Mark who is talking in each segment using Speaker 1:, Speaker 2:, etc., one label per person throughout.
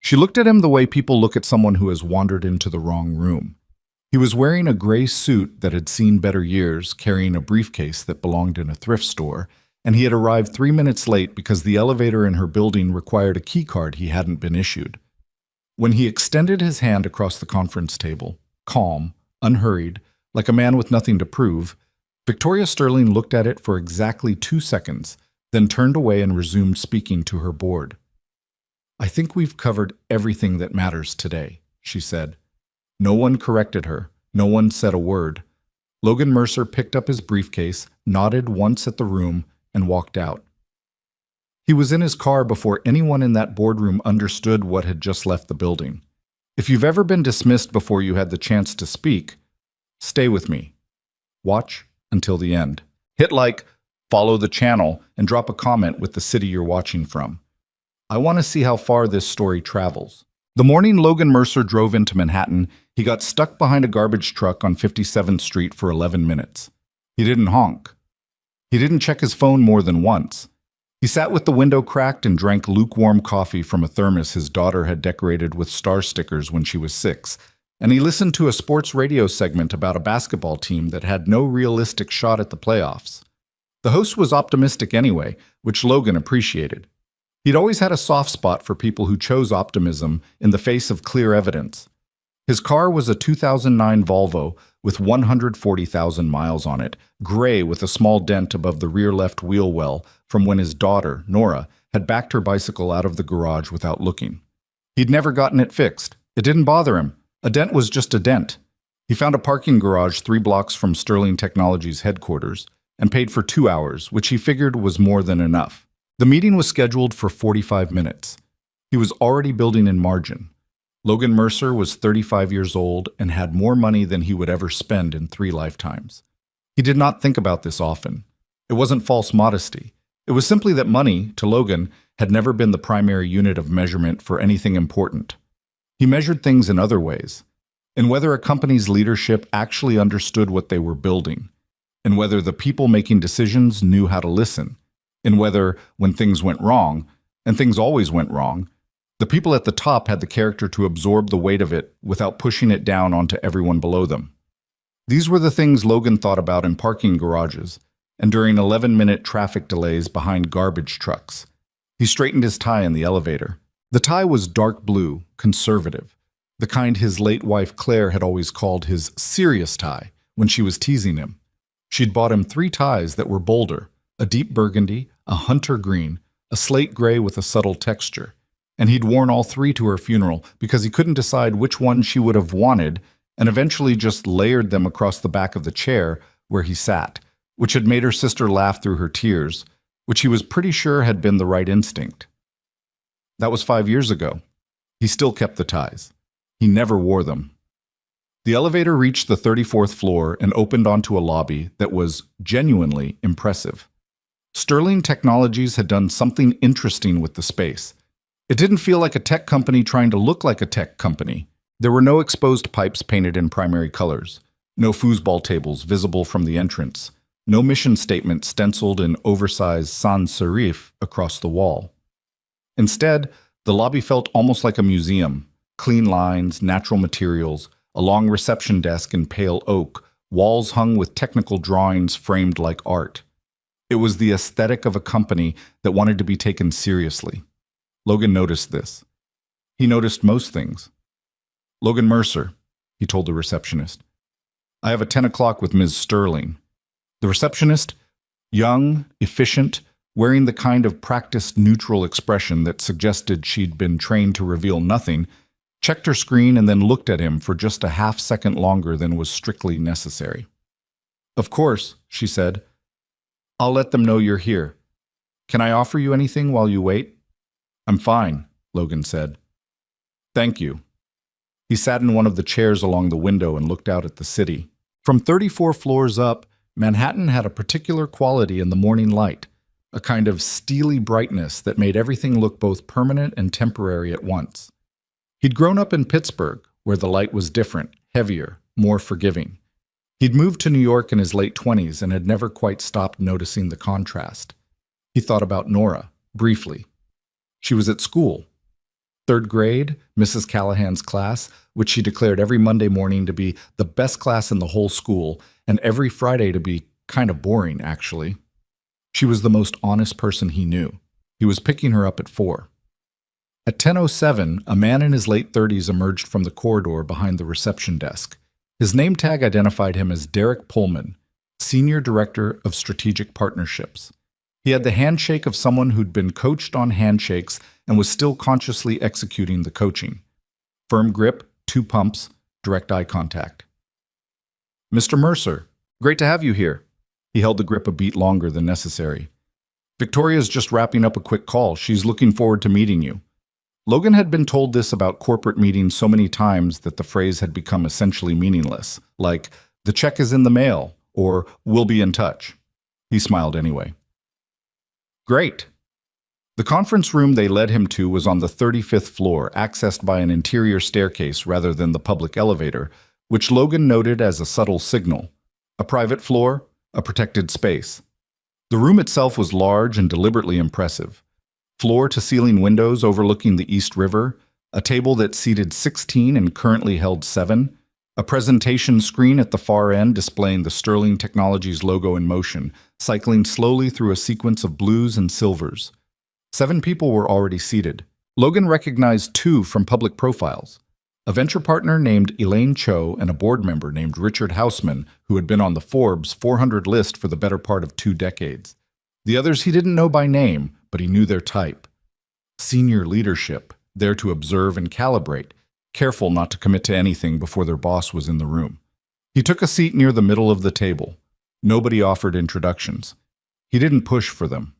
Speaker 1: She looked at him the way people look at someone who has wandered into the wrong room. He was wearing a gray suit that had seen better years, carrying a briefcase that belonged in a thrift store, and he had arrived 3 minutes late because the elevator in her building required a key card he hadn't been issued. When he extended his hand across the conference table, calm, unhurried, like a man with nothing to prove, Victoria Sterling looked at it for exactly 2 seconds, then turned away and resumed speaking to her board. "I think we've covered everything that matters today," she said. No one corrected her. No one said a word. Logan Mercer picked up his briefcase, nodded once at the room, and walked out. He was in his car before anyone in that boardroom understood what had just left the building. If you've ever been dismissed before you had the chance to speak, stay with me. Watch until the end. Hit like, follow the channel, and drop a comment with the city you're watching from. I want to see how far this story travels. The morning Logan Mercer drove into Manhattan, he got stuck behind a garbage truck on 57th Street for 11 minutes. He didn't honk. He didn't check his phone more than once. He sat with the window cracked and drank lukewarm coffee from a thermos his daughter had decorated with star stickers when she was 6, and he listened to a sports radio segment about a basketball team that had no realistic shot at the playoffs. The host was optimistic anyway, which Logan appreciated. He'd always had a soft spot for people who chose optimism in the face of clear evidence. His car was a 2009 Volvo with 140,000 miles on it, gray with a small dent above the rear left wheel well from when his daughter, Nora, had backed her bicycle out of the garage without looking. He'd never gotten it fixed. It didn't bother him. A dent was just a dent. He found a parking garage 3 blocks from Sterling Technologies headquarters and paid for 2 hours, which he figured was more than enough. The meeting was scheduled for 45 minutes. He was already building in margin. Logan Mercer was 35 years old and had more money than he would ever spend in 3 lifetimes. He did not think about this often. It wasn't false modesty. It was simply that money, to Logan, had never been the primary unit of measurement for anything important. He measured things in other ways, in whether a company's leadership actually understood what they were building, in whether the people making decisions knew how to listen, in whether, when things went wrong, and things always went wrong, the people at the top had the character to absorb the weight of it without pushing it down onto everyone below them. These were the things Logan thought about in parking garages and during 11-minute traffic delays behind garbage trucks. He straightened his tie in the elevator. The tie was dark blue, conservative, the kind his late wife Claire had always called his serious tie when she was teasing him. She'd bought him 3 ties that were bolder, a deep burgundy, a hunter green, a slate gray with a subtle texture, and he'd worn all 3 to her funeral because he couldn't decide which one she would have wanted and eventually just layered them across the back of the chair where he sat, which had made her sister laugh through her tears, which he was pretty sure had been the right instinct. That was 5 years ago. He still kept the ties. He never wore them. The elevator reached the 34th floor and opened onto a lobby that was genuinely impressive. Sterling Technologies had done something interesting with the space. It didn't feel like a tech company trying to look like a tech company. There were no exposed pipes painted in primary colors, no foosball tables visible from the entrance, no mission statement stenciled in oversized sans serif across the wall. Instead, the lobby felt almost like a museum. Clean lines, natural materials, a long reception desk in pale oak, walls hung with technical drawings framed like art. It was the aesthetic of a company that wanted to be taken seriously. Logan noticed this. He noticed most things. "Logan Mercer," he told the receptionist. "I have a 10 o'clock with Ms. Sterling." The receptionist, young, efficient, wearing the kind of practiced neutral expression that suggested she'd been trained to reveal nothing, checked her screen and then looked at him for just a half-second longer than was strictly necessary. "Of course," she said. "I'll let them know you're here. Can I offer you anything while you wait?" "I'm fine," Logan said. "Thank you." He sat in one of the chairs along the window and looked out at the city. From 34 floors up, Manhattan had a particular quality in the morning light, a kind of steely brightness that made everything look both permanent and temporary at once. He'd grown up in Pittsburgh, where the light was different, heavier, more forgiving. He'd moved to New York in his late 20s and had never quite stopped noticing the contrast. He thought about Nora, briefly. She was at school. Third grade, Mrs. Callahan's class, which she declared every Monday morning to be the best class in the whole school, and every Friday to be kind of boring, actually. She was the most honest person he knew. He was picking her up at 4. At 10:07, a man in his late 30s emerged from the corridor behind the reception desk. His name tag identified him as Derek Pullman, Senior Director of Strategic Partnerships. He had the handshake of someone who'd been coached on handshakes and was still consciously executing the coaching. Firm grip, 2 pumps, direct eye contact. Mr. Mercer, great to have you here. He held the grip a beat longer than necessary. Victoria's just wrapping up a quick call. She's looking forward to meeting you. Logan had been told this about corporate meetings so many times that the phrase had become essentially meaningless, like, the check is in the mail, or we'll be in touch. He smiled anyway. Great. The conference room they led him to was on the 35th floor, accessed by an interior staircase rather than the public elevator, which Logan noted as a subtle signal. A private floor, a protected space. The room itself was large and deliberately impressive. Floor-to-ceiling windows overlooking the East River, a table that seated 16 and currently held 7, a presentation screen at the far end displaying the Sterling Technologies logo in motion, cycling slowly through a sequence of blues and silvers. 7 people were already seated. Logan recognized 2 from public profiles. A venture partner named Elaine Cho and a board member named Richard Hausman, who had been on the Forbes 400 list for the better part of 2 decades. The others he didn't know by name, but he knew their type. Senior leadership, there to observe and calibrate, careful not to commit to anything before their boss was in the room. He took a seat near the middle of the table. Nobody offered introductions. He didn't push for them.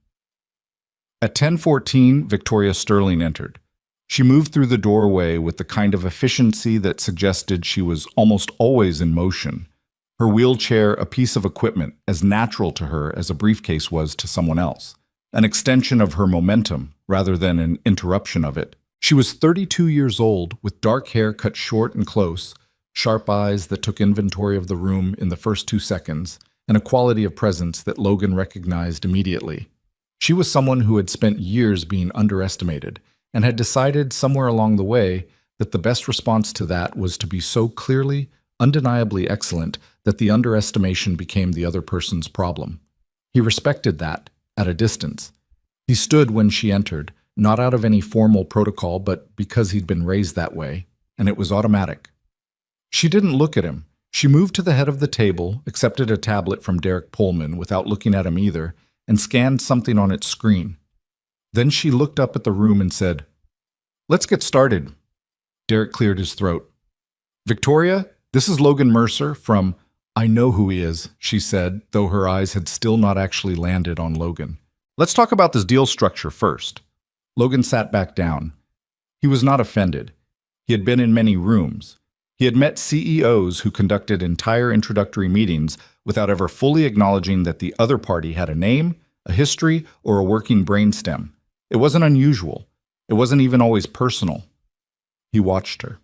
Speaker 1: At 10:14, Victoria Sterling entered. She moved through the doorway with the kind of efficiency that suggested she was almost always in motion. Her wheelchair a piece of equipment as natural to her as a briefcase was to someone else. An extension of her momentum, rather than an interruption of it. She was 32 years old, with dark hair cut short and close, sharp eyes that took inventory of the room in the first 2 seconds, and a quality of presence that Logan recognized immediately. She was someone who had spent years being underestimated, and had decided somewhere along the way that the best response to that was to be so clearly, undeniably excellent that the underestimation became the other person's problem. He respected that, at a distance. He stood when she entered, not out of any formal protocol, but because he'd been raised that way, and it was automatic. She didn't look at him. She moved to the head of the table, accepted a tablet from Derek Pullman without looking at him either, and scanned something on its screen. Then she looked up at the room and said, "Let's get started." Derek cleared his throat. "Victoria, this is Logan Mercer from—" "I know who he is," she said, though her eyes had still not actually landed on Logan. "Let's talk about this deal structure first." Logan sat back down. He was not offended. He had been in many rooms. He had met CEOs who conducted entire introductory meetings without ever fully acknowledging that the other party had a name, a history, or a working brainstem. It wasn't unusual. It wasn't even always personal. He watched her.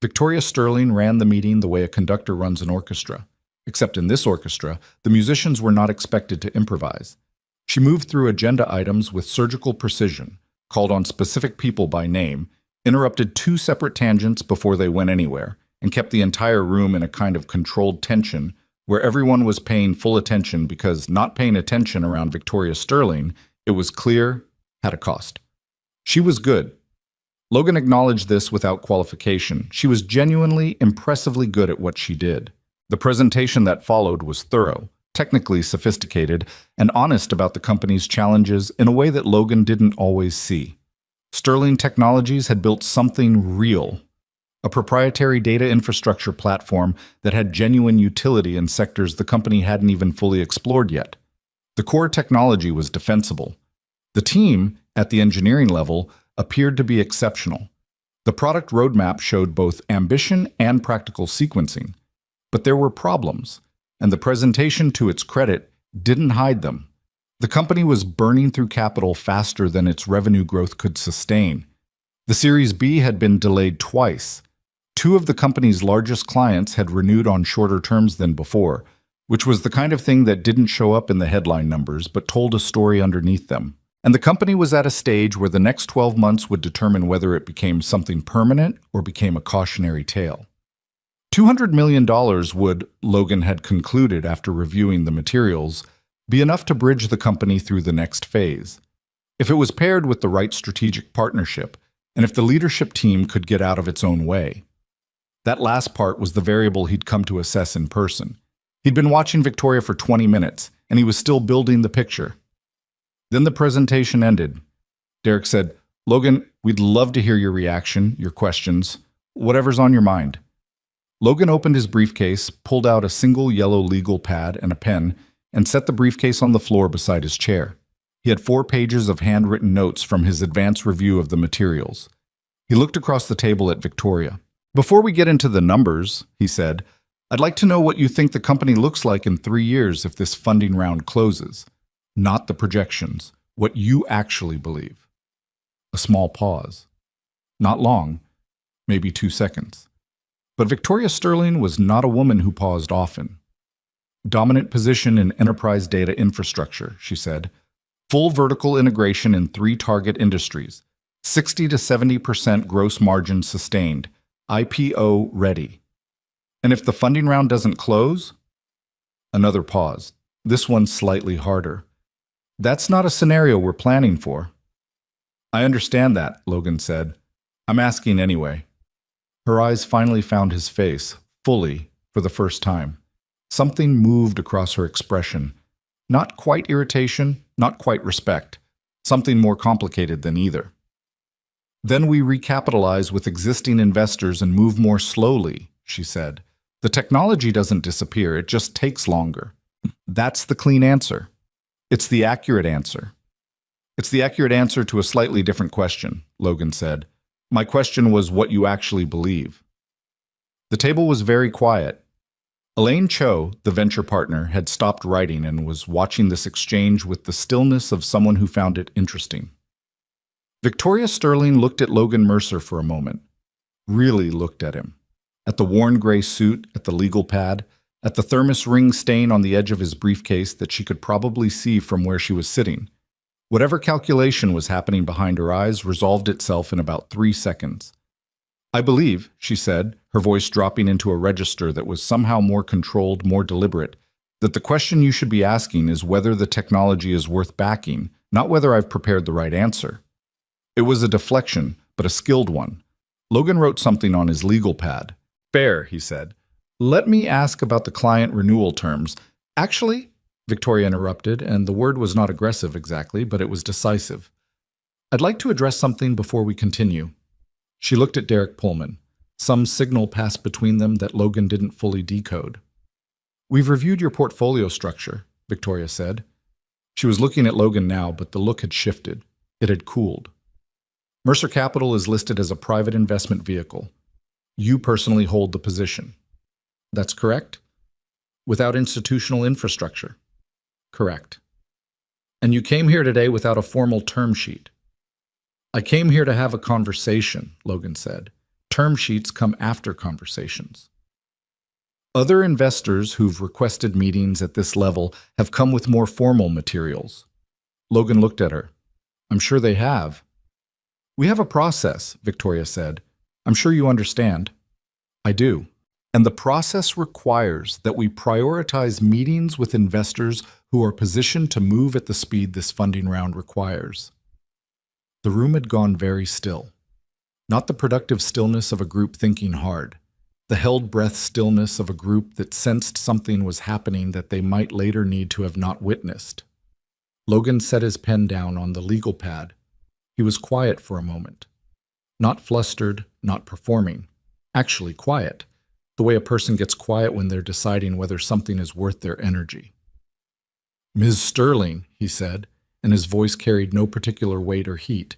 Speaker 1: Victoria Sterling ran the meeting the way a conductor runs an orchestra. Except in this orchestra, the musicians were not expected to improvise. She moved through agenda items with surgical precision, called on specific people by name, interrupted 2 separate tangents before they went anywhere, and kept the entire room in a kind of controlled tension where everyone was paying full attention because not paying attention around Victoria Sterling, it was clear, had a cost. She was good. Logan acknowledged this without qualification. She was genuinely, impressively good at what she did. The presentation that followed was thorough, technically sophisticated, and honest about the company's challenges in a way that Logan didn't always see. Sterling Technologies had built something real, a proprietary data infrastructure platform that had genuine utility in sectors the company hadn't even fully explored yet. The core technology was defensible. The team, at the engineering level, appeared to be exceptional. The product roadmap showed both ambition and practical sequencing. But there were problems, and the presentation, to its credit, didn't hide them. The company was burning through capital faster than its revenue growth could sustain. The Series B had been delayed twice. 2 of the company's largest clients had renewed on shorter terms than before, which was the kind of thing that didn't show up in the headline numbers but told a story underneath them. And the company was at a stage where the next 12 months would determine whether it became something permanent or became a cautionary tale. $200 million would, Logan had concluded after reviewing the materials, be enough to bridge the company through the next phase. If it was paired with the right strategic partnership, and if the leadership team could get out of its own way. That last part was the variable he'd come to assess in person. He'd been watching Victoria for 20 minutes, and he was still building the picture. Then the presentation ended. Derek said, "Logan, we'd love to hear your reaction, your questions, whatever's on your mind." Logan opened his briefcase, pulled out a single yellow legal pad and a pen, and set the briefcase on the floor beside his chair. He had 4 pages of handwritten notes from his advanced review of the materials. He looked across the table at Victoria. "Before we get into the numbers," he said, "I'd like to know what you think the company looks like in 3 years if this funding round closes. Not the projections, what you actually believe." A small pause. Not long, maybe 2 seconds. But Victoria Sterling was not a woman who paused often. "Dominant position in enterprise data infrastructure," she said. "Full vertical integration in 3 target industries. 60 to 70% gross margin sustained. IPO ready. And if the funding round doesn't close?" Another pause. This one slightly harder. "That's not a scenario we're planning for." "I understand that," Logan said. "I'm asking anyway." Her eyes finally found his face, fully, for the first time. Something moved across her expression. Not quite irritation, not quite respect. Something more complicated than either. "Then we recapitalize with existing investors and move more slowly," she said. "The technology doesn't disappear, it just takes longer." That's the clean answer. It's the accurate answer. "It's the accurate answer to a slightly different question," Logan said. "My question was what you actually believe." The table was very quiet. Elaine Cho, the venture partner, had stopped writing and was watching this exchange with the stillness of someone who found it interesting. Victoria Sterling looked at Logan Mercer for a moment. Really looked at him. At the worn gray suit, at the legal pad, at the thermos ring stain on the edge of his briefcase that she could probably see from where she was sitting. Whatever calculation was happening behind her eyes resolved itself in about 3 seconds. "I believe," she said, her voice dropping into a register that was somehow more controlled, more deliberate, "that the question you should be asking is whether the technology is worth backing, not whether I've prepared the right answer." It was a deflection, but a skilled one. Logan wrote something on his legal pad. "Fair," he said. "Let me ask about the client renewal terms." "Actually," Victoria interrupted, and the word was not aggressive exactly, but it was decisive. "I'd like to address something before we continue." She looked at Derek Pullman. Some signal passed between them that Logan didn't fully decode. "We've reviewed your portfolio structure," Victoria said. She was looking at Logan now, but the look had shifted. It had cooled. "Mercer Capital is listed as a private investment vehicle. You personally hold the position." "That's correct." "Without institutional infrastructure." "Correct." "And you came here today without a formal term sheet." "I came here to have a conversation," Logan said. "Term sheets come after conversations." "Other investors who've requested meetings at this level have come with more formal materials." Logan looked at her. "I'm sure they have." "We have a process," Victoria said. "I'm sure you understand." "I do. And the process requires that we prioritize meetings with investors who are positioned to move at the speed this funding round requires." The room had gone very still. Not the productive stillness of a group thinking hard. The held breath stillness of a group that sensed something was happening that they might later need to have not witnessed. Logan set his pen down on the legal pad. He was quiet for a moment. Not flustered, not performing. Actually quiet. The way a person gets quiet when they're deciding whether something is worth their energy. "Ms. Sterling," he said, and his voice carried no particular weight or heat.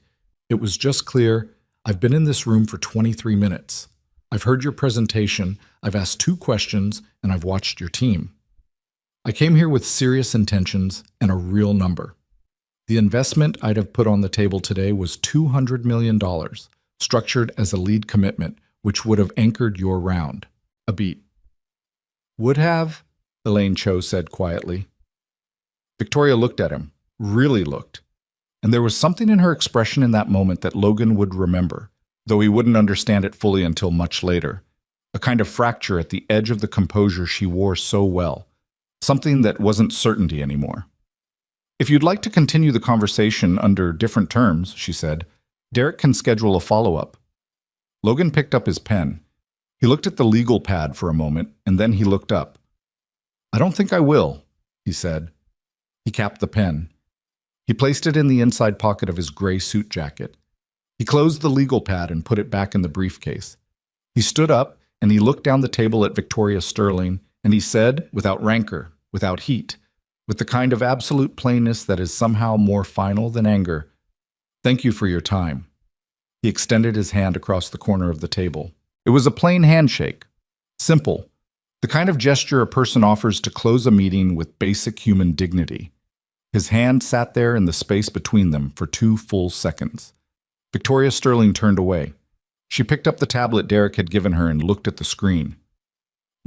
Speaker 1: It was just clear, "I've been in this room for 23 minutes. I've heard your presentation, I've asked 2 questions, and I've watched your team. I came here with serious intentions and a real number. The investment I'd have put on the table today was $200 million, structured as a lead commitment, which would have anchored your round. A beat." "Would have?" Elaine Cho said quietly. Victoria looked at him, really looked, and there was something in her expression in that moment that Logan would remember, though he wouldn't understand it fully until much later. A kind of fracture at the edge of the composure she wore so well, something that wasn't certainty anymore. "If you'd like to continue the conversation under different terms," she said, "Derek can schedule a follow-up." Logan picked up his pen. He looked at the legal pad for a moment, and then he looked up. "I don't think I will," he said. He capped the pen. He placed it in the inside pocket of his gray suit jacket. He closed the legal pad and put it back in the briefcase. He stood up, and he looked down the table at Victoria Sterling, and he said, without rancor, without heat, with the kind of absolute plainness that is somehow more final than anger, "Thank you for your time." He extended his hand across the corner of the table. It was a plain handshake. Simple. The kind of gesture a person offers to close a meeting with basic human dignity. His hand sat there in the space between them for 2 full seconds. Victoria Sterling turned away. She picked up the tablet Derek had given her and looked at the screen.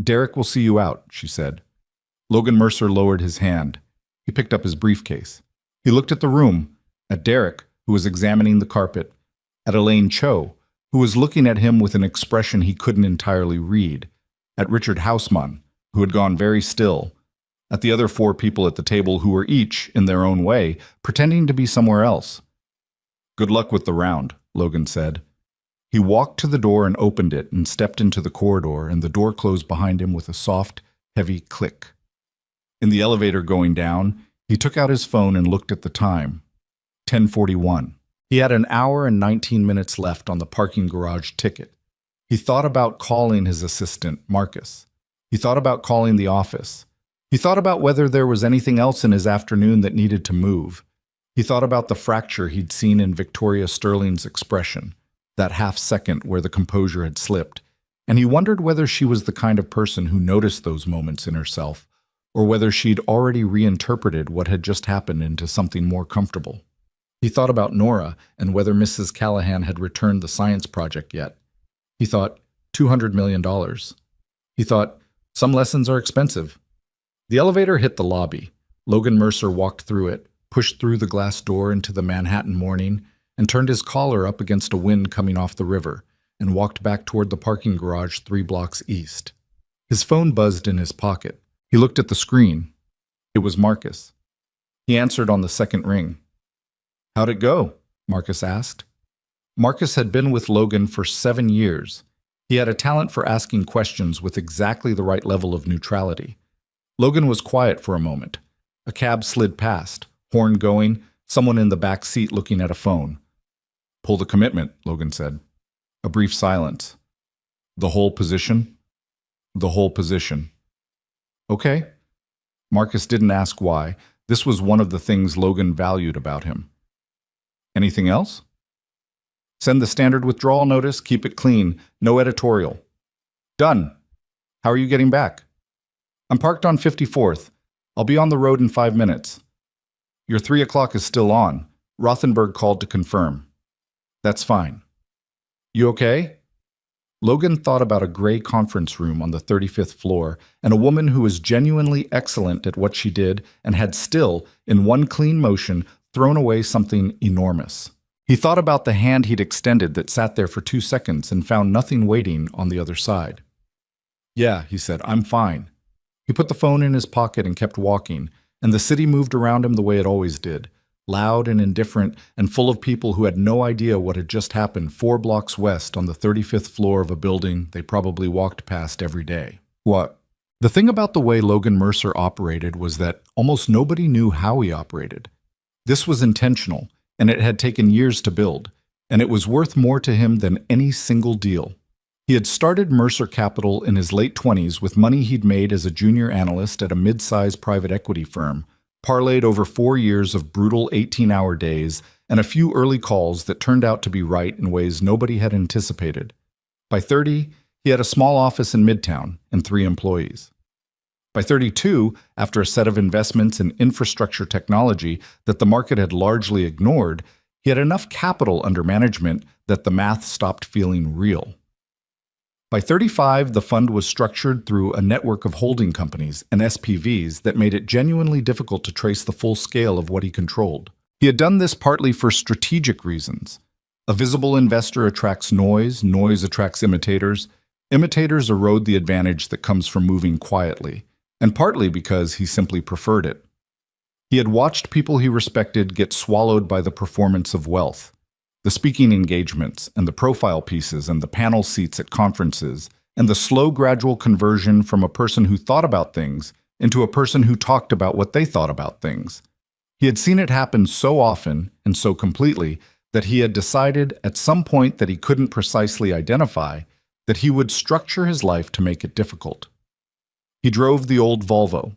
Speaker 1: "Derek will see you out," she said. Logan Mercer lowered his hand. He picked up his briefcase. He looked at the room, at Derek, who was examining the carpet, at Elaine Cho, who was looking at him with an expression he couldn't entirely read, at Richard Hausmann, who had gone very still, at the other 4 people at the table who were each, in their own way, pretending to be somewhere else. "Good luck with the round," Logan said. He walked to the door and opened it and stepped into the corridor, and the door closed behind him with a soft, heavy click. In the elevator going down, he took out his phone and looked at the time. 10:41. He had an hour and 19 minutes left on the parking garage ticket. He thought about calling his assistant, Marcus. He thought about calling the office. He thought about whether there was anything else in his afternoon that needed to move. He thought about the fracture he'd seen in Victoria Sterling's expression, that half-second where the composure had slipped, and he wondered whether she was the kind of person who noticed those moments in herself, or whether she'd already reinterpreted what had just happened into something more comfortable. He thought about Nora and whether Mrs. Callahan had returned the science project yet. He thought, $200 million. He thought, some lessons are expensive. The elevator hit the lobby. Logan Mercer walked through it, pushed through the glass door into the Manhattan morning, and turned his collar up against a wind coming off the river, and walked back toward the parking garage 3 blocks east. His phone buzzed in his pocket. He looked at the screen. It was Marcus. He answered on the second ring. "How'd it go?" Marcus asked. Marcus had been with Logan for 7 years. He had a talent for asking questions with exactly the right level of neutrality. Logan was quiet for a moment. A cab slid past, horn going, someone in the back seat looking at a phone. "Pull the commitment," Logan said. A brief silence. "The whole position?" "The whole position." "Okay." Marcus didn't ask why. This was one of the things Logan valued about him. "Anything else?" "Send the standard withdrawal notice, keep it clean, no editorial." "Done. How are you getting back?" "I'm parked on 54th. I'll be on the road in 5 minutes." "Your 3 o'clock is still on. Rothenberg called to confirm." "That's fine." "You okay?" Logan thought about a gray conference room on the 35th floor and a woman who was genuinely excellent at what she did and had still, in one clean motion, thrown away something enormous. He thought about the hand he'd extended that sat there for 2 seconds and found nothing waiting on the other side. "Yeah," he said, "I'm fine." He put the phone in his pocket and kept walking, and the city moved around him the way it always did, loud and indifferent and full of people who had no idea what had just happened 4 blocks west on the 35th floor of a building they probably walked past every day. What? The thing about the way Logan Mercer operated was that almost nobody knew how he operated. This was intentional, and it had taken years to build, and it was worth more to him than any single deal. He had started Mercer Capital in his late 20s with money he'd made as a junior analyst at a mid-sized private equity firm, parlayed over 4 years of brutal 18-hour days and a few early calls that turned out to be right in ways nobody had anticipated. By 30, he had a small office in Midtown and 3 employees. By 32, after a set of investments in infrastructure technology that the market had largely ignored, he had enough capital under management that the math stopped feeling real. By 35, the fund was structured through a network of holding companies and SPVs that made it genuinely difficult to trace the full scale of what he controlled. He had done this partly for strategic reasons. A visible investor attracts noise, noise attracts imitators, imitators erode the advantage that comes from moving quietly, and partly because he simply preferred it. He had watched people he respected get swallowed by the performance of wealth, the speaking engagements, and the profile pieces, and the panel seats at conferences, and the slow, gradual conversion from a person who thought about things into a person who talked about what they thought about things. He had seen it happen so often and so completely that he had decided at some point that he couldn't precisely identify that he would structure his life to make it difficult. He drove the old Volvo.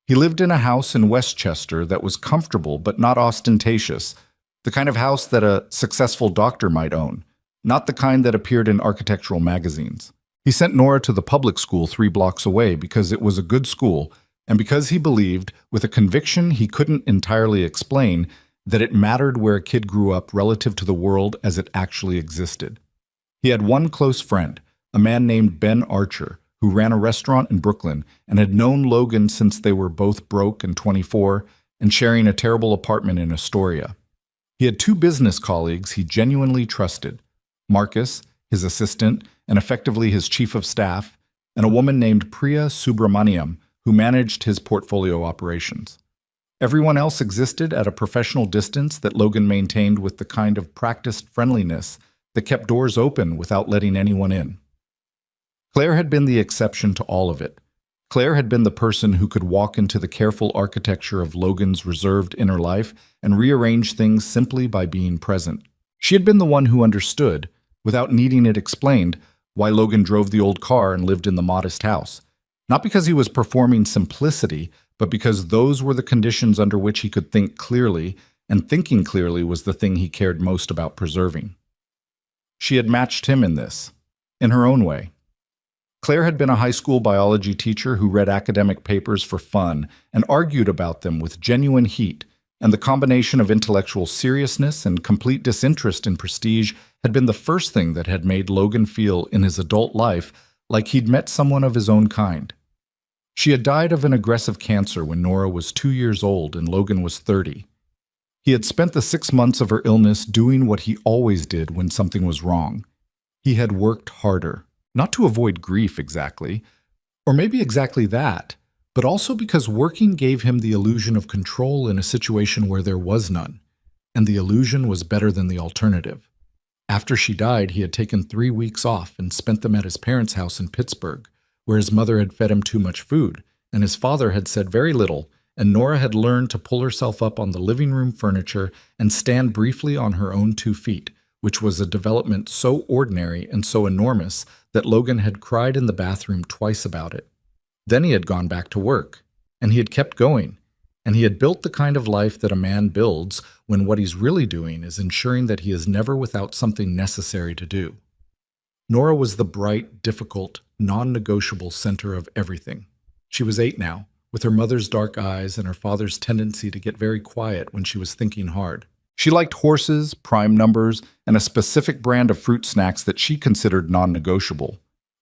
Speaker 1: He lived in a house in Westchester that was comfortable but not ostentatious, the kind of house that a successful doctor might own, not the kind that appeared in architectural magazines. He sent Nora to the public school 3 blocks away because it was a good school and because he believed, with a conviction he couldn't entirely explain, that it mattered where a kid grew up relative to the world as it actually existed. He had one close friend, a man named Ben Archer, who ran a restaurant in Brooklyn and had known Logan since they were both broke and 24 and sharing a terrible apartment in Astoria. He had 2 business colleagues he genuinely trusted, Marcus, his assistant, and effectively his chief of staff, and a woman named Priya Subramaniam, who managed his portfolio operations. Everyone else existed at a professional distance that Logan maintained with the kind of practiced friendliness that kept doors open without letting anyone in. Claire had been the exception to all of it. Claire had been the person who could walk into the careful architecture of Logan's reserved inner life and rearrange things simply by being present. She had been the one who understood, without needing it explained, why Logan drove the old car and lived in the modest house. Not because he was performing simplicity, but because those were the conditions under which he could think clearly, and thinking clearly was the thing he cared most about preserving. She had matched him in this, in her own way. Claire had been a high school biology teacher who read academic papers for fun and argued about them with genuine heat, and the combination of intellectual seriousness and complete disinterest in prestige had been the first thing that had made Logan feel in his adult life like he'd met someone of his own kind. She had died of an aggressive cancer when Nora was 2 years old and Logan was 30. He had spent the 6 months of her illness doing what he always did when something was wrong. He had worked harder, not to avoid grief exactly, or maybe exactly that, but also because working gave him the illusion of control in a situation where there was none, and the illusion was better than the alternative. After she died, he had taken 3 weeks off and spent them at his parents' house in Pittsburgh, where his mother had fed him too much food, and his father had said very little, and Nora had learned to pull herself up on the living room furniture and stand briefly on her own 2 feet, which was a development so ordinary and so enormous that Logan had cried in the bathroom twice about it. Then he had gone back to work, and he had kept going, and he had built the kind of life that a man builds when what he's really doing is ensuring that he is never without something necessary to do. Nora was the bright, difficult, non-negotiable center of everything. She was 8 now, with her mother's dark eyes and her father's tendency to get very quiet when she was thinking hard. She liked horses, prime numbers, and a specific brand of fruit snacks that she considered non-negotiable.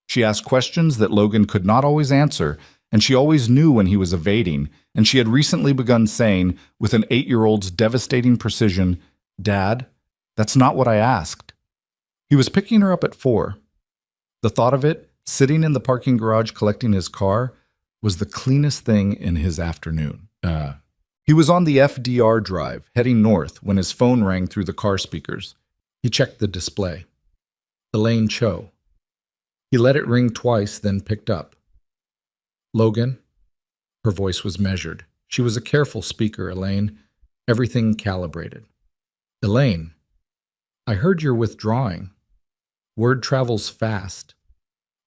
Speaker 1: She asked questions that Logan could not always answer, and she always knew when he was evading, and she had recently begun saying, with an 8-year-old's devastating precision, "Dad, that's not what I asked." He was picking her up at 4. The thought of it, sitting in the parking garage collecting his car, was the cleanest thing in his afternoon. He was on the FDR drive, heading north, when his phone rang through the car speakers. He checked the display. Elaine Cho. He let it ring twice, then picked up. "Logan?" Her voice was measured. She was a careful speaker, Elaine. Everything calibrated. "Elaine, I heard you're withdrawing. Word travels fast.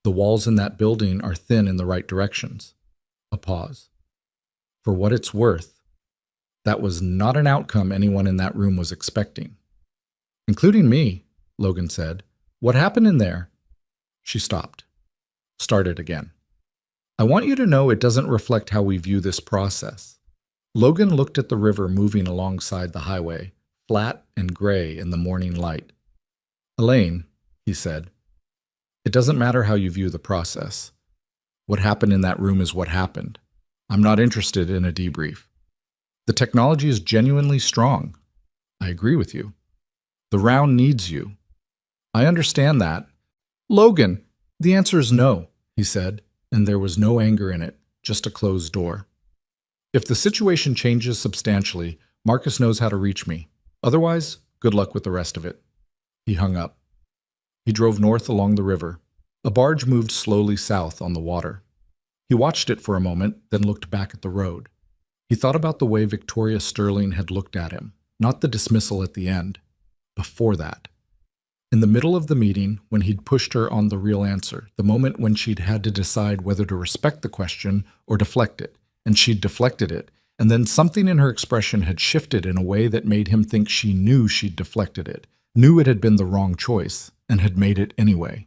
Speaker 1: The walls in that building are thin in the right directions." A pause. "For what it's worth, that was not an outcome anyone in that room was expecting." "Including me," Logan said. "What happened in there?" She stopped. Started again. "I want you to know it doesn't reflect how we view this process." Logan looked at the river moving alongside the highway, flat and gray in the morning light. "Elaine," he said, "it doesn't matter how you view the process. What happened in that room is what happened. I'm not interested in a debrief. The technology is genuinely strong. I agree with you. The round needs you. I understand that. Logan, the answer is no, he said, and there was no anger in it, just a closed door. If the situation changes substantially, Marcus knows how to reach me. Otherwise, good luck with the rest of it. He hung up. He drove north along the river. A barge moved slowly south on the water. He watched it for a moment, then looked back at the road. He thought about the way Victoria Sterling had looked at him, not the dismissal at the end. Before that. In the middle of the meeting, when he'd pushed her on the real answer, the moment when she'd had to decide whether to respect the question or deflect it, and she'd deflected it, and then something in her expression had shifted in a way that made him think she knew she'd deflected it, knew it had been the wrong choice, and had made it anyway.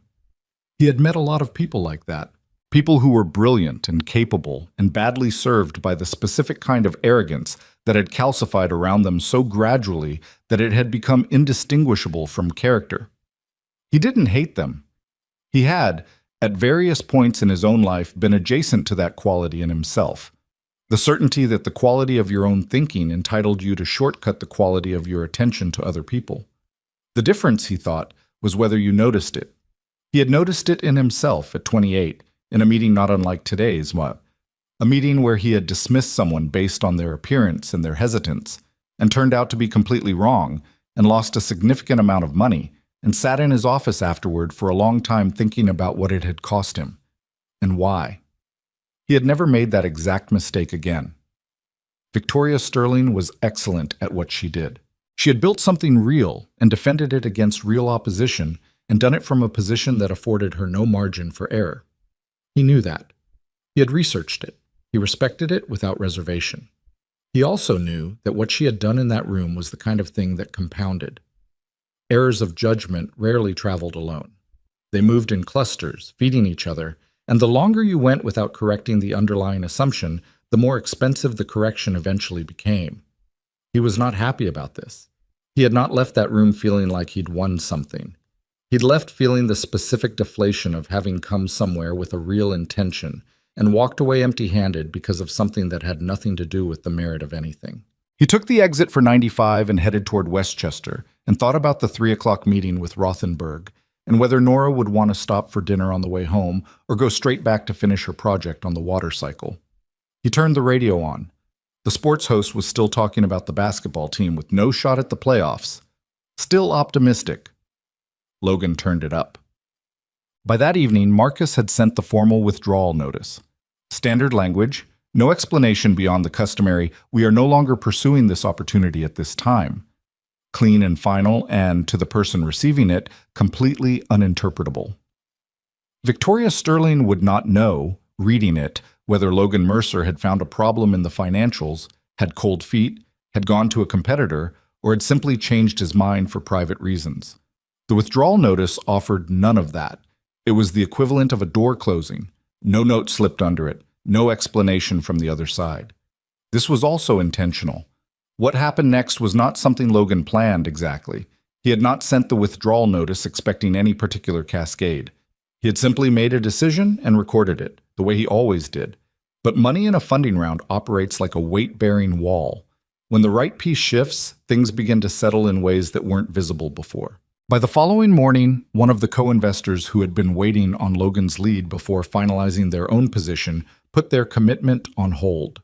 Speaker 1: He had met a lot of people like that. People who were brilliant and capable and badly served by the specific kind of arrogance that had calcified around them so gradually that it had become indistinguishable from character. He didn't hate them. He had, at various points in his own life, been adjacent to that quality in himself. The certainty that the quality of your own thinking entitled you to shortcut the quality of your attention to other people. The difference, he thought, was whether you noticed it. He had noticed it in himself at 28, in a meeting not unlike today's, a meeting where he had dismissed someone based on their appearance and their hesitance, and turned out to be completely wrong, and lost a significant amount of money, and sat in his office afterward for a long time thinking about what it had cost him, and why. He had never made that exact mistake again. Victoria Sterling was excellent at what she did. She had built something real and defended it against real opposition, and done it from a position that afforded her no margin for error. He knew that. He had researched it. He respected it without reservation. He also knew that what she had done in that room was the kind of thing that compounded. Errors of judgment rarely traveled alone. They moved in clusters, feeding each other, and the longer you went without correcting the underlying assumption, the more expensive the correction eventually became. He was not happy about this. He had not left that room feeling like he'd won something. He'd left feeling the specific deflation of having come somewhere with a real intention, and walked away empty-handed because of something that had nothing to do with the merit of anything. He took the exit for 95 and headed toward Westchester, and thought about the 3 o'clock meeting with Rothenberg, and whether Nora would want to stop for dinner on the way home or go straight back to finish her project on the water cycle. He turned the radio on. The sports host was still talking about the basketball team with no shot at the playoffs. Still optimistic. Logan turned it up. By that evening, Marcus had sent the formal withdrawal notice. Standard language, no explanation beyond the customary, "We are no longer pursuing this opportunity at this time." Clean and final, and, to the person receiving it, completely uninterpretable. Victoria Sterling would not know, reading it, whether Logan Mercer had found a problem in the financials, had cold feet, had gone to a competitor, or had simply changed his mind for private reasons. The withdrawal notice offered none of that. It was the equivalent of a door closing. No note slipped under it, no explanation from the other side. This was also intentional. What happened next was not something Logan planned exactly. He had not sent the withdrawal notice expecting any particular cascade. He had simply made a decision and recorded it, the way he always did. But money in a funding round operates like a weight-bearing wall. When the right piece shifts, things begin to settle in ways that weren't visible before. By the following morning, one of the co-investors who had been waiting on Logan's lead before finalizing their own position put their commitment on hold.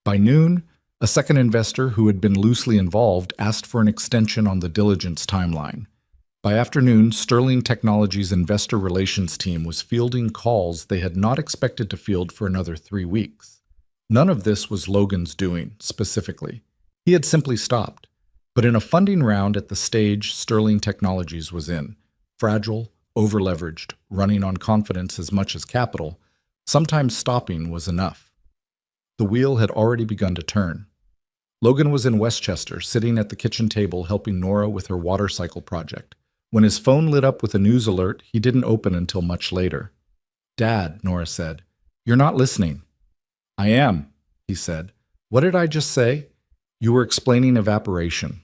Speaker 1: By noon, a second investor who had been loosely involved asked for an extension on the diligence timeline. By afternoon, Sterling Technologies' investor relations team was fielding calls they had not expected to field for another 3 weeks. None of this was Logan's doing, specifically. He had simply stopped. But in a funding round at the stage Sterling Technologies was in, fragile, over-leveraged, running on confidence as much as capital, sometimes stopping was enough. The wheel had already begun to turn. Logan was in Westchester, sitting at the kitchen table helping Nora with her water cycle project. When his phone lit up with a news alert, he didn't open until much later. "Dad," Nora said, "you're not listening." "I am," he said. "What did I just say?" "You were explaining evaporation."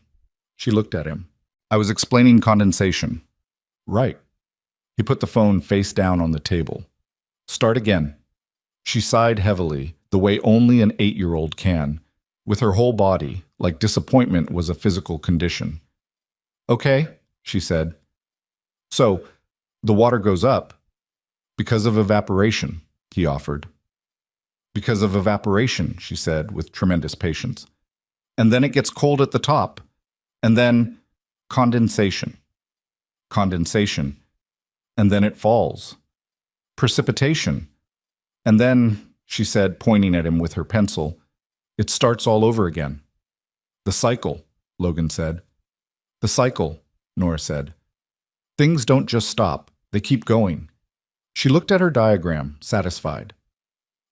Speaker 1: She looked at him. "I was explaining condensation." "Right." He put the phone face down on the table. "Start again." She sighed heavily, the way only an 8-year-old can. with her whole body, like disappointment was a physical condition. Okay, she said. So, the water goes up because of evaporation, he offered. Because of evaporation, she said with tremendous patience. And then it gets cold at the top. And then condensation. Condensation. And then it falls. Precipitation. And then, she said, pointing at him with her pencil, it starts all over again. The cycle, Logan said. The cycle, Nora said. Things don't just stop, they keep going. She looked at her diagram, satisfied.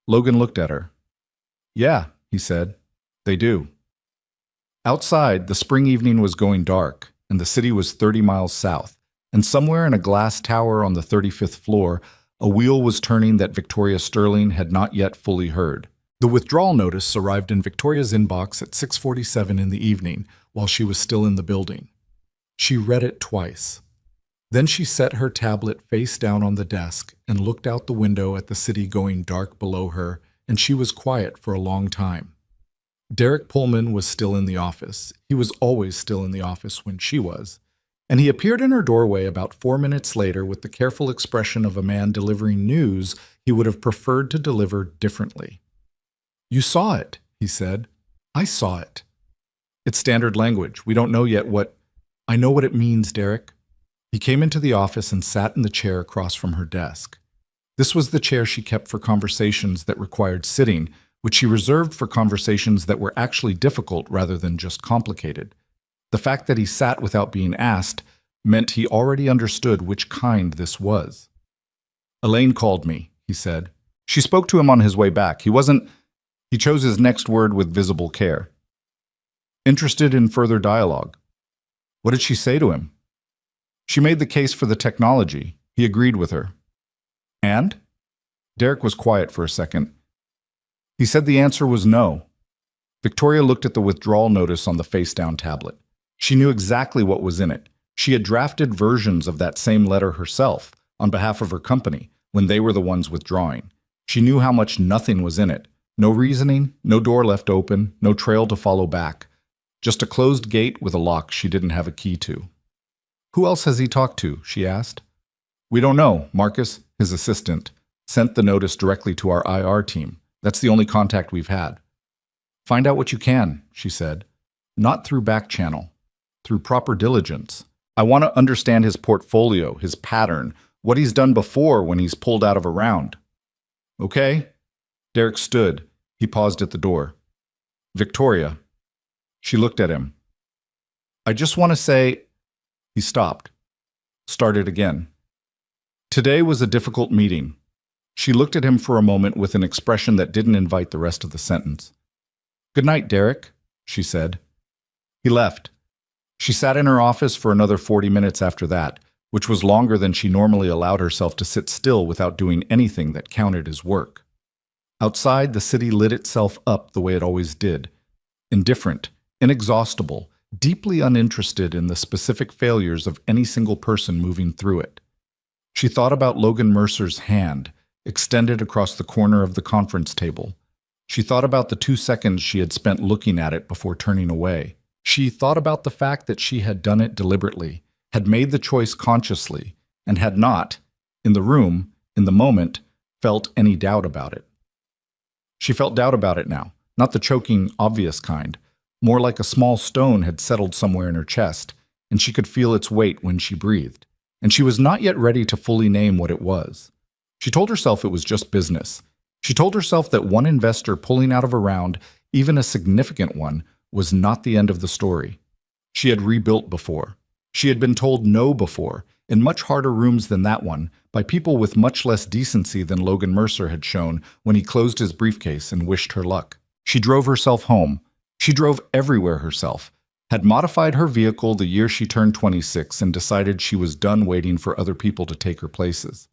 Speaker 1: Logan looked at her. Yeah, he said, they do. Outside, the spring evening was going dark, and the city was 30 miles south, and somewhere in a glass tower on the 35th floor, a wheel was turning that Victoria Sterling had not yet fully heard. The withdrawal notice arrived in Victoria's inbox at 6:47 in the evening, while she was still in the building. She read it twice. Then she set her tablet face down on the desk and looked out the window at the city going dark below her, and she was quiet for a long time. Derek Pullman was still in the office. He was always still in the office when she was. And he appeared in her doorway about 4 minutes later with the careful expression of a man delivering news he would have preferred to deliver differently. You saw it, he said. I saw it. It's standard language. We don't know yet what... I know what it means, Derek. He came into the office and sat in the chair across from her desk. This was the chair she kept for conversations that required sitting, which she reserved for conversations that were actually difficult rather than just complicated. The fact that he sat without being asked meant he already understood which kind this was. Elaine called me, he said. She spoke to him on his way back. He chose his next word with visible care. Interested in further dialogue. What did she say to him? She made the case for the technology. He agreed with her. And? Derek was quiet for a second. He said the answer was no. Victoria looked at the withdrawal notice on the face-down tablet. She knew exactly what was in it. She had drafted versions of that same letter herself on behalf of her company when they were the ones withdrawing. She knew how much nothing was in it. No reasoning, no door left open, no trail to follow back. Just a closed gate with a lock she didn't have a key to. Who else has he talked to? She asked. We don't know. Marcus, his assistant, sent the notice directly to our IR team. That's the only contact we've had. Find out what you can, she said. Not through back channel. Through proper diligence. I want to understand his portfolio, his pattern, what he's done before when he's pulled out of a round. Okay? Derek stood. He paused at the door. Victoria. She looked at him. I just want to say... He stopped. Started again. Today was a difficult meeting. She looked at him for a moment with an expression that didn't invite the rest of the sentence. Good night, Derek, she said. He left. She sat in her office for another 40 minutes after that, which was longer than she normally allowed herself to sit still without doing anything that counted as work. Outside, the city lit itself up the way it always did. Indifferent, inexhaustible, deeply uninterested in the specific failures of any single person moving through it. She thought about Logan Mercer's hand, extended across the corner of the conference table. She thought about the 2 seconds she had spent looking at it before turning away. She thought about the fact that she had done it deliberately, had made the choice consciously, and had not, in the room, in the moment, felt any doubt about it. She felt doubt about it now, not the choking, obvious kind. More like a small stone had settled somewhere in her chest, and she could feel its weight when she breathed. And she was not yet ready to fully name what it was. She told herself it was just business. She told herself that one investor pulling out of a round, even a significant one, was not the end of the story. She had rebuilt before. She had been told no before, in much harder rooms than that one, by people with much less decency than Logan Mercer had shown when he closed his briefcase and wished her luck. She drove herself home. She drove everywhere herself, had modified her vehicle the year she turned 26 and decided she was done waiting for other people to take her places.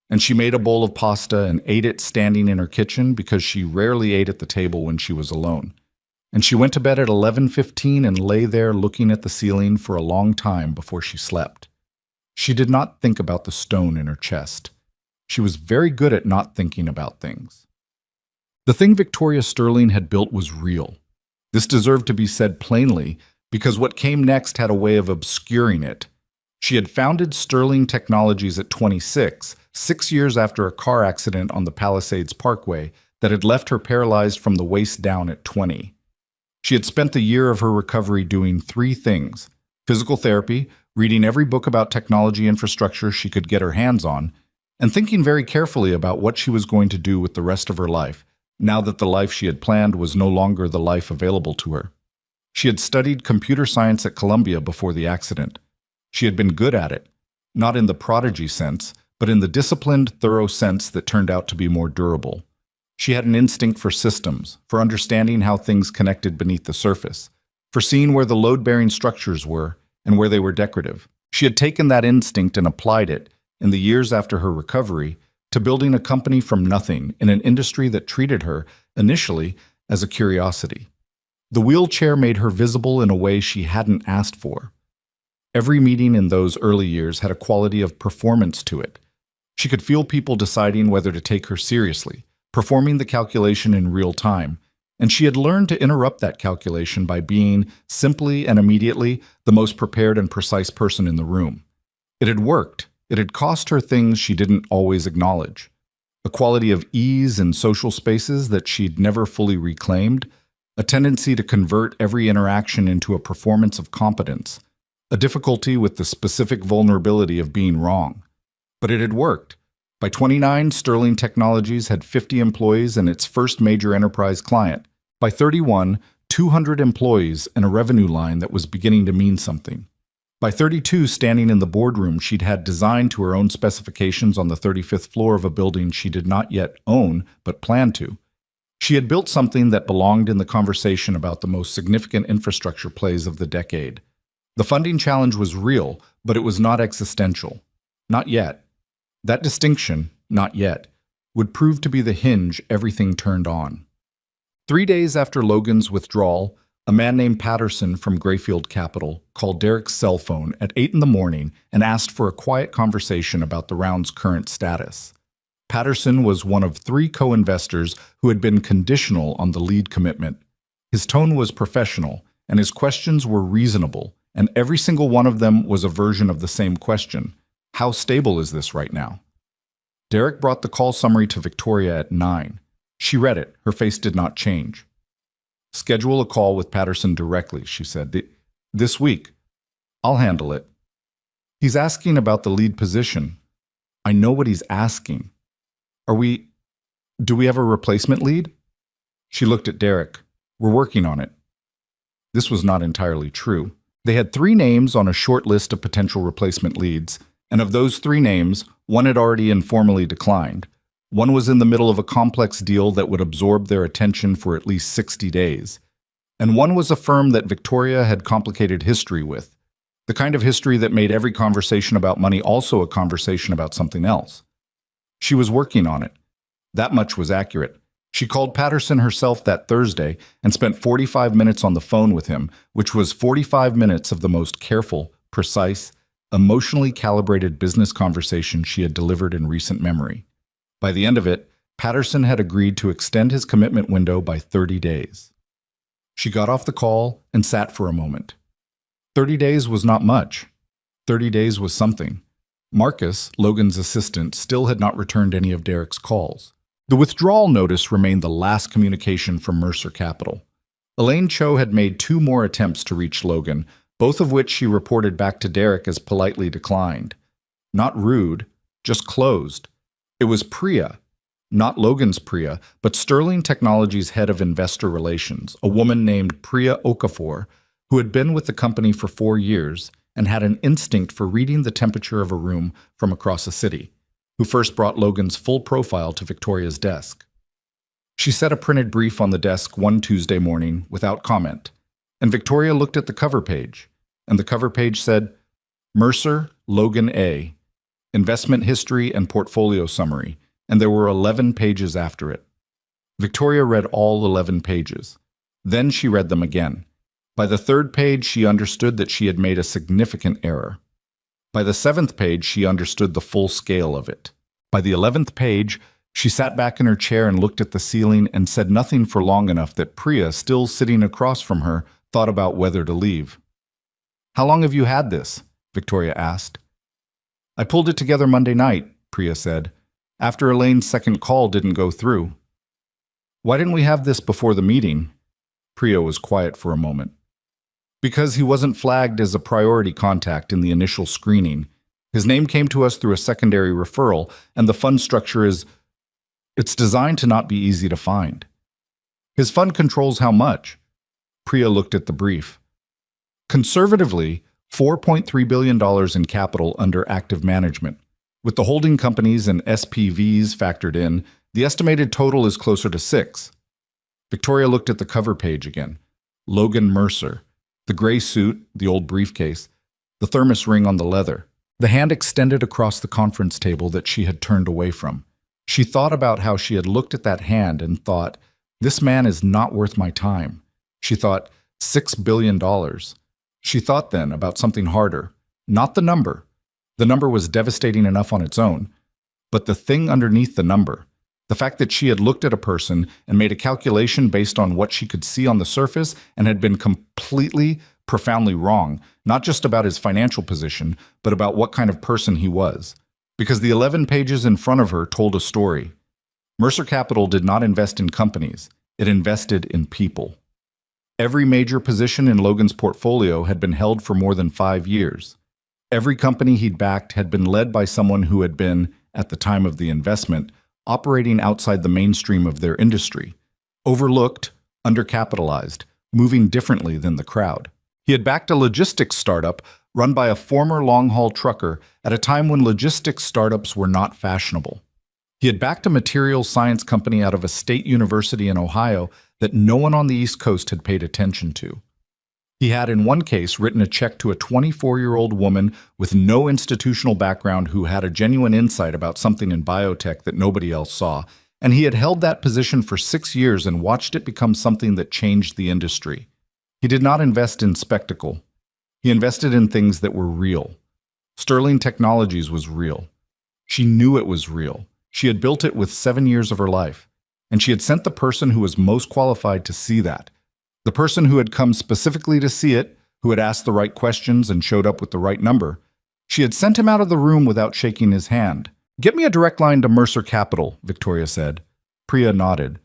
Speaker 1: And she made a bowl of pasta and ate it standing in her kitchen because she rarely ate at the table when she was alone. And she went to bed at 11:15 and lay there looking at the ceiling for a long time before she slept. She did not think about the stone in her chest. She was very good at not thinking about things. The thing Victoria Sterling had built was real. This deserved to be said plainly because what came next had a way of obscuring it. She had founded Sterling Technologies at 26, 6 years after a car accident on the Palisades Parkway that had left her paralyzed from the waist down at 20. She had spent the year of her recovery doing three things: physical therapy, reading every book about technology infrastructure she could get her hands on, and thinking very carefully about what she was going to do with the rest of her life, now that the life she had planned was no longer the life available to her. She had studied computer science at Columbia before the accident. She had been good at it, not in the prodigy sense, but in the disciplined, thorough sense that turned out to be more durable. She had an instinct for systems, for understanding how things connected beneath the surface, for seeing where the load-bearing structures were and where they were decorative. She had taken that instinct and applied it, in the years after her recovery, to building a company from nothing in an industry that treated her, initially, as a curiosity. The wheelchair made her visible in a way she hadn't asked for. Every meeting in those early years had a quality of performance to it. She could feel people deciding whether to take her seriously, performing the calculation in real time, and she had learned to interrupt that calculation by being, simply and immediately, the most prepared and precise person in the room. It had worked. It had cost her things she didn't always acknowledge. A quality of ease in social spaces that she'd never fully reclaimed, a tendency to convert every interaction into a performance of competence, a difficulty with the specific vulnerability of being wrong. But it had worked. By 29, Sterling Technologies had 50 employees and its first major enterprise client. By 31, 200 employees and a revenue line that was beginning to mean something. By 32, standing in the boardroom she'd had designed to her own specifications on the 35th floor of a building she did not yet own but planned to. She had built something that belonged in the conversation about the most significant infrastructure plays of the decade. The funding challenge was real, but it was not existential. Not yet. That distinction, not yet, would prove to be the hinge everything turned on. 3 days after Logan's withdrawal, a man named Patterson from Grayfield Capital called Derek's cell phone at 8 in the morning and asked for a quiet conversation about the round's current status. Patterson was one of 3 co-investors who had been conditional on the lead commitment. His tone was professional, and his questions were reasonable, and every single one of them was a version of the same question: how stable is this right now? Derek brought the call summary to Victoria at 9. She read it. Her face did not change. "Schedule a call with Patterson directly," she said. "This week. I'll handle it." "He's asking about the lead position." "I know what he's asking. Do we have a replacement lead?" She looked at Derek. "We're working on it." This was not entirely true. They had 3 names on a short list of potential replacement leads, and of those 3 names, one had already informally declined. One was in the middle of a complex deal that would absorb their attention for at least 60 days. And one was a firm that Victoria had complicated history with, the kind of history that made every conversation about money also a conversation about something else. She was working on it. That much was accurate. She called Patterson herself that Thursday and spent 45 minutes on the phone with him, which was 45 minutes of the most careful, precise, emotionally calibrated business conversation she had delivered in recent memory. By the end of it, Patterson had agreed to extend his commitment window by 30 days. She got off the call and sat for a moment. 30 days was not much. 30 days was something. Marcus, Logan's assistant, still had not returned any of Derek's calls. The withdrawal notice remained the last communication from Mercer Capital. Elaine Cho had made 2 more attempts to reach Logan, both of which she reported back to Derek as politely declined. Not rude, just closed. It was Priya, not Logan's Priya, but Sterling Technologies' head of investor relations, a woman named Priya Okafor, who had been with the company for 4 years and had an instinct for reading the temperature of a room from across a city, who first brought Logan's full profile to Victoria's desk. She set a printed brief on the desk one Tuesday morning without comment, and Victoria looked at the cover page, and the cover page said, Mercer, Logan A., Investment History and Portfolio Summary, and there were 11 pages after it. Victoria read all 11 pages. Then she read them again. By the 3rd page, she understood that she had made a significant error. By the 7th page, she understood the full scale of it. By the 11th page, She sat back in her chair and looked at the ceiling and said nothing for long enough that Priya, still sitting across from her, thought about whether to leave. "How long have you had this?" Victoria asked. "I pulled it together Monday night," Priya said, "after Elaine's second call didn't go through." "Why didn't we have this before the meeting?" Priya was quiet for a moment. "Because he wasn't flagged as a priority contact in the initial screening. His name came to us through a secondary referral, and the fund structure it's designed to not be easy to find." "His fund controls how much?" Priya looked at the brief. "Conservatively, $4.3 billion in capital under active management. With the holding companies and SPVs factored in, the estimated total is closer to 6. Victoria looked at the cover page again. Logan Mercer. The gray suit, the old briefcase, the thermos ring on the leather. The hand extended across the conference table that she had turned away from. She thought about how she had looked at that hand and thought, "This man is not worth my time." She thought, $6 billion. She thought then about something harder. Not the number. The number was devastating enough on its own. But the thing underneath the number. The fact that she had looked at a person and made a calculation based on what she could see on the surface and had been completely, profoundly wrong, not just about his financial position, but about what kind of person he was. Because the 11 pages in front of her told a story. Mercer Capital did not invest in companies. It invested in people. Every major position in Logan's portfolio had been held for more than 5 years. Every company he'd backed had been led by someone who had been, at the time of the investment, operating outside the mainstream of their industry. Overlooked, undercapitalized, moving differently than the crowd. He had backed a logistics startup run by a former long-haul trucker at a time when logistics startups were not fashionable. He had backed a materials science company out of a state university in Ohio that no one on the East Coast had paid attention to. He had, in one case, written a check to a 24-year-old woman with no institutional background who had a genuine insight about something in biotech that nobody else saw, and he had held that position for 6 years and watched it become something that changed the industry. He did not invest in spectacle. He invested in things that were real. Sterling Technologies was real. She knew it was real. She had built it with 7 years of her life, and she had sent the person who was most qualified to see that. The person who had come specifically to see it, who had asked the right questions and showed up with the right number. She had sent him out of the room without shaking his hand. "Get me a direct line to Mercer Capital," Victoria said. Priya nodded.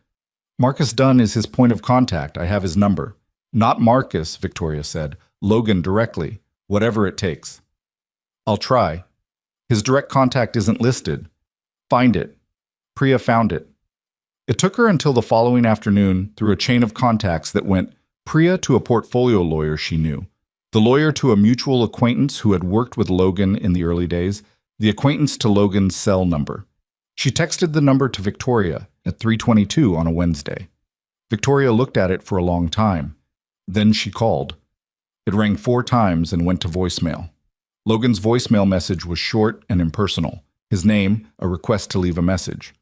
Speaker 1: "Marcus Dunn is his point of contact. I have his number." "Not Marcus," Victoria said. "Logan directly. Whatever it takes." "I'll try." "His direct contact isn't listed." "Find it." Priya found it. It took her until the following afternoon through a chain of contacts that went Priya to a portfolio lawyer she knew, the lawyer to a mutual acquaintance who had worked with Logan in the early days, the acquaintance to Logan's cell number. She texted the number to Victoria at 3:22 on a Wednesday. Victoria looked at it for a long time. Then she called. It rang 4 times and went to voicemail. Logan's voicemail message was short and impersonal. His name, a request to leave a message.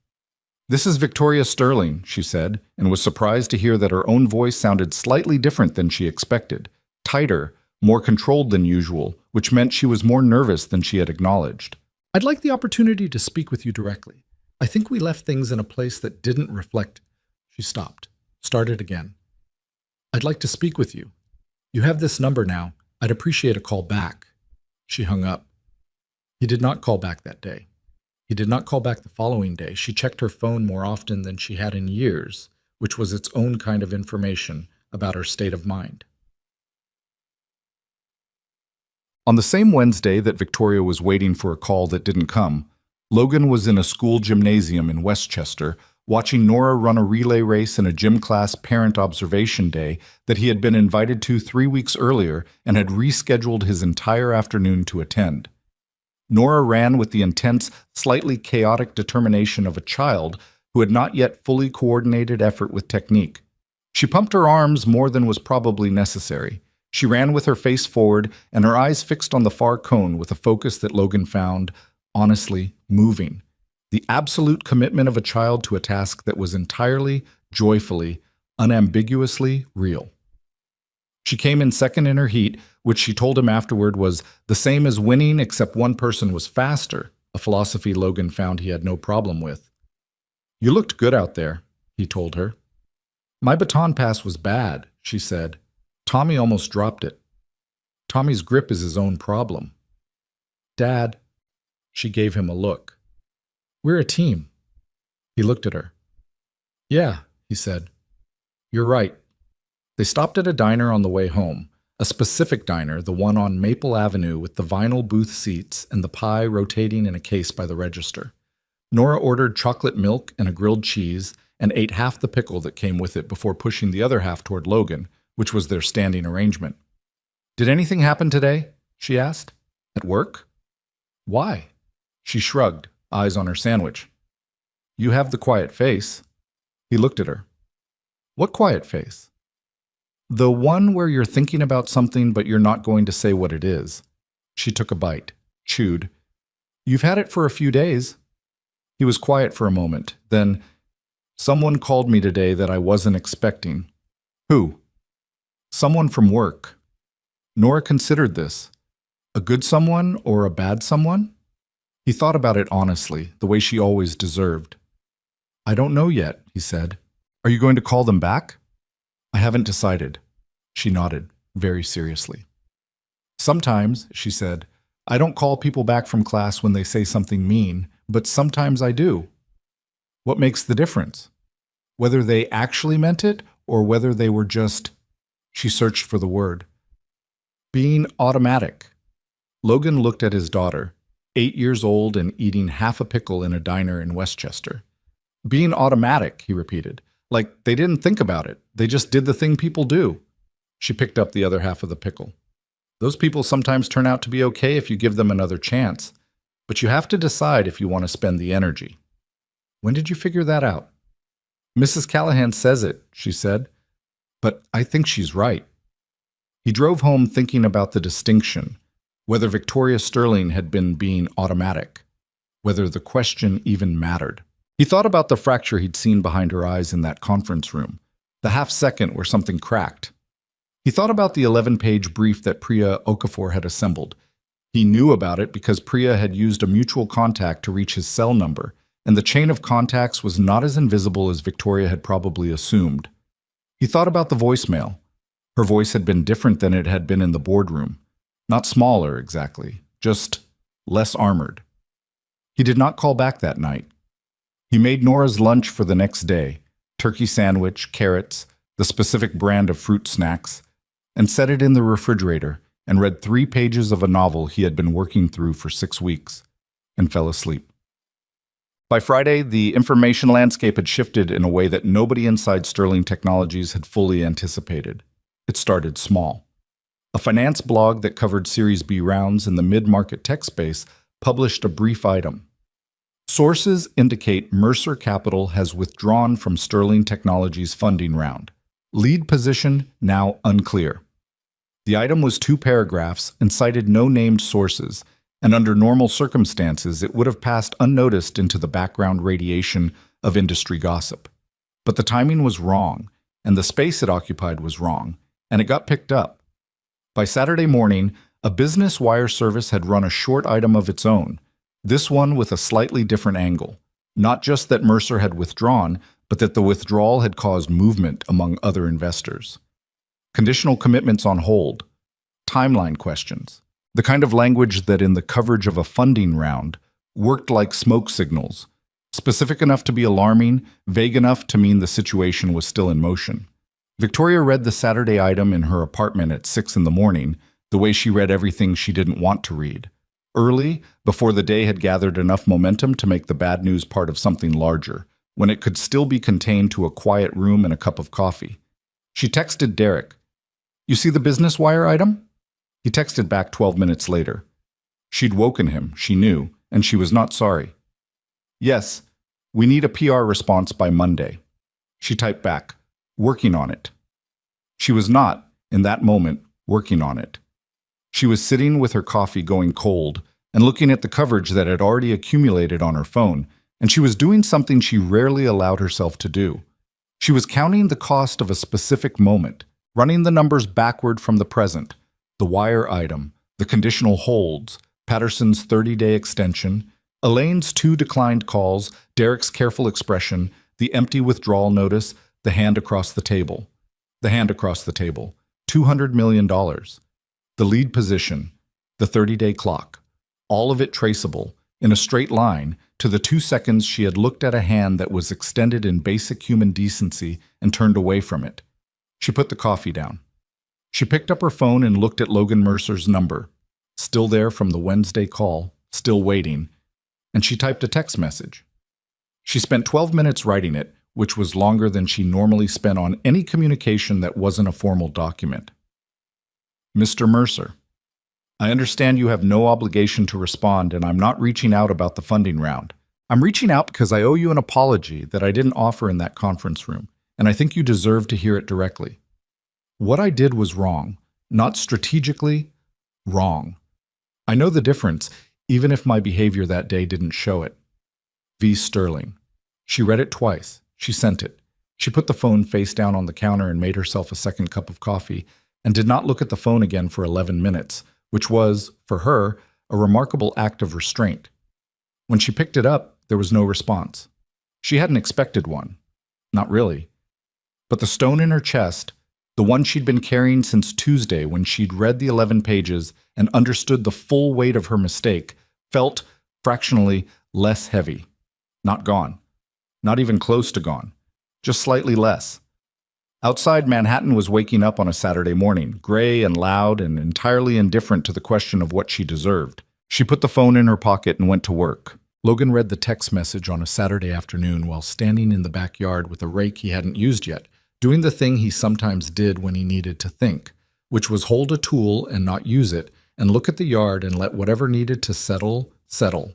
Speaker 1: "This is Victoria Sterling," she said, and was surprised to hear that her own voice sounded slightly different than she expected, tighter, more controlled than usual, which meant she was more nervous than she had acknowledged. "I'd like the opportunity to speak with you directly. I think we left things in a place that didn't reflect." She stopped, started again. "I'd like to speak with you. You have this number now. I'd appreciate a call back." She hung up. He did not call back that day. He did not call back the following day. She checked her phone more often than she had in years, which was its own kind of information about her state of mind. On the same Wednesday that Victoria was waiting for a call that didn't come, Logan was in a school gymnasium in Westchester, watching Nora run a relay race in a gym class parent observation day that he had been invited to 3 weeks earlier and had rescheduled his entire afternoon to attend. Nora ran with the intense, slightly chaotic determination of a child who had not yet fully coordinated effort with technique. She pumped her arms more than was probably necessary. She ran with her face forward and her eyes fixed on the far cone with a focus that Logan found, honestly, moving. The absolute commitment of a child to a task that was entirely, joyfully, unambiguously real. She came in second in her heat, which she told him afterward was the same as winning except one person was faster, a philosophy Logan found he had no problem with. You looked good out there, he told her. My baton pass was bad, she said. Tommy almost dropped it. Tommy's grip is his own problem. Dad, she gave him a look. We're a team. He looked at her. Yeah, he said. You're right. They stopped at a diner on the way home, a specific diner, the one on Maple Avenue with the vinyl booth seats and the pie rotating in a case by the register. Nora ordered chocolate milk and a grilled cheese and ate half the pickle that came with it before pushing the other half toward Logan, which was their standing arrangement. Did anything happen today? She asked. At work? Why? She shrugged, eyes on her sandwich. You have the quiet face. He looked at her. What quiet face? The one where you're thinking about something but you're not going to say what it is. She took a bite, chewed. You've had it for a few days. He was quiet for a moment, then, someone called me today that I wasn't expecting. Who? Someone from work. Nora considered this. A good someone or a bad someone? He thought about it honestly, the way she always deserved. I don't know yet, he said. Are you going to call them back? I haven't decided. She nodded, very seriously. Sometimes, she said, I don't call people back from class when they say something mean, but sometimes I do. What makes the difference? Whether they actually meant it or whether they were just, she searched for the word, being automatic. Logan looked at his daughter, 8 years old and eating half a pickle in a diner in Westchester. Being automatic, he repeated, like they didn't think about it. They just did the thing people do. She picked up the other half of the pickle. Those people sometimes turn out to be okay if you give them another chance, but you have to decide if you want to spend the energy. When did you figure that out? Mrs. Callahan says it, she said, but I think she's right. He drove home thinking about the distinction, whether Victoria Sterling had been being automatic, whether the question even mattered. He thought about the fracture he'd seen behind her eyes in that conference room, the half-second where something cracked. He thought about the 11-page brief that Priya Okafor had assembled. He knew about it because Priya had used a mutual contact to reach his cell number, and the chain of contacts was not as invisible as Victoria had probably assumed. He thought about the voicemail. Her voice had been different than it had been in the boardroom. Not smaller, exactly, just less armored. He did not call back that night. He made Nora's lunch for the next day, turkey sandwich, carrots, the specific brand of fruit snacks, and set it in the refrigerator and read 3 pages of a novel he had been working through for 6 weeks, and fell asleep. By Friday, the information landscape had shifted in a way that nobody inside Sterling Technologies had fully anticipated. It started small. A finance blog that covered Series B rounds in the mid-market tech space published a brief item. Sources indicate Mercer Capital has withdrawn from Sterling Technologies' funding round. Lead position now unclear. The item was 2 paragraphs and cited no named sources, and under normal circumstances it would have passed unnoticed into the background radiation of industry gossip. But the timing was wrong, and the space it occupied was wrong, and it got picked up. By Saturday morning, a business wire service had run a short item of its own, this one with a slightly different angle. Not just that Mercer had withdrawn, but that the withdrawal had caused movement among other investors. Conditional commitments on hold, timeline questions, the kind of language that in the coverage of a funding round worked like smoke signals, specific enough to be alarming, vague enough to mean the situation was still in motion. Victoria read the Saturday item in her apartment at 6 in the morning, the way she read everything she didn't want to read. Early, before the day had gathered enough momentum to make the bad news part of something larger, when it could still be contained to a quiet room and a cup of coffee. She texted Derek, "You see the Business Wire item?" He texted back 12 minutes later. She'd woken him, she knew, and she was not sorry. "Yes, we need a PR response by Monday." She typed back, "Working on it." She was not, in that moment, working on it. She was sitting with her coffee going cold and looking at the coverage that had already accumulated on her phone, and she was doing something she rarely allowed herself to do. She was counting the cost of a specific moment, running the numbers backward from the present, the wire item, the conditional holds, Patterson's 30-day extension, Elaine's 2 declined calls, Derek's careful expression, the empty withdrawal notice, the hand across the table. The hand across the table. $200 million. The lead position. The 30-day clock. All of it traceable, in a straight line, to the 2 seconds she had looked at a hand that was extended in basic human decency and turned away from it. She put the coffee down. She picked up her phone and looked at Logan Mercer's number. Still there from the Wednesday call, still waiting, and she typed a text message. She spent 12 minutes writing it, which was longer than she normally spent on any communication that wasn't a formal document. Mr. Mercer, I understand you have no obligation to respond, and I'm not reaching out about the funding round. I'm reaching out because I owe you an apology that I didn't offer in that conference room, and I think you deserve to hear it directly. What I did was wrong, not strategically, wrong. I know the difference, even if my behavior that day didn't show it. V. Sterling. She read it twice. She sent it. She put the phone face down on the counter and made herself a second cup of coffee, and did not look at the phone again for 11 minutes, which was, for her, a remarkable act of restraint. When she picked it up, there was no response. She hadn't expected one. Not really. But the stone in her chest, the one she'd been carrying since Tuesday when she'd read the 11 pages and understood the full weight of her mistake, felt, fractionally, less heavy. Not gone. Not even close to gone. Just slightly less. Outside, Manhattan was waking up on a Saturday morning, gray and loud and entirely indifferent to the question of what she deserved. She put the phone in her pocket and went to work. Logan read the text message on a Saturday afternoon while standing in the backyard with a rake he hadn't used yet, doing the thing he sometimes did when he needed to think, which was hold a tool and not use it, and look at the yard and let whatever needed to settle, settle.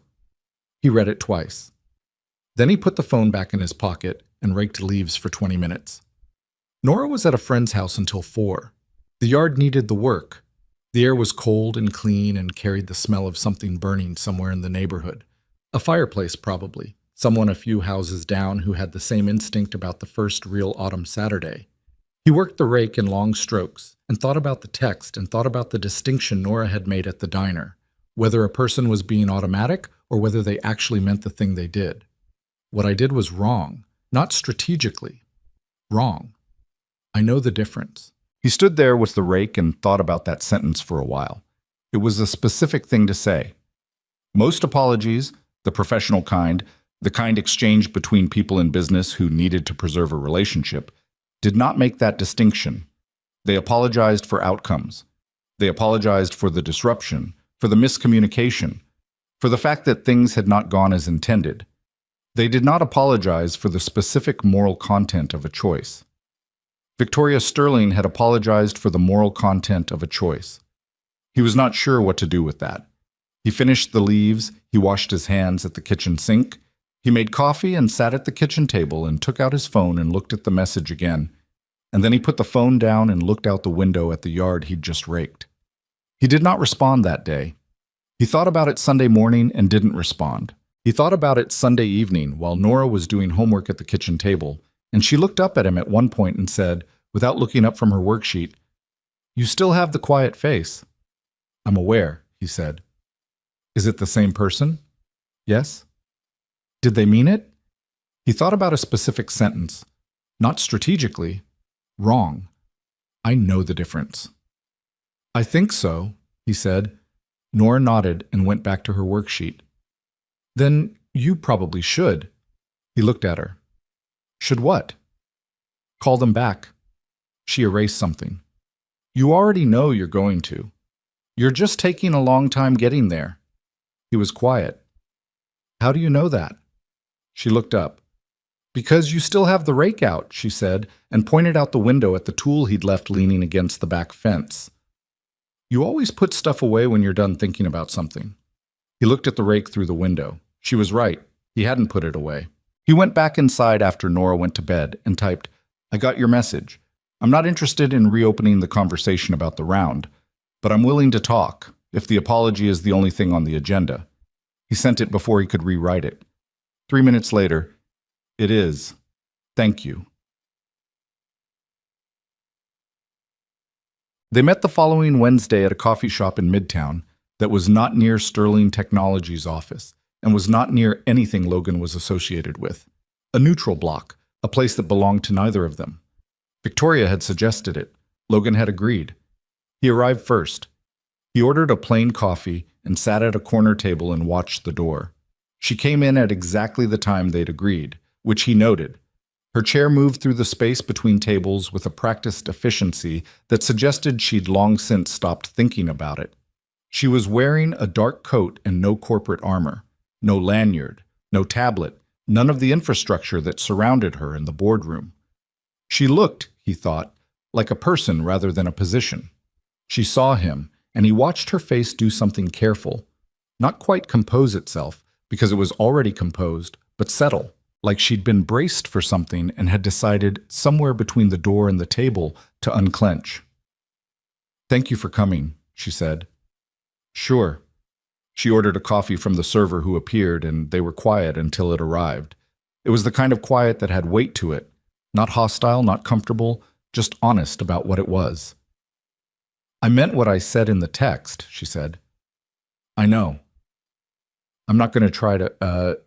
Speaker 1: He read it twice. Then he put the phone back in his pocket and raked leaves for 20 minutes. Nora was at a friend's house until 4. The yard needed the work. The air was cold and clean and carried the smell of something burning somewhere in the neighborhood. A fireplace, probably. Someone a few houses down who had the same instinct about the first real autumn Saturday. He worked the rake in long strokes and thought about the text and thought about the distinction Nora had made at the diner, whether a person was being automatic or whether they actually meant the thing they did. What I did was wrong, not strategically. Wrong. I know the difference. He stood there with the rake and thought about that sentence for a while. It was a specific thing to say. Most apologies, the professional kind, the kind exchanged between people in business who needed to preserve a relationship, did not make that distinction. They apologized for outcomes. They apologized for the disruption, for the miscommunication, for the fact that things had not gone as intended. They did not apologize for the specific moral content of a choice. Victoria Sterling had apologized for the moral content of a choice. He was not sure what to do with that. He finished the leaves, he washed his hands at the kitchen sink, he made coffee and sat at the kitchen table and took out his phone and looked at the message again, and then he put the phone down and looked out the window at the yard he'd just raked. He did not respond that day. He thought about it Sunday morning and didn't respond. He thought about it Sunday evening while Nora was doing homework at the kitchen table, and she looked up at him at one point and said, without looking up from her worksheet, "You still have the quiet face." "I'm aware," he said. "Is it the same person?" "Yes." "Did they mean it?" He thought about a specific sentence. Not strategically. Wrong. I know the difference. "I think so," he said. Nora nodded and went back to her worksheet. "Then you probably should." He looked at her. "Should what?" "Call them back." She erased something. "You already know you're going to. You're just taking a long time getting there." He was quiet. "How do you know that?" She looked up. "Because you still have the rake out," she said, and pointed out the window at the tool he'd left leaning against the back fence. "You always put stuff away when you're done thinking about something." He looked at the rake through the window. She was right. He hadn't put it away. He went back inside after Nora went to bed and typed, "I got your message. I'm not interested in reopening the conversation about the round, but I'm willing to talk, if the apology is the only thing on the agenda." He sent it before he could rewrite it. 3 minutes later, "It is. Thank you." They met the following Wednesday at a coffee shop in Midtown that was not near Sterling Technologies' office. and was not near anything Logan was associated with. A neutral block, a place that belonged to neither of them. Victoria had suggested it. Logan had agreed. He arrived first. He ordered a plain coffee and sat at a corner table and watched the door. She came in at exactly the time they'd agreed, which he noted. Her chair moved through the space between tables with a practiced efficiency that suggested she'd long since stopped thinking about it. She was wearing a dark coat and no corporate armor, no lanyard, no tablet, none of the infrastructure that surrounded her in the boardroom. She looked, he thought, like a person rather than a position. She saw him, and he watched her face do something careful, not quite compose itself, because it was already composed, but settle, like she'd been braced for something and had decided, somewhere between the door and the table, to unclench. "Thank you for coming," she said. "Sure." She ordered a coffee from the server who appeared, and they were quiet until it arrived. It was the kind of quiet that had weight to it, not hostile, not comfortable, just honest about what it was. "I meant what I said in the text," she said. "I know. I'm not going to try to,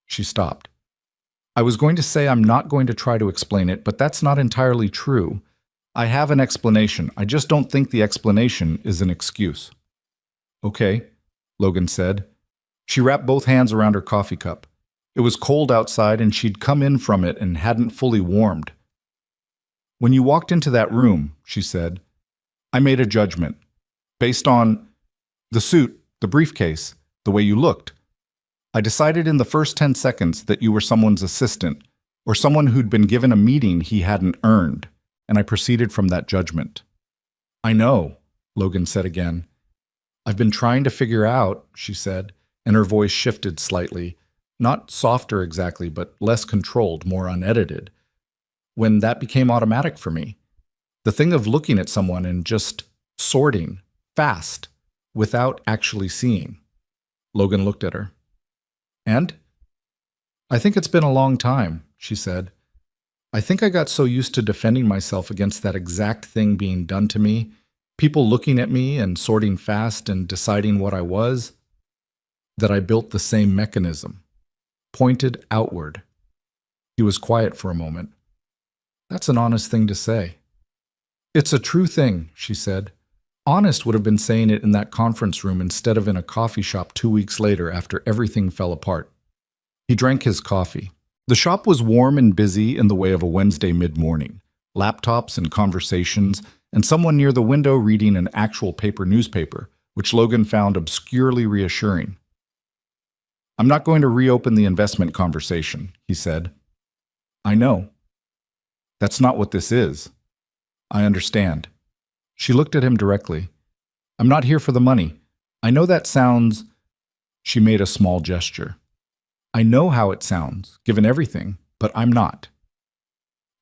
Speaker 1: She stopped. "I was going to say I'm not going to try to explain it, but that's not entirely true. I have an explanation. I just don't think the explanation is an excuse." "Okay," Logan said. She wrapped both hands around her coffee cup. It was cold outside and she'd come in from it and hadn't fully warmed. "When you walked into that room," she said, "I made a judgment. Based on the suit, the briefcase, the way you looked. I decided in the first 10 seconds that you were someone's assistant, or someone who'd been given a meeting he hadn't earned, and I proceeded from that judgment." "I know," Logan said again. "I've been trying to figure out," she said, and her voice shifted slightly, not softer exactly, but less controlled, more unedited, when that became automatic for me. The thing of looking at someone and just sorting, fast, without actually seeing. Logan looked at her. "And?" "I think it's been a long time," she said. "I think I got so used to defending myself against that exact thing being done to me, people looking at me and sorting fast and deciding what I was, that I built the same mechanism, pointed outward." He was quiet for a moment. "That's an honest thing to say." "It's a true thing," she said. Honest would have been saying it in that conference room instead of in a coffee shop 2 weeks later after everything fell apart. He drank his coffee. The shop was warm and busy in the way of a Wednesday mid-morning. Laptops and conversations, and someone near the window reading an actual paper newspaper, which Logan found obscurely reassuring. "I'm not going to reopen the investment conversation," he said. "I know. That's not what this is. I understand." She looked at him directly. "I'm not here for the money. I know that sounds—" She made a small gesture. "I know how it sounds, given everything, but I'm not."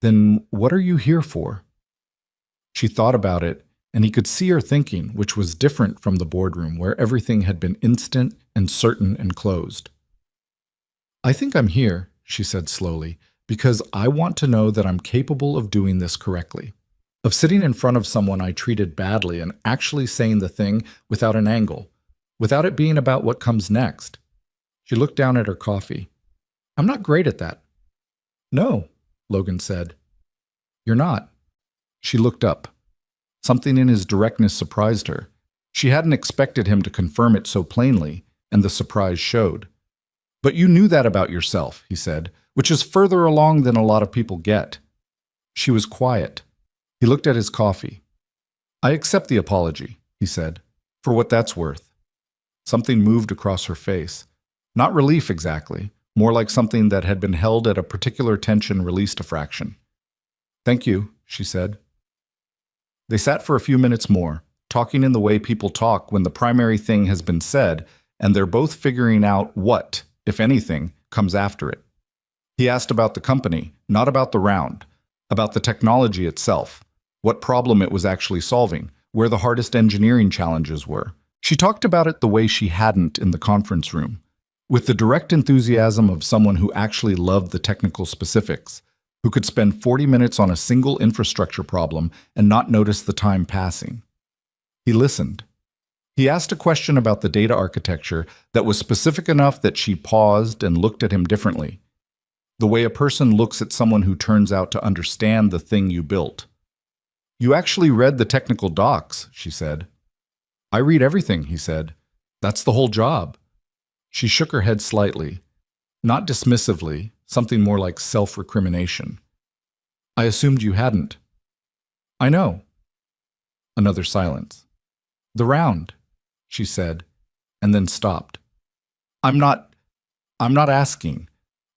Speaker 1: "Then what are you here for?" She thought about it, and he could see her thinking, which was different from the boardroom where everything had been instant and certain and closed. "I think I'm here," she said slowly, "because I want to know that I'm capable of doing this correctly. Of sitting in front of someone I treated badly and actually saying the thing without an angle, without it being about what comes next." She looked down at her coffee. "I'm not great at that." "No," Logan said. "You're not." She looked up. Something in his directness surprised her. She hadn't expected him to confirm it so plainly, and the surprise showed. "But you knew that about yourself," he said, "which is further along than a lot of people get." She was quiet. He looked at his coffee. "I accept the apology," he said, "for what that's worth." Something moved across her face. Not relief exactly, more like something that had been held at a particular tension released a fraction. "Thank you," she said. They sat for a few minutes more, talking in the way people talk when the primary thing has been said, and they're both figuring out what, if anything, comes after it. He asked about the company, not about the round, about the technology itself, what problem it was actually solving, where the hardest engineering challenges were. She talked about it the way she hadn't in the conference room, with the direct enthusiasm of someone who actually loved the technical specifics, who could spend 40 minutes on a single infrastructure problem and not notice the time passing. He listened. He asked a question about the data architecture that was specific enough that she paused and looked at him differently. The way a person looks at someone who turns out to understand the thing you built. "You actually read the technical docs," she said. "I read everything," he said. "That's the whole job." She shook her head slightly, not dismissively, something more like self-recrimination. "I assumed you hadn't." "I know." Another silence. "The round," she said, and then stopped. I'm not asking.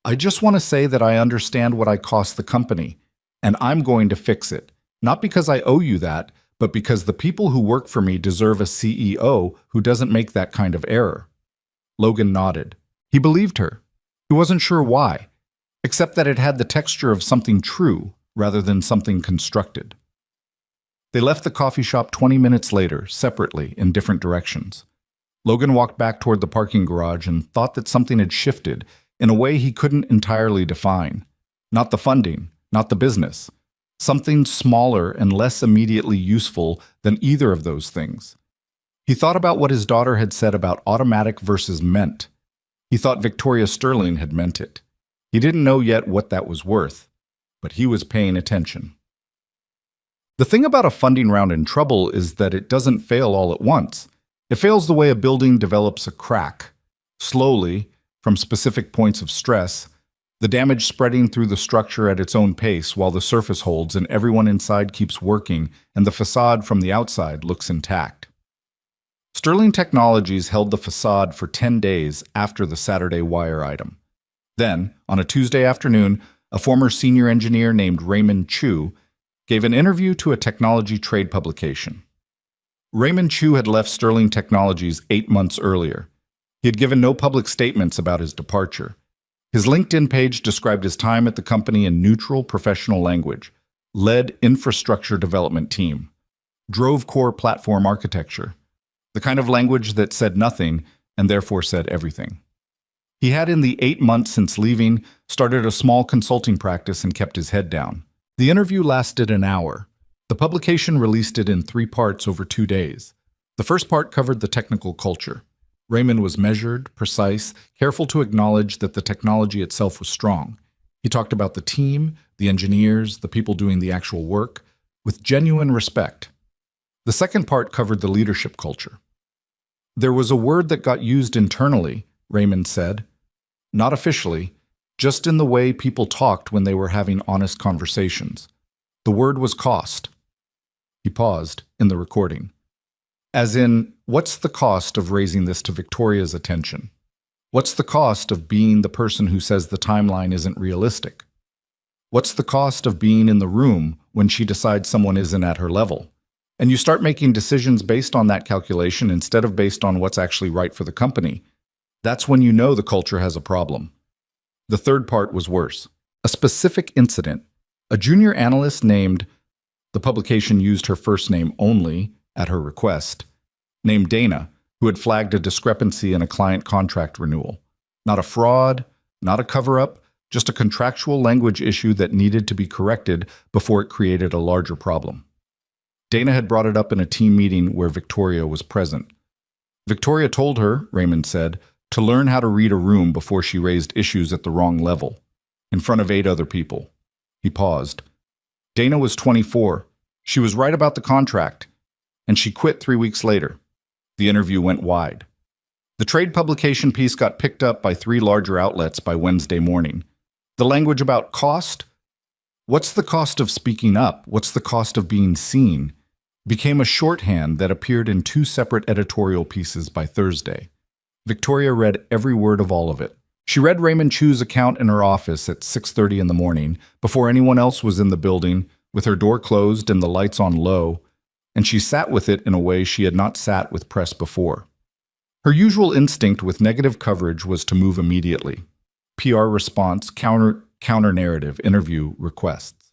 Speaker 1: I just want to say that I understand what I cost the company, and I'm going to fix it. Not because I owe you that, but because the people who work for me deserve a CEO who doesn't make that kind of error." Logan nodded. He believed her. He wasn't sure why, except that it had the texture of something true rather than something constructed. They left the coffee shop 20 minutes later, separately, in different directions. Logan walked back toward the parking garage and thought that something had shifted in a way he couldn't entirely define. Not the funding, not the business. Something smaller and less immediately useful than either of those things. He thought about what his daughter had said about automatic versus meant. He thought Victoria Sterling had meant it. He didn't know yet what that was worth, but he was paying attention. The thing about a funding round in trouble is that it doesn't fail all at once. It fails the way a building develops a crack. Slowly, from specific points of stress, the damage spreading through the structure at its own pace while the surface holds and everyone inside keeps working and the facade from the outside looks intact. Sterling Technologies held the facade for 10 days after the Saturday wire item. Then, on a Tuesday afternoon, a former senior engineer named Raymond Chu gave an interview to a technology trade publication. Raymond Chu had left Sterling Technologies 8 months earlier. He had given no public statements about his departure. His LinkedIn page described his time at the company in neutral professional language, led infrastructure development team, drove core platform architecture, the kind of language that said nothing and therefore said everything. He had, in the 8 months since leaving, started a small consulting practice and kept his head down. The interview lasted an hour. The publication released it in 3 parts over 2 days. The first part covered the technical culture. Raymond was measured, precise, careful to acknowledge that the technology itself was strong. He talked about the team, the engineers, the people doing the actual work, with genuine respect. The second part covered the leadership culture. "There was a word that got used internally," Raymond said. "Not officially, just in the way people talked when they were having honest conversations. The word was cost." He paused in the recording. "As in, what's the cost of raising this to Victoria's attention? What's the cost of being the person who says the timeline isn't realistic? What's the cost of being in the room when she decides someone isn't at her level? And you start making decisions based on that calculation instead of based on what's actually right for the company. That's when you know the culture has a problem." The third part was worse. A specific incident. A junior analyst named, the publication used her first name only at her request, named Dana, who had flagged a discrepancy in a client contract renewal. Not a fraud, not a cover-up, just a contractual language issue that needed to be corrected before it created a larger problem. Dana had brought it up in a team meeting where Victoria was present. Victoria told her, Raymond said, to learn how to read a room before she raised issues at the wrong level, in front of 8 other people. He paused. Dana was 24. She was right about the contract, and she quit 3 weeks later. The interview went wide. The trade publication piece got picked up by 3 larger outlets by Wednesday morning. The language about cost, what's the cost of speaking up, what's the cost of being seen, became a shorthand that appeared in 2 separate editorial pieces by Thursday. Victoria read every word of all of it. She read Raymond Chu's account in her office at 6:30 in the morning, before anyone else was in the building, with her door closed and the lights on low, and she sat with it in a way she had not sat with press before. Her usual instinct with negative coverage was to move immediately. PR response, counter-narrative, interview requests.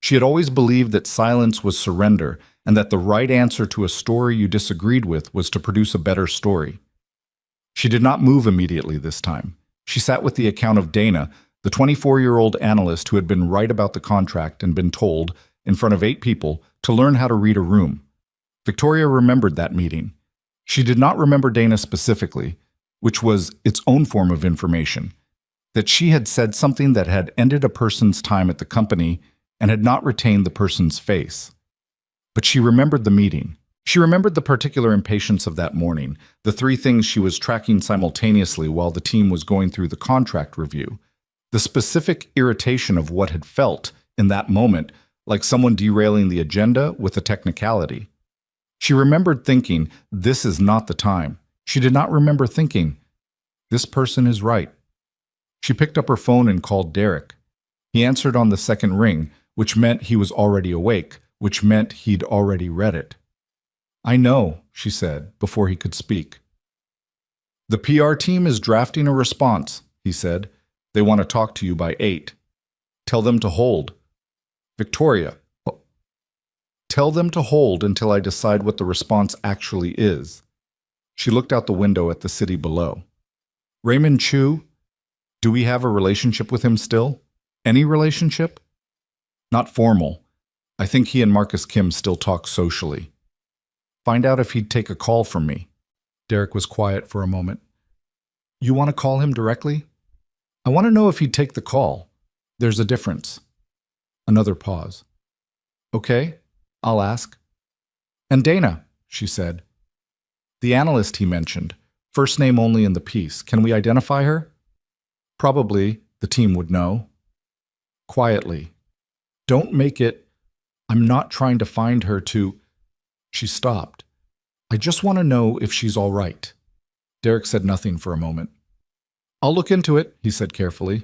Speaker 1: She had always believed that silence was surrender and that the right answer to a story you disagreed with was to produce a better story. She did not move immediately this time. She sat with the account of Dana, the 24-year-old analyst who had been right about the contract and been told, in front of 8 people, to learn how to read a room. Victoria remembered that meeting. She did not remember Dana specifically, which was its own form of information, that she had said something that had ended a person's time at the company and had not retained the person's face. But she remembered the meeting. She remembered the particular impatience of that morning, the three things she was tracking simultaneously while the team was going through the contract review, the specific irritation of what had felt in that moment like someone derailing the agenda with a technicality. She remembered thinking, this is not the time. She did not remember thinking, this person is right. She picked up her phone and called Derek. He answered on the second ring, which meant he was already awake, which meant he'd already read it. I know, she said, before he could speak. The PR team is drafting a response, he said. They want to talk to you by 8. Tell them to hold. Victoria, tell them to hold until I decide what the response actually is. She looked out the window at the city below. Raymond Chu, do we have a relationship with him still? Any relationship? Not formal. I think he and Marcus Kim still talk socially. Find out if he'd take a call from me. Derek was quiet for a moment. You want to call him directly? I want to know if he'd take the call. There's a difference. Another pause. Okay, I'll ask. And Dana, she said. The analyst he mentioned, first name only in the piece. Can we identify her? Probably, the team would know. Quietly. Don't make it, I'm not trying to find her to... She stopped. I just want to know if she's all right. Derek said nothing for a moment. I'll look into it, he said carefully.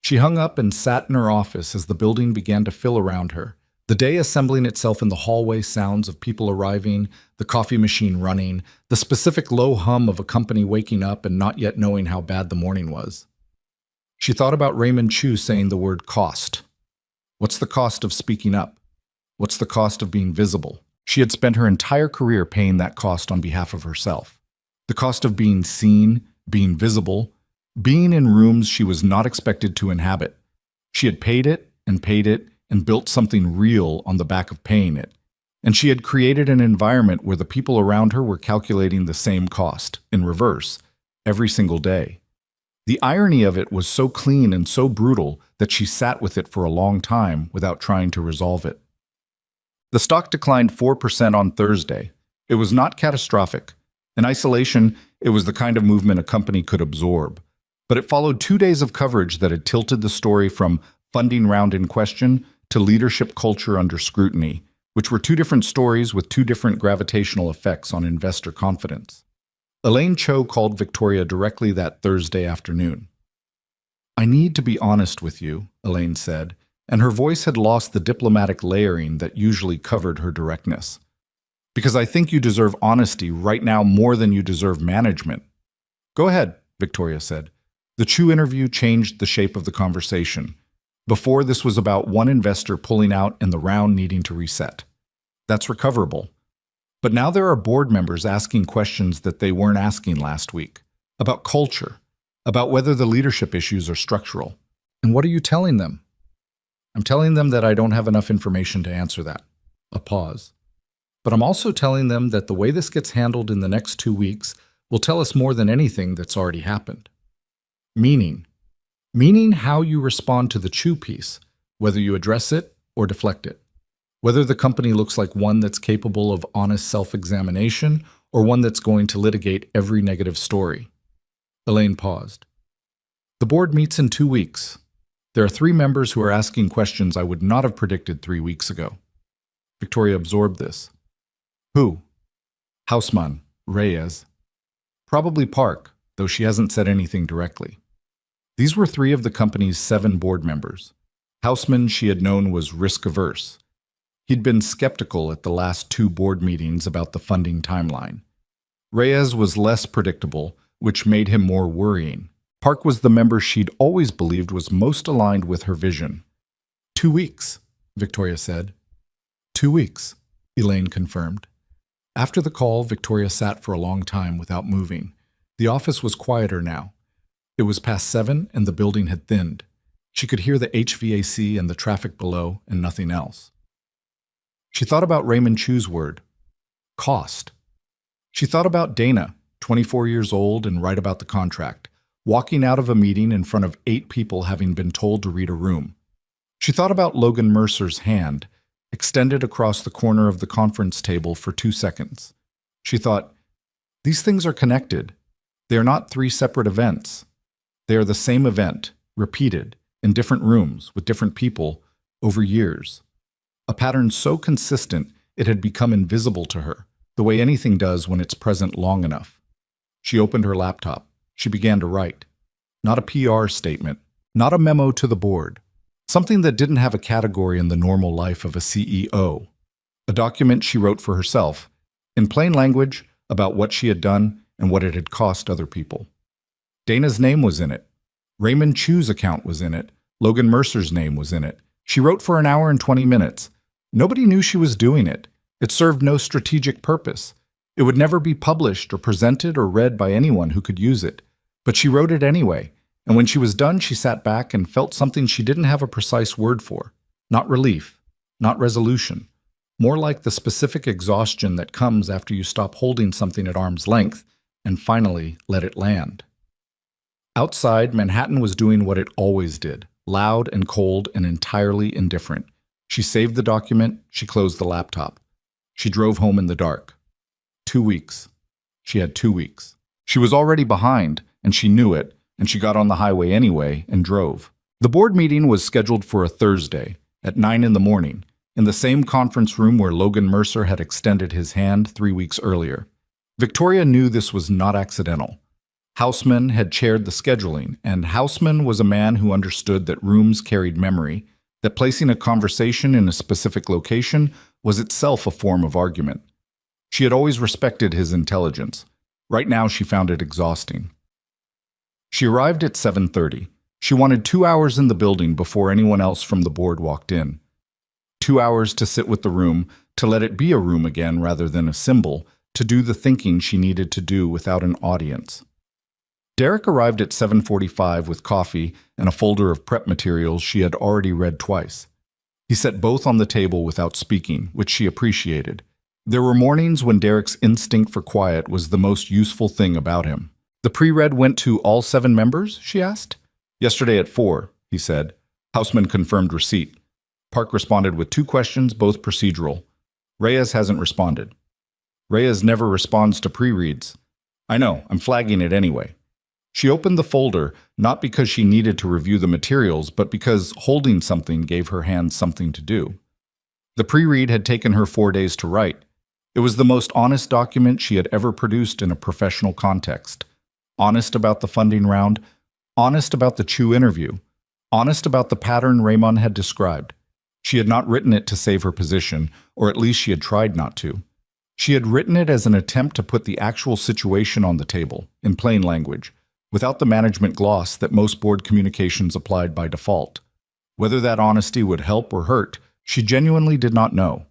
Speaker 1: She hung up and sat in her office as the building began to fill around her, the day assembling itself in the hallway sounds of people arriving, the coffee machine running, the specific low hum of a company waking up and not yet knowing how bad the morning was. She thought about Raymond Chu saying the word cost. What's the cost of speaking up? What's the cost of being visible? She had spent her entire career paying that cost on behalf of herself. The cost of being seen, being visible, being in rooms she was not expected to inhabit. She had paid it and built something real on the back of paying it. And she had created an environment where the people around her were calculating the same cost, in reverse, every single day. The irony of it was so clean and so brutal that she sat with it for a long time without trying to resolve it. The stock declined 4% on Thursday. It was not catastrophic. In isolation, it was the kind of movement a company could absorb. But it followed 2 days of coverage that had tilted the story from funding round in question to leadership culture under scrutiny, which were 2 different stories with 2 different gravitational effects on investor confidence. Elaine Cho called Victoria directly that Thursday afternoon. I need to be honest with you, Elaine said, and her voice had lost the diplomatic layering that usually covered her directness. Because I think you deserve honesty right now more than you deserve management. Go ahead, Victoria said. The Chu interview changed the shape of the conversation. Before, this was about one investor pulling out and the round needing to reset. That's recoverable. But now there are board members asking questions that they weren't asking last week, about culture, about whether the leadership issues are structural. And what are you telling them? I'm telling them that I don't have enough information to answer that. A pause. But I'm also telling them that the way this gets handled in the next 2 weeks will tell us more than anything that's already happened. Meaning how you respond to the Chu piece, whether you address it or deflect it. Whether the company looks like one that's capable of honest self-examination or one that's going to litigate every negative story. Elaine paused. The board meets in 2 weeks. There are 3 members who are asking questions I would not have predicted 3 weeks ago. Victoria absorbed this. Who? Hausmann, Reyes. Probably Park, though she hasn't said anything directly. These were 3 of the company's 7 board members. Hausmann, she had known, was risk-averse. He'd been skeptical at the last 2 board meetings about the funding timeline. Reyes was less predictable, which made him more worrying. Park was the member she'd always believed was most aligned with her vision. 2 weeks, Victoria said. 2 weeks, Elaine confirmed. After the call, Victoria sat for a long time without moving. The office was quieter now. It was past 7 and the building had thinned. She could hear the HVAC and the traffic below and nothing else. She thought about Raymond Chu's word, cost. She thought about Dana, 24 years old and right about the contract, walking out of a meeting in front of 8 people having been told to read a room. She thought about Logan Mercer's hand, extended across the corner of the conference table for 2 seconds. She thought, these things are connected. They are not 3 separate events. They are the same event, repeated, in different rooms, with different people, over years. A pattern so consistent it had become invisible to her, the way anything does when it's present long enough. She opened her laptop. She began to write. Not a PR statement, not a memo to the board. Something that didn't have a category in the normal life of a CEO. A document she wrote for herself, in plain language, about what she had done and what it had cost other people. Dana's name was in it. Raymond Chu's account was in it. Logan Mercer's name was in it. She wrote for an hour and 20 minutes. Nobody knew she was doing it. It served no strategic purpose. It would never be published or presented or read by anyone who could use it. But she wrote it anyway, and when she was done, she sat back and felt something she didn't have a precise word for. Not relief, not resolution. More like the specific exhaustion that comes after you stop holding something at arm's length and finally let it land. Outside, Manhattan was doing what it always did, loud and cold and entirely indifferent. She saved the document, she closed the laptop. She drove home in the dark. 2 weeks. She had 2 weeks. She was already behind, and she knew it, and she got on the highway anyway and drove. The board meeting was scheduled for a Thursday at 9 in the morning, in the same conference room where Logan Mercer had extended his hand 3 weeks earlier. Victoria knew this was not accidental. Houseman had chaired the scheduling, and Houseman was a man who understood that rooms carried memory, that placing a conversation in a specific location was itself a form of argument. She had always respected his intelligence. Right now she found it exhausting. She arrived at 7:30. She wanted 2 hours in the building before anyone else from the board walked in. 2 hours to sit with the room, to let it be a room again rather than a symbol, to do the thinking she needed to do without an audience. Derek arrived at 7:45 with coffee and a folder of prep materials she had already read twice. He set both on the table without speaking, which she appreciated. There were mornings when Derek's instinct for quiet was the most useful thing about him. The pre-read went to all 7 members, she asked. Yesterday at 4, he said. Houseman confirmed receipt. Park responded with 2 questions, both procedural. Reyes hasn't responded. Reyes never responds to pre-reads. I know, I'm flagging it anyway. She opened the folder, not because she needed to review the materials, but because holding something gave her hands something to do. The pre-read had taken her 4 days to write. It was the most honest document she had ever produced in a professional context. Honest about the funding round, honest about the Chu interview, honest about the pattern Raymond had described. She had not written it to save her position, or at least she had tried not to. She had written it as an attempt to put the actual situation on the table, in plain language, without the management gloss that most board communications applied by default. Whether that honesty would help or hurt, she genuinely did not know.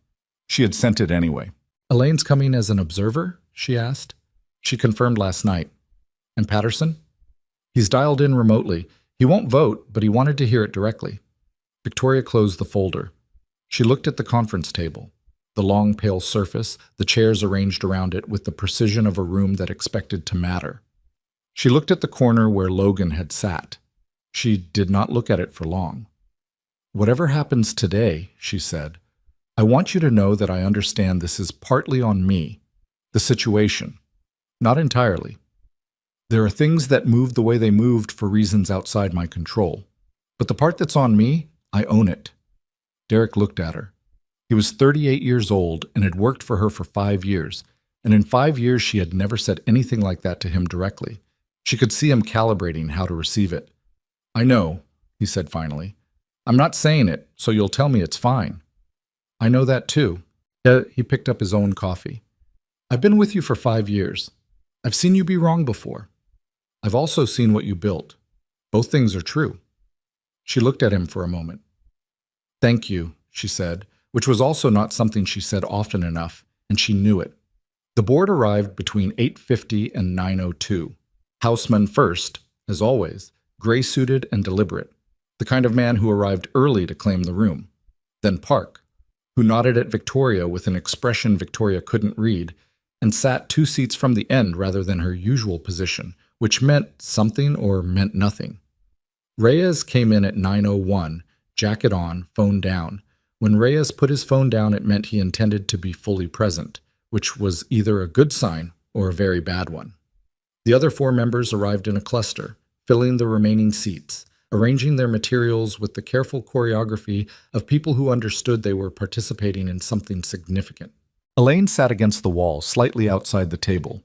Speaker 1: She had sent it anyway. Elaine's coming as an observer? She asked. She confirmed last night. And Patterson? He's dialed in remotely. He won't vote, but he wanted to hear it directly. Victoria closed the folder. She looked at the conference table. The long, pale surface, the chairs arranged around it with the precision of a room that expected to matter. She looked at the corner where Logan had sat. She did not look at it for long. Whatever happens today, she said, I want you to know that I understand this is partly on me, the situation, not entirely. There are things that moved the way they moved for reasons outside my control. But the part that's on me, I own it. Derek looked at her. He was 38 years old and had worked for her for 5 years, and in 5 years she had never said anything like that to him directly. She could see him calibrating how to receive it. I know, he said finally. I'm not saying it, so you'll tell me it's fine. I know that too. He picked up his own coffee. I've been with you for 5 years. I've seen you be wrong before. I've also seen what you built. Both things are true. She looked at him for a moment. Thank you, she said, which was also not something she said often enough, and she knew it. The board arrived between 8:50 and 9:02. Houseman first, as always, gray-suited and deliberate, the kind of man who arrived early to claim the room. Then Park, who nodded at Victoria with an expression Victoria couldn't read, and sat 2 seats from the end rather than her usual position, which meant something or meant nothing. Reyes came in at 9:01, jacket on, phone down. When Reyes put his phone down, it meant he intended to be fully present, which was either a good sign or a very bad one. The other 4 members arrived in a cluster, filling the remaining seats, arranging their materials with the careful choreography of people who understood they were participating in something significant. Elaine sat against the wall, slightly outside the table.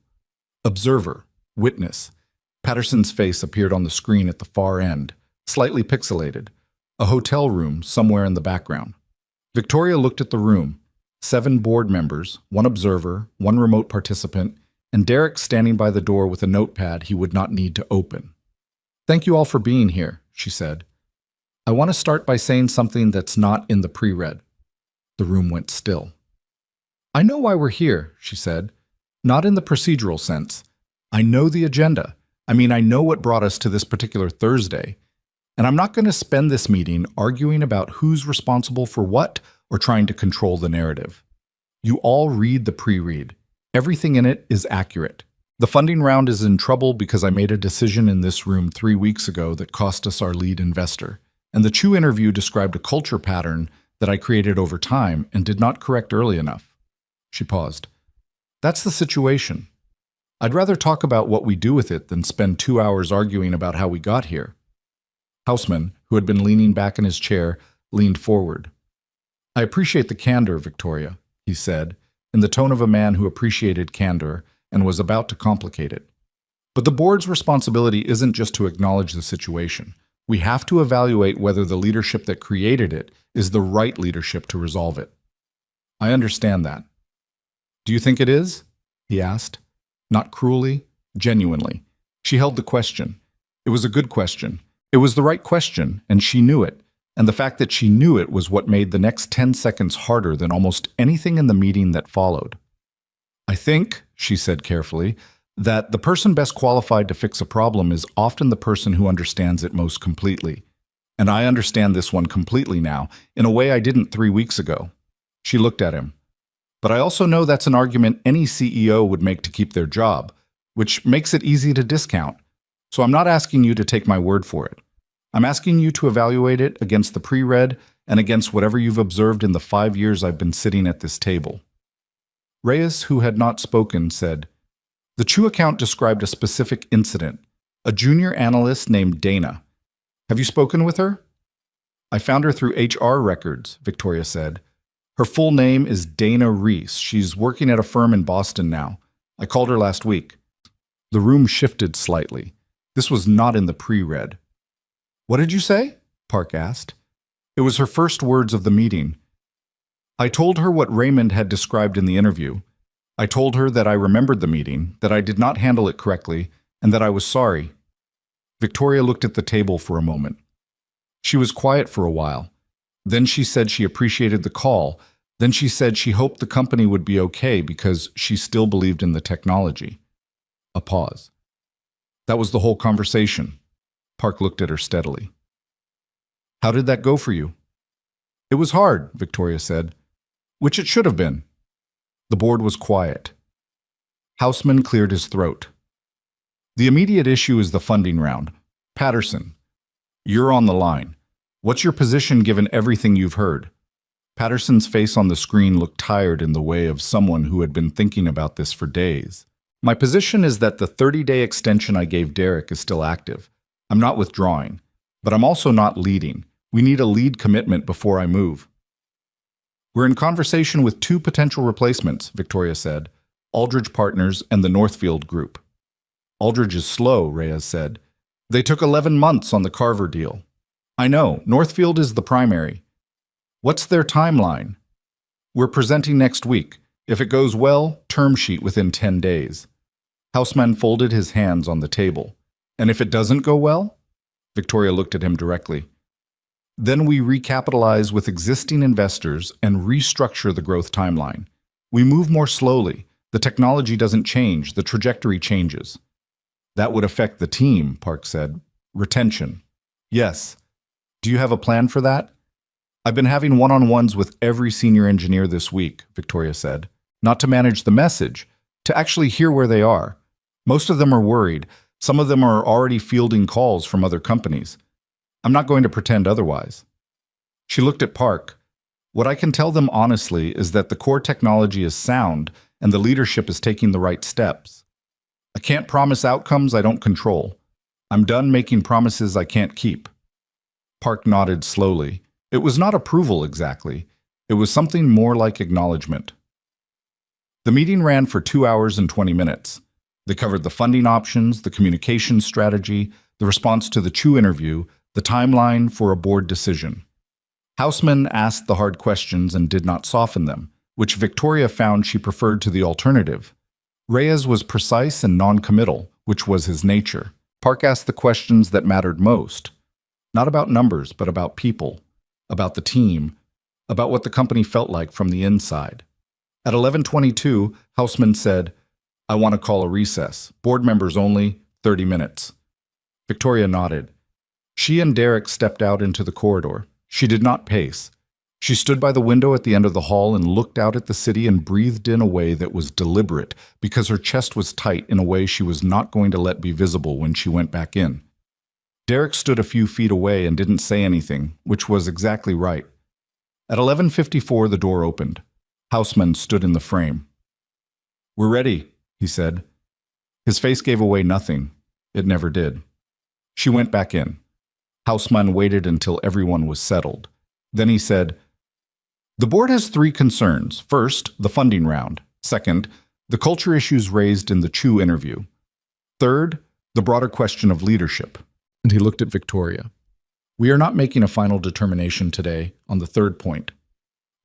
Speaker 1: Observer, witness. Patterson's face appeared on the screen at the far end, slightly pixelated. A hotel room somewhere in the background. Victoria looked at the room. 7 board members, 1 observer, 1 remote participant, and Derek standing by the door with a notepad he would not need to open. "Thank you all for being here," she said. "I want to start by saying something that's not in the pre-read." The room went still. "I know why we're here," she said. "Not in the procedural sense. I know the agenda. I know what brought us to this particular Thursday. And I'm not going to spend this meeting arguing about who's responsible for what or trying to control the narrative. You all read the pre-read. Everything in it is accurate. The funding round is in trouble because I made a decision in this room 3 weeks ago that cost us our lead investor. And the Chu interview described a culture pattern that I created over time and did not correct early enough." She paused. "That's the situation. I'd rather talk about what we do with it than spend 2 hours arguing about how we got here." Houseman, who had been leaning back in his chair, leaned forward. "I appreciate the candor, Victoria," he said, in the tone of a man who appreciated candor and was about to complicate it. "But the board's responsibility isn't just to acknowledge the situation. We have to evaluate whether the leadership that created it is the right leadership to resolve it." "I understand that." "Do you think it is?" he asked. Not cruelly, genuinely. She held the question. It was a good question. It was the right question, and she knew it. And the fact that she knew it was what made the next 10 seconds harder than almost anything in the meeting that followed. "I think," she said carefully, "that the person best qualified to fix a problem is often the person who understands it most completely. And I understand this one completely now, in a way I didn't 3 weeks ago." She looked at him. "But I also know that's an argument any CEO would make to keep their job, which makes it easy to discount. So I'm not asking you to take my word for it. I'm asking you to evaluate it against the pre-read and against whatever you've observed in the 5 years I've been sitting at this table." Reyes, who had not spoken, said, "The Chu account described a specific incident, a junior analyst named Dana. Have you spoken with her?" "I found her through HR records," Victoria said. "Her full name is Dana Reese. She's working at a firm in Boston now. I called her last week." The room shifted slightly. This was not in the pre-read. "What did you say?" Park asked. It was her first words of the meeting. "I told her what Raymond had described in the interview. I told her that I remembered the meeting, that I did not handle it correctly, and that I was sorry." Victoria looked at the table for a moment. She was quiet for a while. Then she said she appreciated the call. Then she said she hoped the company would be okay because she still believed in the technology. A pause. "That was the whole conversation." Park looked at her steadily. "How did that go for you?" "It was hard," Victoria said. "Which it should have been." The board was quiet. Houseman cleared his throat. "The immediate issue is the funding round. Patterson, you're on the line. What's your position given everything you've heard?" Patterson's face on the screen looked tired in the way of someone who had been thinking about this for days. "My position is that the 30-day extension I gave Derek is still active. I'm not withdrawing, but I'm also not leading. We need a lead commitment before I move." "We're in conversation with 2 potential replacements," Victoria said, Aldridge Partners and the Northfield Group. "Aldridge is slow," Reyes said. "They took 11 months on the Carver deal." "I know, Northfield is the primary." "What's their timeline?" "We're presenting next week. If it goes well, term sheet within 10 days. Houseman folded his hands on the table. "And if it doesn't go well?" Victoria looked at him directly. "Then we recapitalize with existing investors and restructure the growth timeline. We move more slowly. The technology doesn't change, the trajectory changes." "That would affect the team," Park said. "Retention." "Yes. Do you have a plan for that?" "I've been having one-on-ones with every senior engineer this week," Victoria said. "Not to manage the message, to actually hear where they are. Most of them are worried. Some of them are already fielding calls from other companies. I'm not going to pretend otherwise. She looked at Park. What I can tell them honestly is that the core technology is sound and the leadership is taking the right steps. I can't promise outcomes I don't control. I'm done making promises I can't keep. Park nodded slowly. It was not approval exactly. It was something more like acknowledgement. The meeting ran for 2 hours and 20 minutes. They covered the funding options, the communication strategy, the response to the Chu interview, the timeline for a board decision. Houseman asked the hard questions and did not soften them, which Victoria found she preferred to the alternative. Reyes was precise and non-committal, which was his nature. Park asked the questions that mattered most. Not about numbers, but about people, about the team, about what the company felt like from the inside. At 11:22, Houseman said, "I want to call a recess. Board members only, 30 minutes." Victoria nodded. She and Derek stepped out into the corridor. She did not pace. She stood by the window at the end of the hall and looked out at the city and breathed in a way that was deliberate because her chest was tight in a way she was not going to let be visible when she went back in. Derek stood a few feet away and didn't say anything, which was exactly right. At 11:54, the door opened. Houseman stood in the frame. "We're ready," he said. His face gave away nothing. It never did. She went back in. Houseman waited until everyone was settled. Then he said, "The board has 3 concerns. First, the funding round. Second, the culture issues raised in the Chu interview. Third, the broader question of leadership." And he looked at Victoria. "We are not making a final determination today on the third point.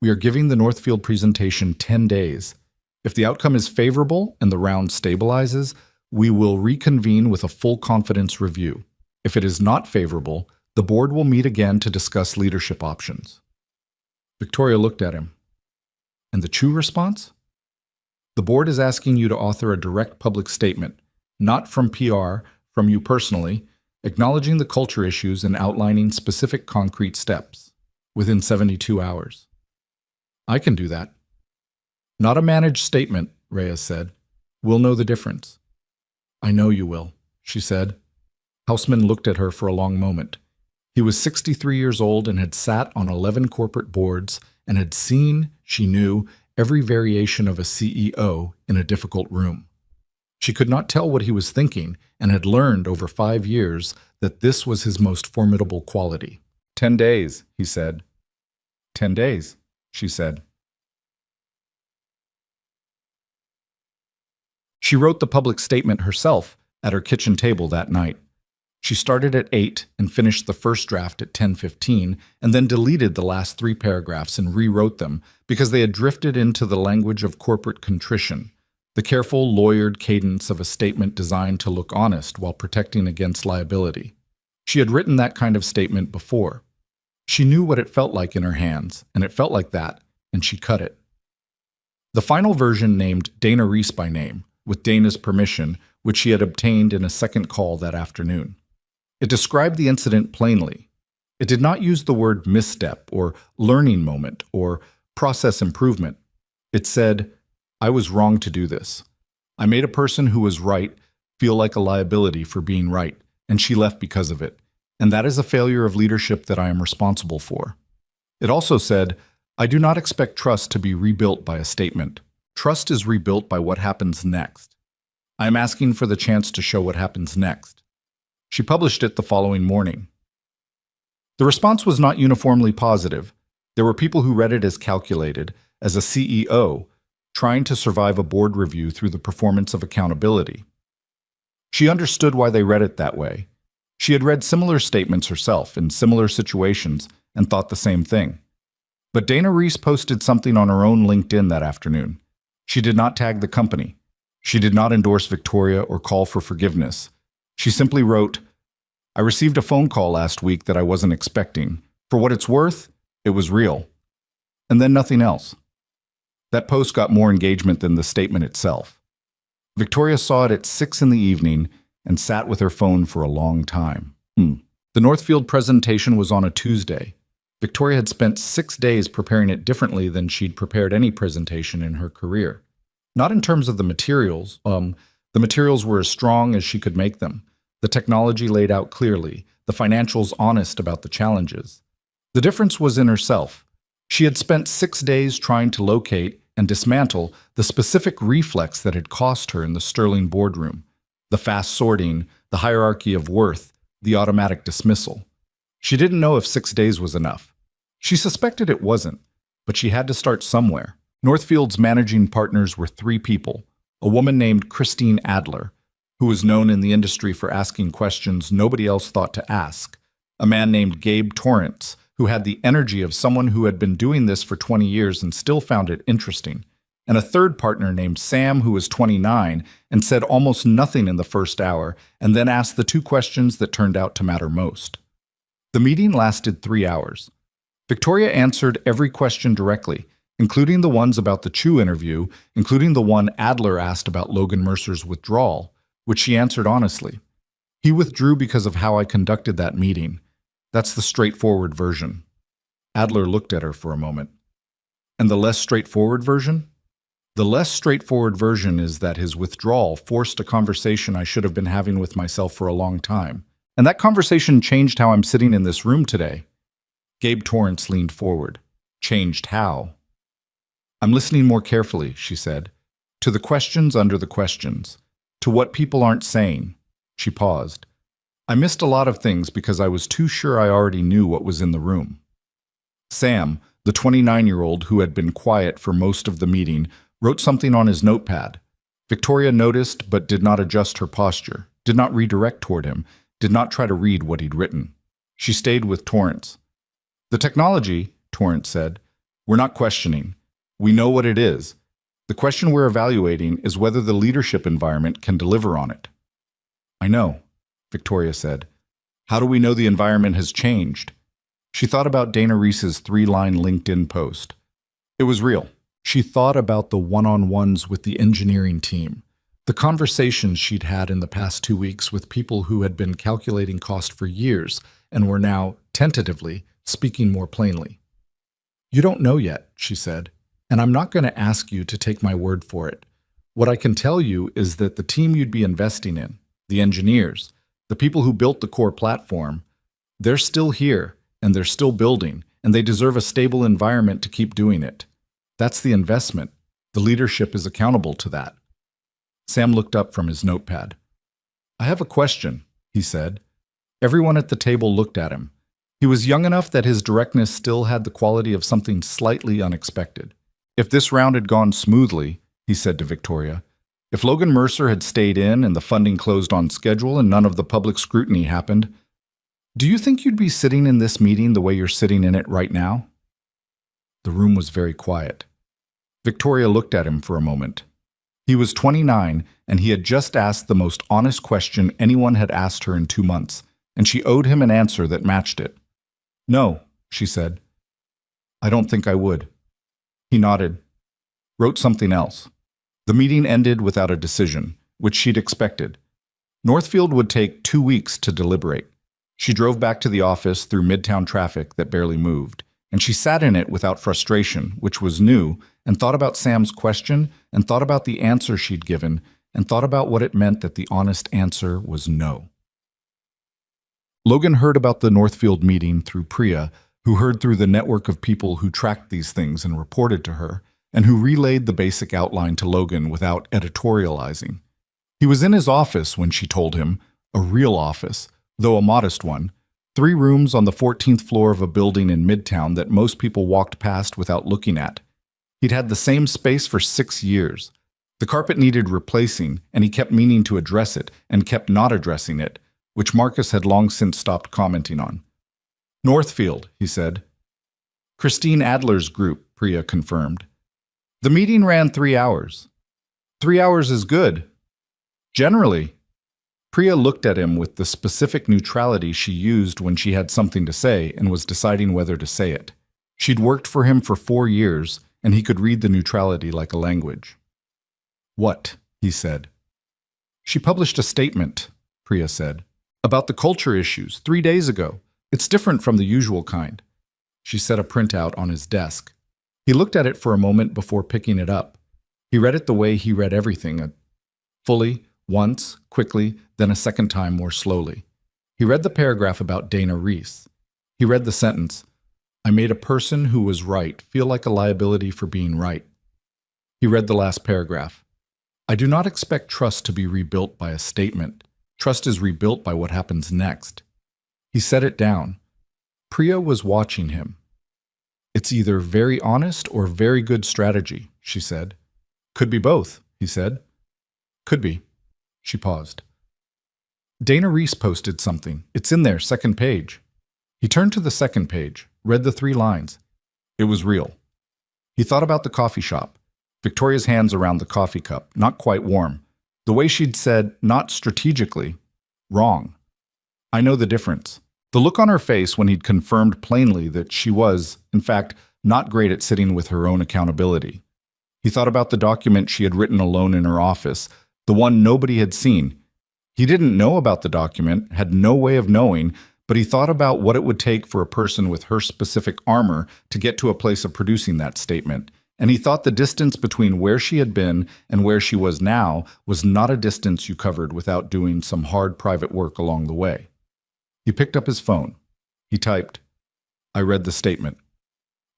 Speaker 1: We are giving the Northfield presentation 10 days. If the outcome is favorable and the round stabilizes, we will reconvene with a full confidence review. If it is not favorable, the board will meet again to discuss leadership options." Victoria looked at him. "And the Chu response?" "The board is asking you to author a direct public statement, not from PR, from you personally, acknowledging the culture issues and outlining specific concrete steps within 72 hours. "I can do that." "Not a managed statement," Reyes said. "We'll know the difference." "I know you will," she said. Houseman looked at her for a long moment. He was 63 years old and had sat on 11 corporate boards and had seen, she knew, every variation of a CEO in a difficult room. She could not tell what he was thinking and had learned over 5 years that this was his most formidable quality. 10 days, he said. 10 days, she said. She wrote the public statement herself at her kitchen table that night. She started at 8 and finished the first draft at 10:15 and then deleted the last 3 paragraphs and rewrote them because they had drifted into the language of corporate contrition, the careful, lawyered cadence of a statement designed to look honest while protecting against liability. She had written that kind of statement before. She knew what it felt like in her hands, and it felt like that, and she cut it. The final version named Dana Reese by name, with Dana's permission, which she had obtained in a second call that afternoon. It described the incident plainly. It did not use the word misstep or learning moment or process improvement. It said, "I was wrong to do this. I made a person who was right feel like a liability for being right, and she left because of it. And that is a failure of leadership that I am responsible for." It also said, "I do not expect trust to be rebuilt by a statement. Trust is rebuilt by what happens next. I am asking for the chance to show what happens next." She published it the following morning. The response was not uniformly positive. There were people who read it as calculated, as a CEO, trying to survive a board review through the performance of accountability. She understood why they read it that way. She had read similar statements herself in similar situations and thought the same thing. But Dana Reese posted something on her own LinkedIn that afternoon. She did not tag the company. She did not endorse Victoria or call for forgiveness. She simply wrote, "I received a phone call last week that I wasn't expecting. For what it's worth, it was real." And then nothing else. That post got more engagement than the statement itself. Victoria saw it at 6 in the evening and sat with her phone for a long time. The Northfield presentation was on a Tuesday. Victoria had spent 6 days preparing it differently than she'd prepared any presentation in her career. Not in terms of the materials. The materials were as strong as she could make them. The technology laid out clearly, the financials honest about the challenges. The difference was in herself. She had spent 6 days trying to locate and dismantle the specific reflex that had cost her in the Sterling boardroom. The fast sorting, the hierarchy of worth, the automatic dismissal. She didn't know if 6 days was enough. She suspected it wasn't, but she had to start somewhere. Northfield's managing partners were 3 people. A woman named Christine Adler, who was known in the industry for asking questions nobody else thought to ask. A man named Gabe Torrance, who had the energy of someone who had been doing this for 20 years and still found it interesting. And a third partner named Sam, who was 29 and said almost nothing in the first hour, and then asked the 2 questions that turned out to matter most. The meeting lasted 3 hours. Victoria answered every question directly, including the ones about the Chu interview, including the one Adler asked about Logan Mercer's withdrawal, which she answered honestly. He withdrew because of how I conducted that meeting. That's the straightforward version. Adler looked at her for a moment. And the less straightforward version? The less straightforward version is that his withdrawal forced a conversation I should have been having with myself for a long time. And that conversation changed how I'm sitting in this room today. Gabe Torrance leaned forward. Changed how? I'm listening more carefully, she said, to the questions under the questions, to what people aren't saying. She paused. I missed a lot of things because I was too sure I already knew what was in the room. Sam, the 29-year-old who had been quiet for most of the meeting, wrote something on his notepad. Victoria noticed but did not adjust her posture, did not redirect toward him, did not try to read what he'd written. She stayed with Torrance. The technology, Torrance said, we're not questioning. We know what it is. The question we're evaluating is whether the leadership environment can deliver on it. I know, Victoria said. How do we know the environment has changed? She thought about Dana Reese's 3-line LinkedIn post. It was real. She thought about the one-on-ones with the engineering team, the conversations she'd had in the past 2 weeks with people who had been calculating cost for years and were now, tentatively, speaking more plainly. You don't know yet, she said, and I'm not going to ask you to take my word for it. What I can tell you is that the team you'd be investing in, the engineers, the people who built the core platform, they're still here, and they're still building, and they deserve a stable environment to keep doing it. That's the investment. The leadership is accountable to that. Sam looked up from his notepad. I have a question, he said. Everyone at the table looked at him. He was young enough that his directness still had the quality of something slightly unexpected. If this round had gone smoothly, he said to Victoria, if Logan Mercer had stayed in and the funding closed on schedule and none of the public scrutiny happened, do you think you'd be sitting in this meeting the way you're sitting in it right now? The room was very quiet. Victoria looked at him for a moment. He was 29, and he had just asked the most honest question anyone had asked her in 2 months, and she owed him an answer that matched it. No, she said. I don't think I would. He nodded, wrote something else. The meeting ended without a decision, which she'd expected. Northfield would take 2 weeks to deliberate. She drove back to the office through midtown traffic that barely moved, and she sat in it without frustration, which was new, and thought about Sam's question, and thought about the answer she'd given, and thought about what it meant that the honest answer was no. Logan heard about the Northfield meeting through Priya, who heard through the network of people who tracked these things and reported to her, and who relayed the basic outline to Logan without editorializing. He was in his office when she told him, a real office, though a modest one, 3 rooms on the 14th floor of a building in Midtown that most people walked past without looking at. He'd had the same space for 6 years. The carpet needed replacing, and he kept meaning to address it, and kept not addressing it, which Marcus had long since stopped commenting on. Northfield, he said. Christine Adler's group, Priya confirmed. The meeting ran 3 hours. 3 hours is good. Generally. Priya looked at him with the specific neutrality she used when she had something to say and was deciding whether to say it. She'd worked for him for 4 years, and he could read the neutrality like a language. What? He said. She published a statement, Priya said, about the culture issues 3 days ago. It's different from the usual kind. She set a printout on his desk. He looked at it for a moment before picking it up. He read it the way he read everything, fully, once, quickly, then a second time more slowly. He read the paragraph about Dana Reese. He read the sentence, "I made a person who was right feel like a liability for being right." He read the last paragraph. "I do not expect trust to be rebuilt by a statement. Trust is rebuilt by what happens next." He set it down. Priya was watching him. "It's either very honest or very good strategy," she said. "Could be both," he said. "Could be." She paused. Dana Reese posted something. "It's in there, second page." He turned to the second page, read the 3 lines. It was real. He thought about the coffee shop. Victoria's hands around the coffee cup, not quite warm. The way she'd said, not strategically, wrong. "I know the difference." The look on her face when he'd confirmed plainly that she was, in fact, not great at sitting with her own accountability. He thought about the document she had written alone in her office, the one nobody had seen. He didn't know about the document, had no way of knowing, but he thought about what it would take for a person with her specific armor to get to a place of producing that statement. And he thought the distance between where she had been and where she was now was not a distance you covered without doing some hard private work along the way. He picked up his phone. He typed, "I read the statement.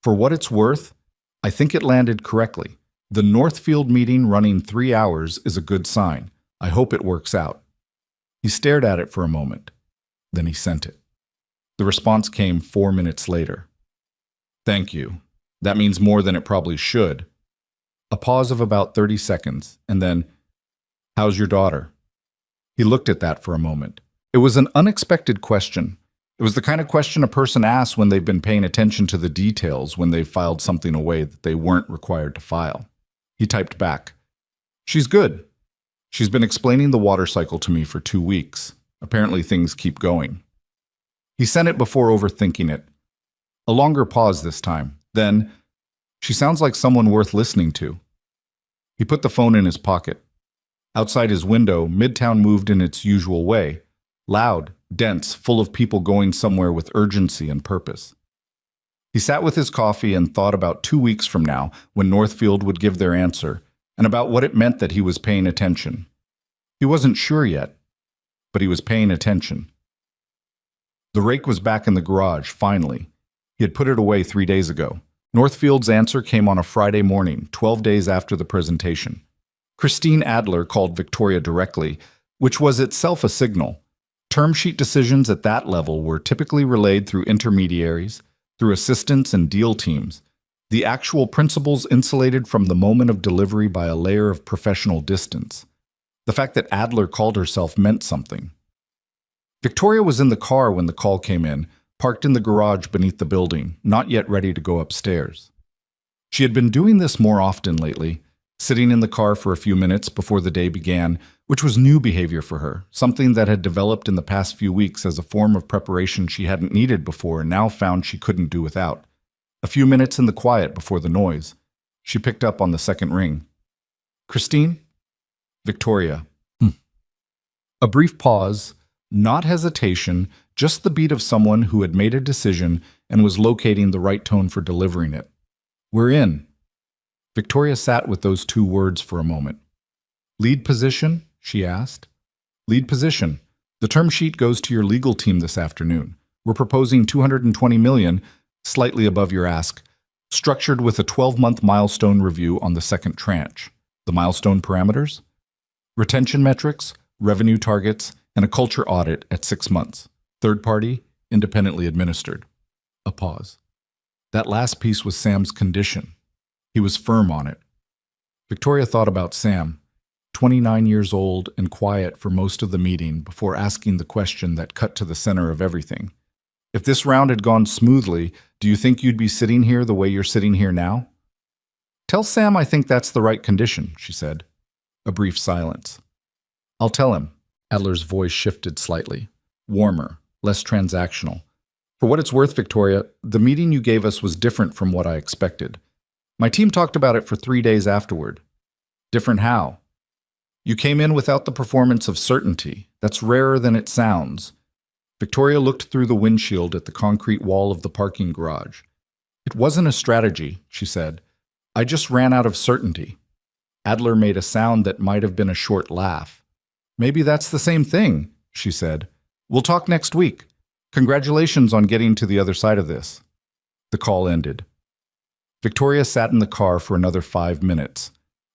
Speaker 1: For what it's worth, I think it landed correctly. The Northfield meeting running 3 hours is a good sign. I hope it works out." He stared at it for a moment. Then he sent it. The response came 4 minutes later. "Thank you. That means more than it probably should." A pause of about 30 seconds, and then, "How's your daughter?" He looked at that for a moment. It was an unexpected question. It was the kind of question a person asks when they've been paying attention to the details when they've filed something away that they weren't required to file. He typed back, "She's good. She's been explaining the water cycle to me for 2 weeks. Apparently things keep going." He sent it before overthinking it. A longer pause this time. Then, "She sounds like someone worth listening to." He put the phone in his pocket. Outside his window, Midtown moved in its usual way. Loud, dense, full of people going somewhere with urgency and purpose. He sat with his coffee and thought about 2 weeks from now, when Northfield would give their answer, and about what it meant that he was paying attention. He wasn't sure yet, but he was paying attention. The rake was back in the garage, finally. He had put it away 3 days ago. Northfield's answer came on a Friday morning, 12 days after the presentation. Christine Adler called Victoria directly, which was itself a signal. Term sheet decisions at that level were typically relayed through intermediaries, through assistants and deal teams. The actual principals insulated from the moment of delivery by a layer of professional distance. The fact that Adler called herself meant something. Victoria was in the car when the call came in, parked in the garage beneath the building, not yet ready to go upstairs. She had been doing this more often lately, sitting in the car for a few minutes before the day began, which was new behavior for her, something that had developed in the past few weeks as a form of preparation she hadn't needed before and now found she couldn't do without. A few minutes in the quiet before the noise. She picked up on the second ring. "Christine?" "Victoria." A brief pause, not hesitation, just the beat of someone who had made a decision and was locating the right tone for delivering it. "We're in." Victoria sat with those 2 words for a moment. "Lead position?" she asked. "Lead position. The term sheet goes to your legal team this afternoon. We're proposing $220 million, slightly above your ask, structured with a 12-month milestone review on the second tranche. The milestone parameters? Retention metrics, revenue targets, and a culture audit at 6 months. Third party, independently administered." A pause. That last piece was Sam's condition. He was firm on it. Victoria thought about Sam, 29 years old and quiet for most of the meeting before asking the question that cut to the center of everything. "If this round had gone smoothly, do you think you'd be sitting here the way you're sitting here now?" "Tell Sam I think that's the right condition," she said. A brief silence. "I'll tell him." Adler's voice shifted slightly. Warmer, less transactional. "For what it's worth, Victoria, the meeting you gave us was different from what I expected. My team talked about it for 3 days afterward." "Different how?" "You came in without the performance of certainty. That's rarer than it sounds." Victoria looked through the windshield at the concrete wall of the parking garage. "It wasn't a strategy," she said. "I just ran out of certainty." Adler made a sound that might have been a short laugh. Maybe that's the same thing, she said. We'll talk next week. Congratulations on getting to the other side of this. The call ended. Victoria sat in the car for another 5 minutes.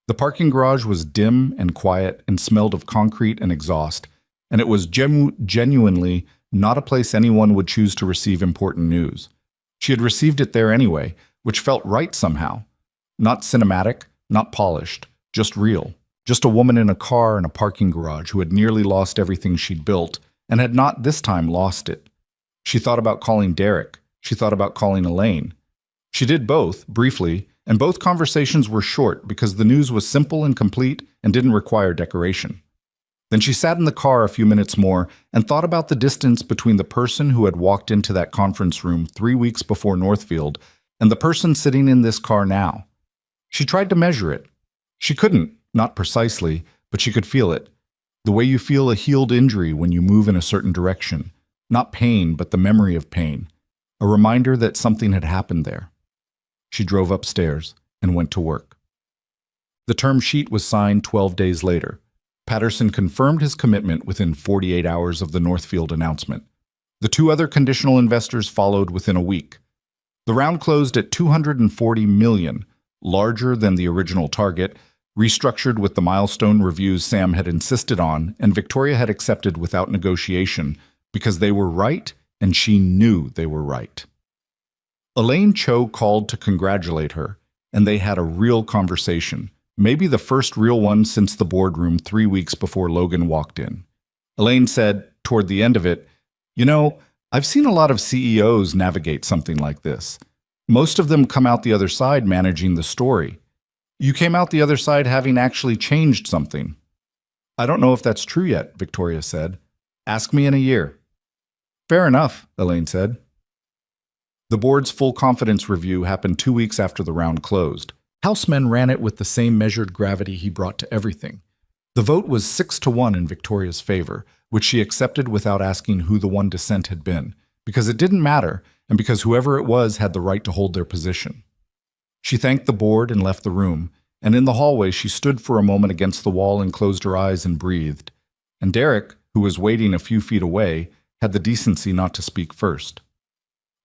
Speaker 1: The parking garage was dim and quiet and smelled of concrete and exhaust, and it was genuinely not a place anyone would choose to receive important news. She had received it there anyway, which felt right somehow. Not cinematic, not polished, just real. Just a woman in a car in a parking garage who had nearly lost everything she'd built and had not this time lost it. She thought about calling Derek. She thought about calling Elaine. She did both, briefly, and both conversations were short because the news was simple and complete and didn't require decoration. Then she sat in the car a few minutes more and thought about the distance between the person who had walked into that conference room 3 weeks before Northfield and the person sitting in this car now. She tried to measure it. She couldn't, not precisely, but she could feel it. The way you feel a healed injury when you move in a certain direction. Not pain, but the memory of pain. A reminder that something had happened there. She drove upstairs and went to work. The term sheet was signed 12 days later. Patterson confirmed his commitment within 48 hours of the Northfield announcement. The 2 other conditional investors followed within a week. The round closed at $240 million, larger than the original target, restructured with the milestone reviews Sam had insisted on and Victoria had accepted without negotiation because they were right and she knew they were right. Elaine Cho called to congratulate her, and they had a real conversation, maybe the first real one since the boardroom 3 weeks before Logan walked in. Elaine said, toward the end of it, "You know, I've seen a lot of CEOs navigate something like this. Most of them come out the other side managing the story. You came out the other side having actually changed something." "I don't know if that's true yet," Victoria said. "Ask me in a year." "Fair enough," Elaine said. The board's full confidence review happened 2 weeks after the round closed. Housemen ran it with the same measured gravity he brought to everything. The vote was 6-1 in Victoria's favor, which she accepted without asking who the one dissent had been, because it didn't matter, and because whoever it was had the right to hold their position. She thanked the board and left the room, and in the hallway she stood for a moment against the wall and closed her eyes and breathed. And Derek, who was waiting a few feet away, had the decency not to speak first.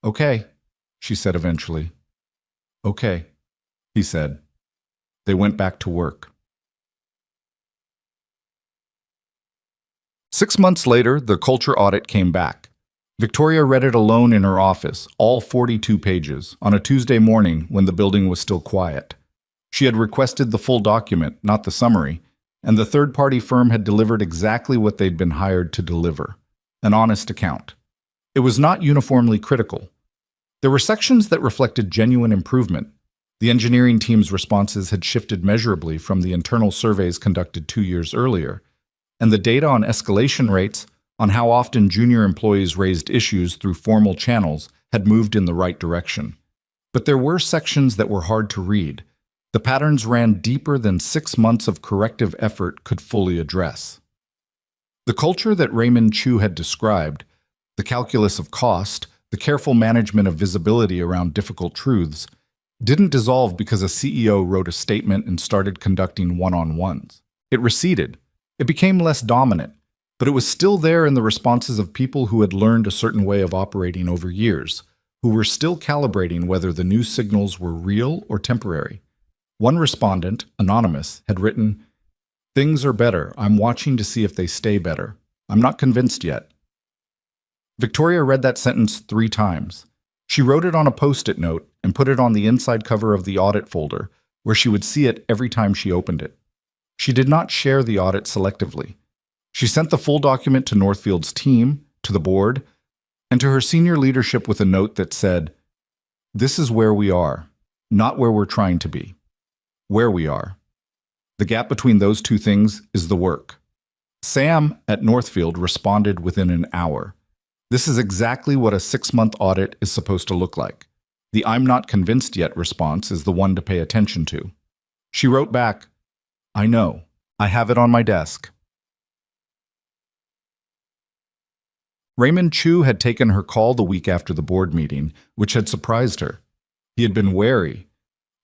Speaker 1: "Okay," she said eventually. "Okay," he said. They went back to work. 6 months later, the culture audit came back. Victoria read it alone in her office, all 42 pages, on a Tuesday morning when the building was still quiet. She had requested the full document, not the summary, and the third-party firm had delivered exactly what they'd been hired to deliver: an honest account. It was not uniformly critical. There were sections that reflected genuine improvement. The engineering team's responses had shifted measurably from the internal surveys conducted 2 years earlier, and the data on escalation rates, on how often junior employees raised issues through formal channels, had moved in the right direction. But there were sections that were hard to read. The patterns ran deeper than 6 months of corrective effort could fully address. The culture that Raymond Chu had described, the calculus of cost, the careful management of visibility around difficult truths, didn't dissolve because a CEO wrote a statement and started conducting one-on-ones. It receded. It became less dominant, but it was still there in the responses of people who had learned a certain way of operating over years, who were still calibrating whether the new signals were real or temporary. One respondent, anonymous, had written, "Things are better. I'm watching to see if they stay better. I'm not convinced yet." Victoria read that sentence 3 times. She wrote it on a Post-it note and put it on the inside cover of the audit folder, where she would see it every time she opened it. She did not share the audit selectively. She sent the full document to Northfield's team, to the board, and to her senior leadership with a note that said, "This is where we are, not where we're trying to be. Where we are. The gap between those 2 things is the work." Sam at Northfield responded within an hour. This is exactly what a 6-month audit is supposed to look like. The "I'm not convinced yet" response is the one to pay attention to. She wrote back, "I know. I have it on my desk." Raymond Chu had taken her call the week after the board meeting, which had surprised her. He had been wary.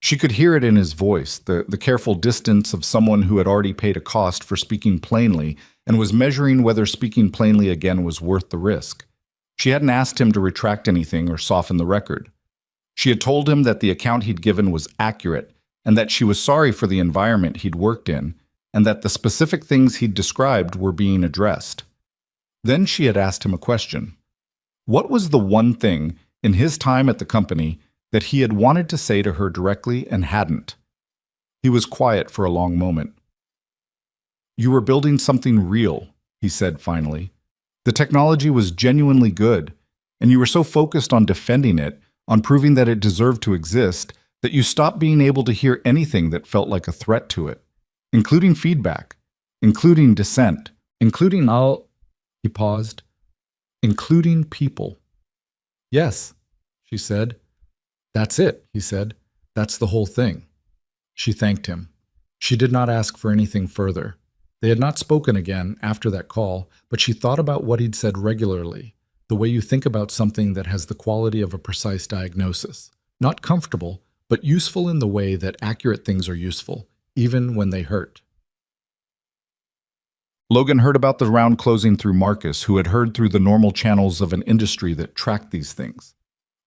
Speaker 1: She could hear it in his voice, the careful distance of someone who had already paid a cost for speaking plainly and was measuring whether speaking plainly again was worth the risk. She hadn't asked him to retract anything or soften the record. She had told him that the account he'd given was accurate and that she was sorry for the environment he'd worked in and that the specific things he'd described were being addressed. Then she had asked him a question. What was the one thing in his time at the company that he had wanted to say to her directly and hadn't? He was quiet for a long moment. "You were building something real," he said finally. "The technology was genuinely good, and you were so focused on defending it, on proving that it deserved to exist, that you stopped being able to hear anything that felt like a threat to it, including feedback, including dissent, including He paused. "Including people." "Yes," she said. "That's it," he said. "That's the whole thing." She thanked him. She did not ask for anything further. They had not spoken again after that call, but she thought about what he'd said regularly, the way you think about something that has the quality of a precise diagnosis. Not comfortable, but useful in the way that accurate things are useful, even when they hurt. Logan heard about the round closing through Marcus, who had heard through the normal channels of an industry that tracked these things.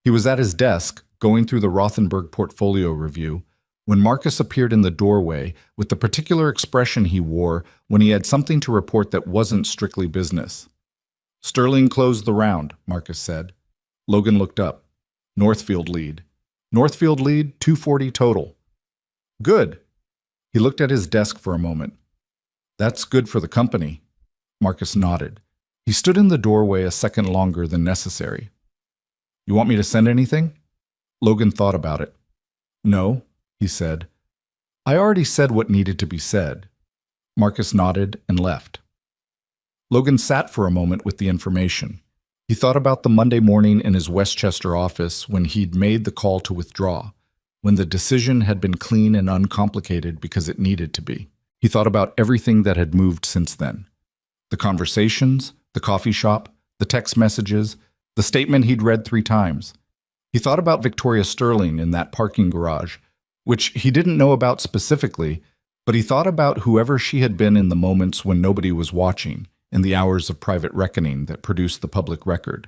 Speaker 1: He was at his desk, going through the Rothenberg portfolio review, when Marcus appeared in the doorway with the particular expression he wore when he had something to report that wasn't strictly business. "Sterling closed the round," Marcus said. Logan looked up. "Northfield lead. Northfield lead, 240 total." "Good." He looked at his desk for a moment. "That's good for the company." Marcus nodded. He stood in the doorway a second longer than necessary. "You want me to send anything?" Logan thought about it. "No," he said. "I already said what needed to be said." Marcus nodded and left. Logan sat for a moment with the information. He thought about the Monday morning in his Westchester office when he'd made the call to withdraw, when the decision had been clean and uncomplicated because it needed to be. He thought about everything that had moved since then. The conversations, the coffee shop, the text messages, the statement he'd read 3 times. He thought about Victoria Sterling in that parking garage, which he didn't know about specifically, but he thought about whoever she had been in the moments when nobody was watching, in the hours of private reckoning that produced the public record.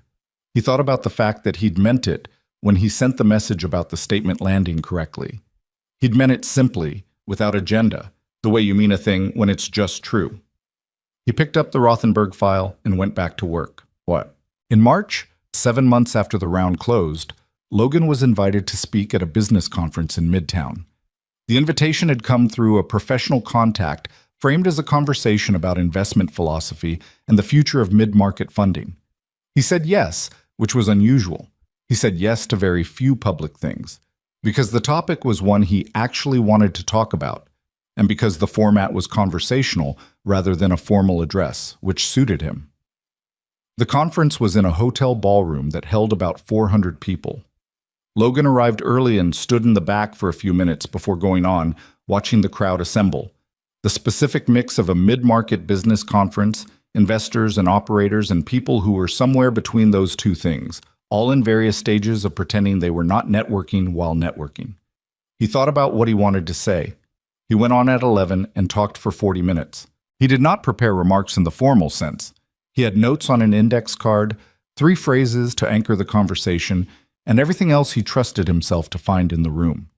Speaker 1: He thought about the fact that he'd meant it when he sent the message about the statement landing correctly. He'd meant it simply, without agenda, the way you mean a thing when it's just true. He picked up the Rothenberg file and went back to work. What? In March, 7 months after the round closed, Logan was invited to speak at a business conference in Midtown. The invitation had come through a professional contact framed as a conversation about investment philosophy and the future of mid-market funding. He said yes, which was unusual. He said yes to very few public things, because the topic was one he actually wanted to talk about, and because the format was conversational rather than a formal address, which suited him. The conference was in a hotel ballroom that held about 400 people. Logan arrived early and stood in the back for a few minutes before going on, watching the crowd assemble. The specific mix of a mid-market business conference, investors and operators and people who were somewhere between those two things, all in various stages of pretending they were not networking while networking. He thought about what he wanted to say. He went on at 11 and talked for 40 minutes. He did not prepare remarks in the formal sense. He had notes on an index card, 3 phrases to anchor the conversation, and everything else he trusted himself to find in the room.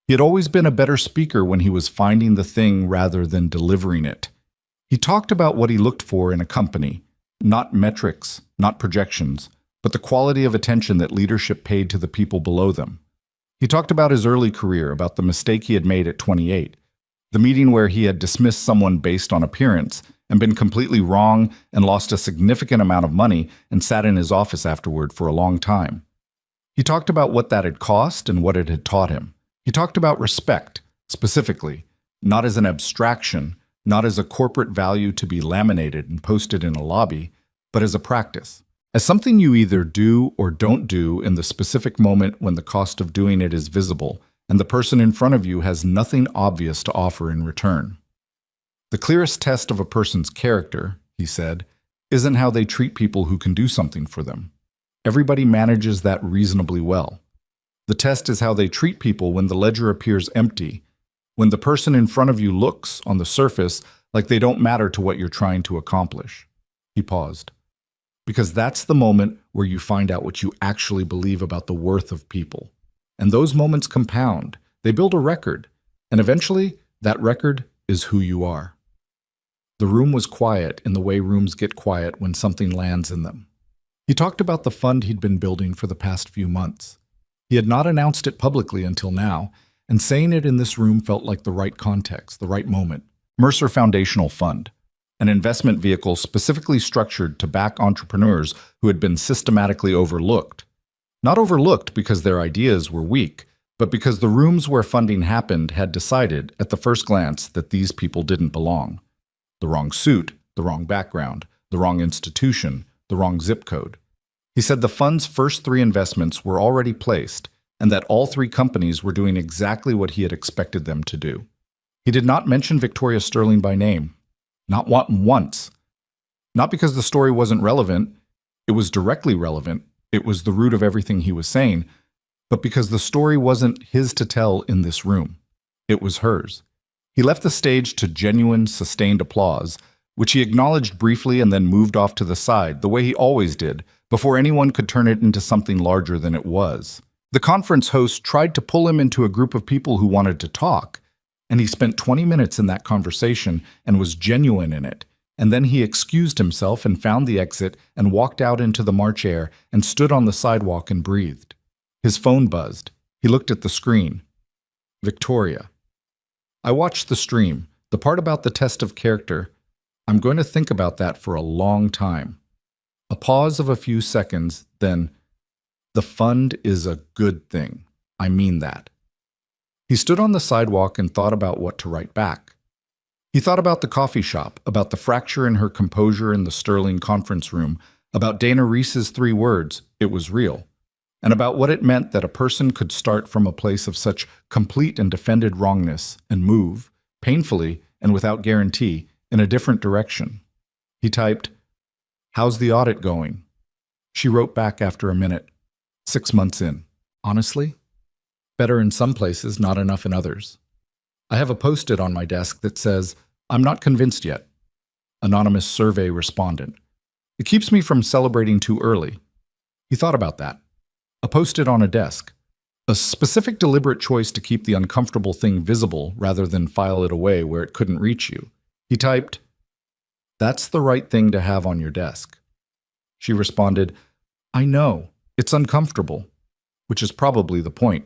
Speaker 1: He had always been a better speaker when he was finding the thing rather than delivering it. He talked about what he looked for in a company, not metrics, not projections, but the quality of attention that leadership paid to the people below them. He talked about his early career, about the mistake he had made at 28, the meeting where he had dismissed someone based on appearance and been completely wrong and lost a significant amount of money and sat in his office afterward for a long time. He talked about what that had cost and what it had taught him. He talked about respect, specifically, not as an abstraction, not as a corporate value to be laminated and posted in a lobby, but as a practice, as something you either do or don't do in the specific moment when the cost of doing it is visible and the person in front of you has nothing obvious to offer in return. The clearest test of a person's character, he said, isn't how they treat people who can do something for them. Everybody manages that reasonably well. The test is how they treat people when the ledger appears empty, when the person in front of you looks, on the surface, like they don't matter to what you're trying to accomplish. He paused. Because that's the moment where you find out what you actually believe about the worth of people. And those moments compound. They build a record. And eventually, that record is who you are. The room was quiet in the way rooms get quiet when something lands in them. He talked about the fund he'd been building for the past few months. He had not announced it publicly until now, and saying it in this room felt like the right context, the right moment. Mercer Foundational Fund, an investment vehicle specifically structured to back entrepreneurs who had been systematically overlooked. Not overlooked because their ideas were weak, but because the rooms where funding happened had decided, at the first glance, that these people didn't belong. The wrong suit, the wrong background, the wrong institution, the wrong zip code. He said the fund's first 3 investments were already placed, and that all 3 companies were doing exactly what he had expected them to do. He did not mention Victoria Sterling by name. Not once. Not because the story wasn't relevant. It was directly relevant. It was the root of everything he was saying. But because the story wasn't his to tell in this room. It was hers. He left the stage to genuine, sustained applause, which he acknowledged briefly and then moved off to the side, the way he always did, before anyone could turn it into something larger than it was. The conference host tried to pull him into a group of people who wanted to talk, and he spent 20 minutes in that conversation and was genuine in it. And then he excused himself and found the exit and walked out into the March air and stood on the sidewalk and breathed. His phone buzzed. He looked at the screen. Victoria. I watched the stream, the part about the test of character. I'm going to think about that for a long time. A pause of a few seconds, then, the fund is a good thing. I mean that. He stood on the sidewalk and thought about what to write back. He thought about the coffee shop, about the fracture in her composure in the Sterling conference room, about Dana Reese's 3 words, it was real, and about what it meant that a person could start from a place of such complete and defended wrongness and move, painfully and without guarantee, in a different direction. He typed, "How's the audit going?" She wrote back after a minute, 6 months in. Honestly? Better in some places, not enough in others. I have a post-it on my desk that says, "I'm not convinced yet." Anonymous survey respondent. It keeps me from celebrating too early. He thought about that. A post-it on a desk. A specific deliberate choice to keep the uncomfortable thing visible rather than file it away where it couldn't reach you. He typed, "That's the right thing to have on your desk." She responded, "I know, it's uncomfortable," which is probably the point.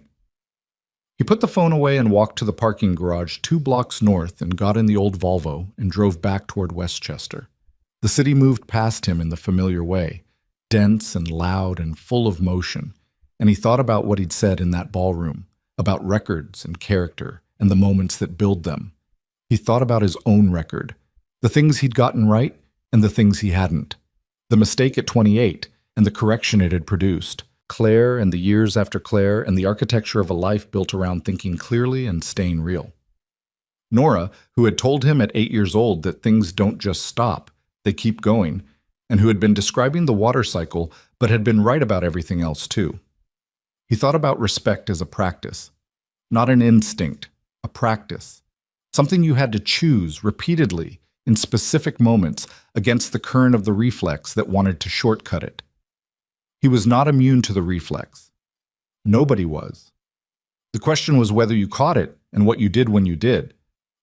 Speaker 1: He put the phone away and walked to the parking garage 2 blocks north and got in the old Volvo and drove back toward Westchester. The city moved past him in the familiar way, dense and loud and full of motion, and he thought about what he'd said in that ballroom, about records and character and the moments that build them. He thought about his own record, the things he'd gotten right and the things he hadn't, the mistake at 28 and the correction it had produced, Claire and the years after Claire and the architecture of a life built around thinking clearly and staying real. Nora, who had told him at 8 years old that things don't just stop, they keep going, and who had been describing the water cycle but had been right about everything else too. He thought about respect as a practice, not an instinct, a practice, something you had to choose repeatedly in specific moments against the current of the reflex that wanted to shortcut it. He was not immune to the reflex. Nobody was. The question was whether you caught it and what you did when you did.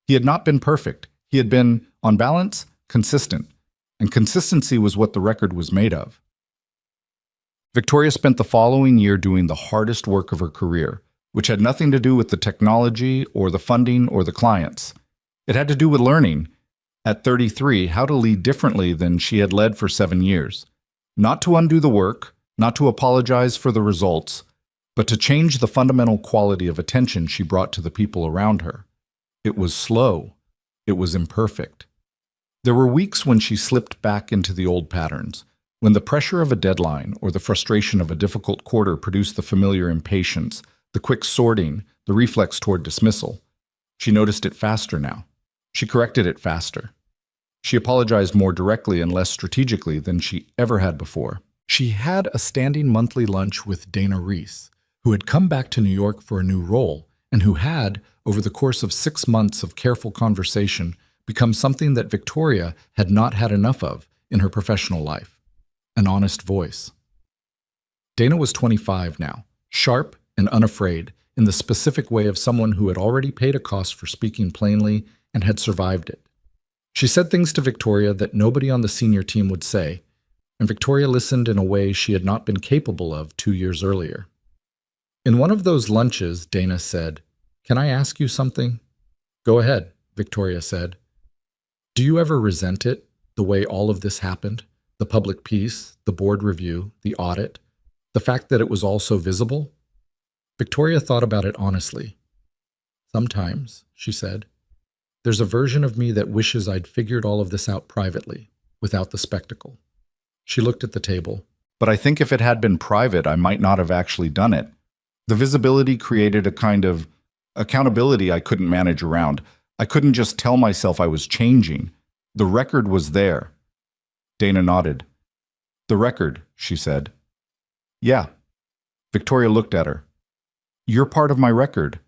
Speaker 1: He had not been perfect. He had been, on balance, consistent. And consistency was what the record was made of. Victoria spent the following year doing the hardest work of her career, which had nothing to do with the technology or the funding or the clients. It had to do with learning, at 33, how to lead differently than she had led for 7 years. Not to undo the work, not to apologize for the results, but to change the fundamental quality of attention she brought to the people around her. It was slow. It was imperfect. There were weeks when she slipped back into the old patterns, when the pressure of a deadline or the frustration of a difficult quarter produced the familiar impatience, the quick sorting, the reflex toward dismissal. She noticed it faster now. She corrected it faster. She apologized more directly and less strategically than she ever had before. She had a standing monthly lunch with Dana Reese, who had come back to New York for a new role, and who had, over the course of 6 months of careful conversation, become something that Victoria had not had enough of in her professional life: an honest voice. Dana was 25 now, sharp and unafraid, in the specific way of someone who had already paid a cost for speaking plainly and had survived it. She said things to Victoria that nobody on the senior team would say, and Victoria listened in a way she had not been capable of 2 years earlier. In one of those lunches, Dana said, "Can I ask you something?" "Go ahead," Victoria said. "Do you ever resent it, the way all of this happened? The public piece, the board review, the audit, the fact that it was all so visible?" Victoria thought about it honestly. "Sometimes," she said. "There's a version of me that wishes I'd figured all of this out privately, without the spectacle." She looked at the table. "But I think if it had been private, I might not have actually done it. The visibility created a kind of accountability I couldn't manage around. I couldn't just tell myself I was changing. The record was there." Dana nodded. "The record," she said. "Yeah." Victoria looked at her. "You're part of my record.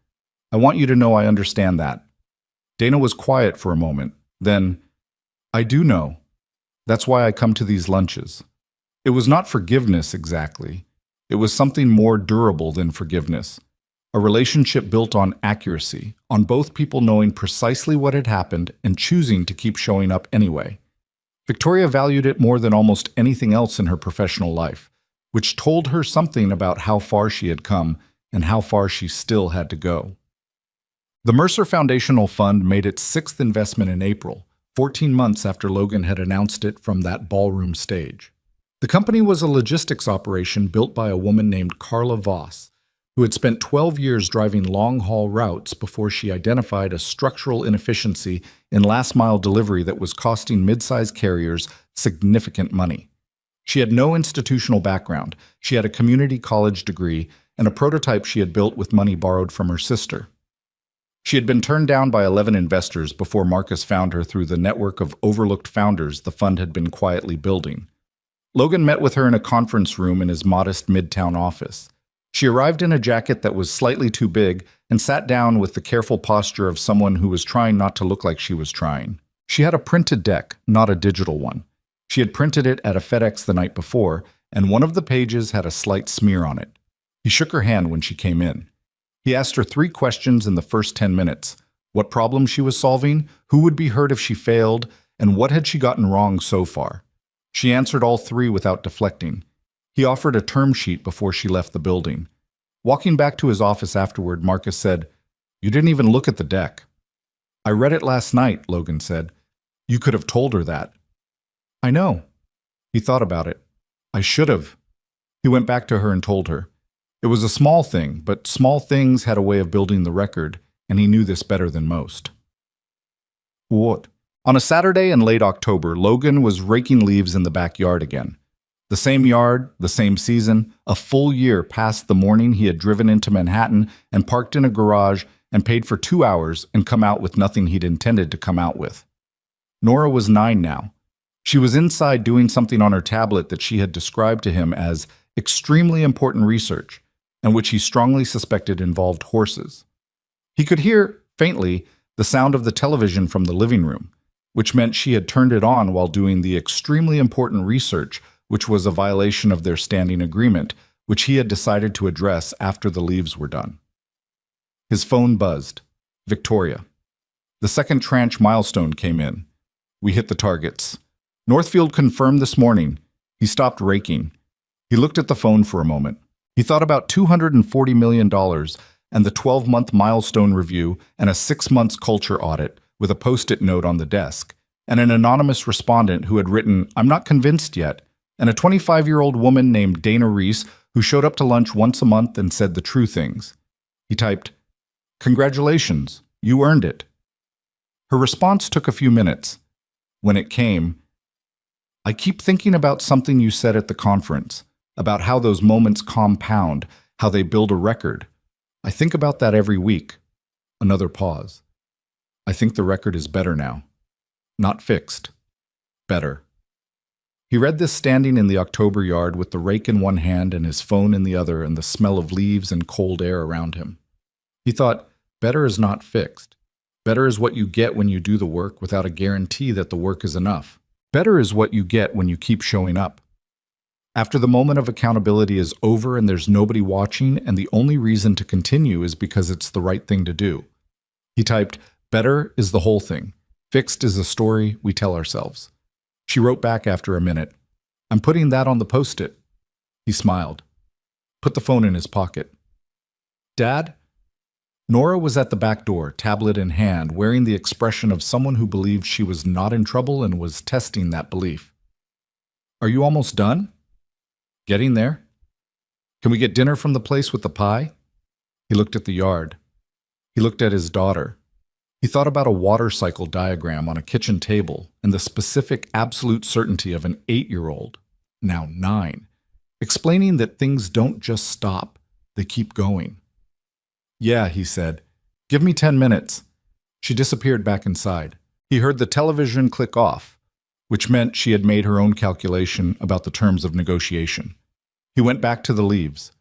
Speaker 1: I want you to know I understand that." Dana was quiet for a moment. Then, "I do know. That's why I come to these lunches." It was not forgiveness exactly. It was something more durable than forgiveness. A relationship built on accuracy, on both people knowing precisely what had happened and choosing to keep showing up anyway. Victoria valued it more than almost anything else in her professional life, which told her something about how far she had come and how far she still had to go. The Mercer Foundational Fund made its 6th investment in April, 14 months after Logan had announced it from that ballroom stage. The company was a logistics operation built by a woman named Carla Voss, who had spent 12 years driving long-haul routes before she identified a structural inefficiency in last-mile delivery that was costing mid-sized carriers significant money. She had no institutional background. She had a community college degree and a prototype she had built with money borrowed from her sister. She had been turned down by 11 investors before Marcus found her through the network of overlooked founders the fund had been quietly building. Logan met with her in a conference room in his modest midtown office. She arrived in a jacket that was slightly too big and sat down with the careful posture of someone who was trying not to look like she was trying. She had a printed deck, not a digital one. She had printed it at a FedEx the night before, and one of the pages had a slight smear on it. He shook her hand when she came in. He asked her 3 questions in the first 10 minutes. What problem she was solving, who would be hurt if she failed, and what had she gotten wrong so far. She answered all 3 without deflecting. He offered a term sheet before she left the building. Walking back to his office afterward, Marcus said, "You didn't even look at the deck." "I read it last night," Logan said. "You could have told her that." "I know." He thought about it. "I should have." He went back to her and told her. It was a small thing, but small things had a way of building the record, and he knew this better than most. What? On a Saturday in late October, Logan was raking leaves in the backyard again. The same yard, the same season, a full year past the morning he had driven into Manhattan and parked in a garage and paid for 2 hours and come out with nothing he'd intended to come out with. Nora was 9 now. She was inside doing something on her tablet that she had described to him as extremely important research, and which he strongly suspected involved horses. He could hear, faintly, the sound of the television from the living room, which meant she had turned it on while doing the extremely important research, which was a violation of their standing agreement, which he had decided to address after the leaves were done. His phone buzzed. Victoria. The second tranche milestone came in. "We hit the targets. Northfield confirmed this morning." He stopped raking. He looked at the phone for a moment. He thought about $240 million and the 12-month milestone review and a 6-month culture audit with a post-it note on the desk, and an anonymous respondent who had written, "I'm not convinced yet," and a 25-year-old woman named Dana Reese who showed up to lunch once a month and said the true things. He typed, "Congratulations, you earned it." Her response took a few minutes. When it came, "I keep thinking about something you said at the conference, about how those moments compound, how they build a record. I think about that every week." Another pause. "I think the record is better now. Not fixed. Better." He read this standing in the October yard with the rake in one hand and his phone in the other and the smell of leaves and cold air around him. He thought, better is not fixed. Better is what you get when you do the work without a guarantee that the work is enough. Better is what you get when you keep showing up. After the moment of accountability is over and there's nobody watching and the only reason to continue is because it's the right thing to do. He typed, better is the whole thing. Fixed is a story we tell ourselves. She wrote back after a minute, I'm putting that on the post-it. He smiled, put the phone in his pocket. Dad? Nora was at the back door, tablet in hand, wearing the expression of someone who believed she was not in trouble and was testing that belief. Are you almost done? Getting there. Can we get dinner from the place with the pie? He looked at the yard. He looked at his daughter. He thought about a water cycle diagram on a kitchen table and the specific absolute certainty of an 8-year-old, now 9, explaining that things don't just stop, they keep going. Yeah, he said. Give me 10 minutes. She disappeared back inside. He heard the television click off, which meant she had made her own calculation about the terms of negotiation. He went back to the leaves.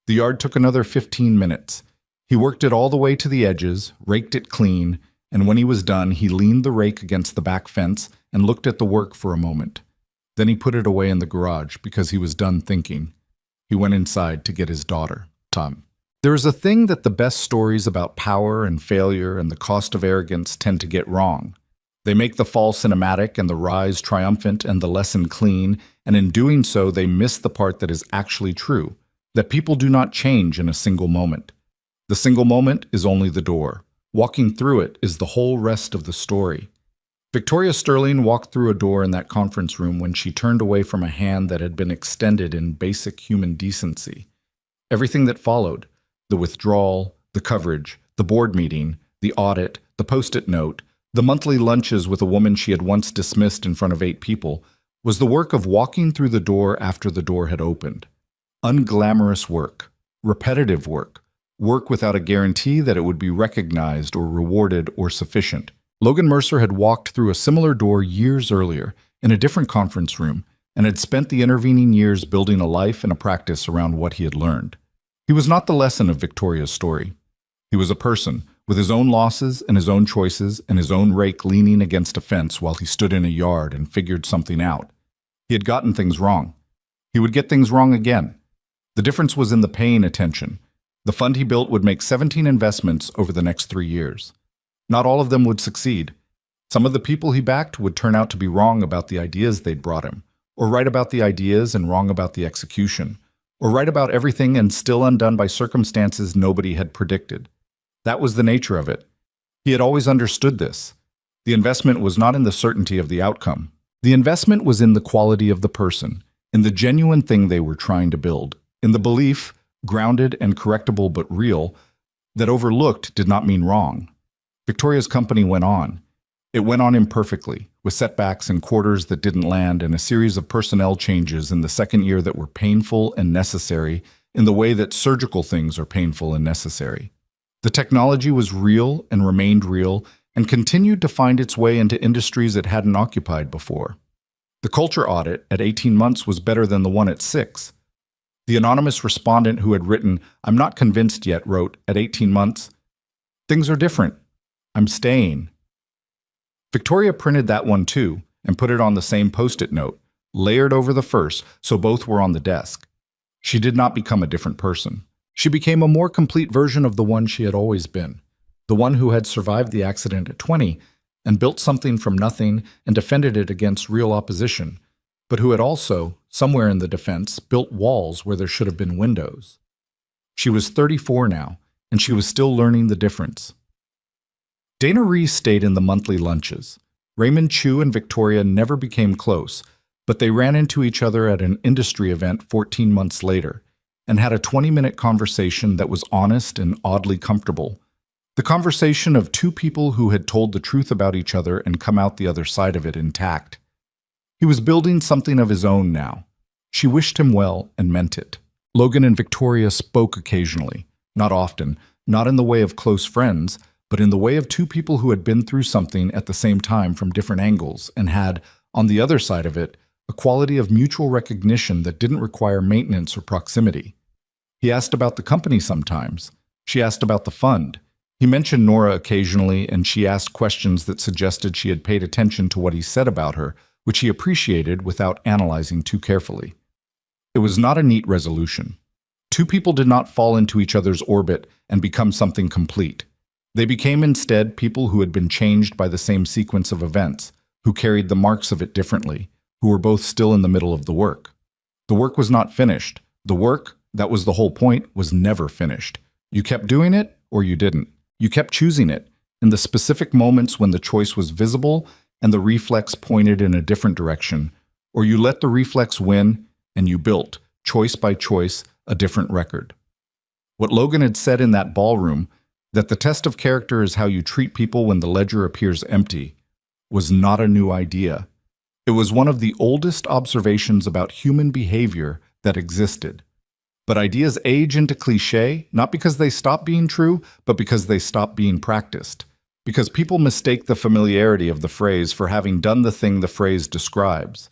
Speaker 1: The yard took another 15 minutes. He worked it all the way to the edges, raked it clean, and when he was done, he leaned the rake against the back fence and looked at the work for a moment. Then he put it away in the garage because he was done thinking. He went inside to get his daughter, Tom. There is a thing that the best stories about power and failure and the cost of arrogance tend to get wrong. They make the fall cinematic and the rise triumphant and the lesson clean, and in doing so they miss the part that is actually true, that people do not change in a single moment. The single moment is only the door. Walking through it is the whole rest of the story. Victoria Sterling walked through a door in that conference room when she turned away from a hand that had been extended in basic human decency. Everything that followed, the withdrawal, the coverage, the board meeting, the audit, the post-it note, the monthly lunches with a woman she had once dismissed in front of 8 people, was the work of walking through the door after the door had opened. Unglamorous work, repetitive work, work without a guarantee that it would be recognized or rewarded or sufficient. Logan Mercer had walked through a similar door years earlier in a different conference room and had spent the intervening years building a life and a practice around what he had learned. He was not the lesson of Victoria's story. He was a person with his own losses and his own choices and his own rake leaning against a fence while he stood in a yard and figured something out. He had gotten things wrong. He would get things wrong again. The difference was in the paying attention. The fund he built would make 17 investments over the next 3 years. Not all of them would succeed. Some of the people he backed would turn out to be wrong about the ideas they'd brought him, or right about the ideas and wrong about the execution, or right about everything and still undone by circumstances nobody had predicted. That was the nature of it. He had always understood this. The investment was not in the certainty of the outcome. The investment was in the quality of the person, in the genuine thing they were trying to build, in the belief, grounded and correctable but real, that overlooked did not mean wrong. Victoria's company went on. It went on imperfectly, with setbacks and quarters that didn't land and a series of personnel changes in the second year that were painful and necessary in the way that surgical things are painful and necessary. The technology was real and remained real and continued to find its way into industries it hadn't occupied before. The culture audit at 18 months was better than the one at 6. The anonymous respondent who had written, "I'm not convinced yet," wrote, at 18 months, "Things are different. I'm staying." Victoria printed that one too and put it on the same post-it note, layered over the first, so both were on the desk. She did not become a different person. She became a more complete version of the one she had always been, the one who had survived the accident at 20 and built something from nothing and defended it against real opposition, but who had also, somewhere in the defense, built walls where there should have been windows. She was 34 now, and she was still learning the difference. Dana Reese stayed in the monthly lunches. Raymond Chu and Victoria never became close, but they ran into each other at an industry event 14 months later and had a 20-minute conversation that was honest and oddly comfortable. The conversation of 2 people who had told the truth about each other and come out the other side of it intact. He was building something of his own now. She wished him well and meant it. Logan and Victoria spoke occasionally, not often, not in the way of close friends, but in the way of 2 people who had been through something at the same time from different angles and had, on the other side of it, a quality of mutual recognition that didn't require maintenance or proximity. He asked about the company sometimes. She asked about the fund. He mentioned Nora occasionally, and she asked questions that suggested she had paid attention to what he said about her, which he appreciated without analyzing too carefully. It was not a neat resolution. Two people did not fall into each other's orbit and become something complete. They became instead people who had been changed by the same sequence of events, who carried the marks of it differently, who were both still in the middle of the work. The work was not finished. The work, that was the whole point, was never finished. You kept doing it or you didn't. You kept choosing it in the specific moments when the choice was visible and the reflex pointed in a different direction, or you let the reflex win and you built, choice by choice, a different record. What Logan had said in that ballroom, that the test of character is how you treat people when the ledger appears empty, was not a new idea. It was one of the oldest observations about human behavior that existed. But ideas age into cliché, not because they stop being true, but because they stop being practiced. Because people mistake the familiarity of the phrase for having done the thing the phrase describes.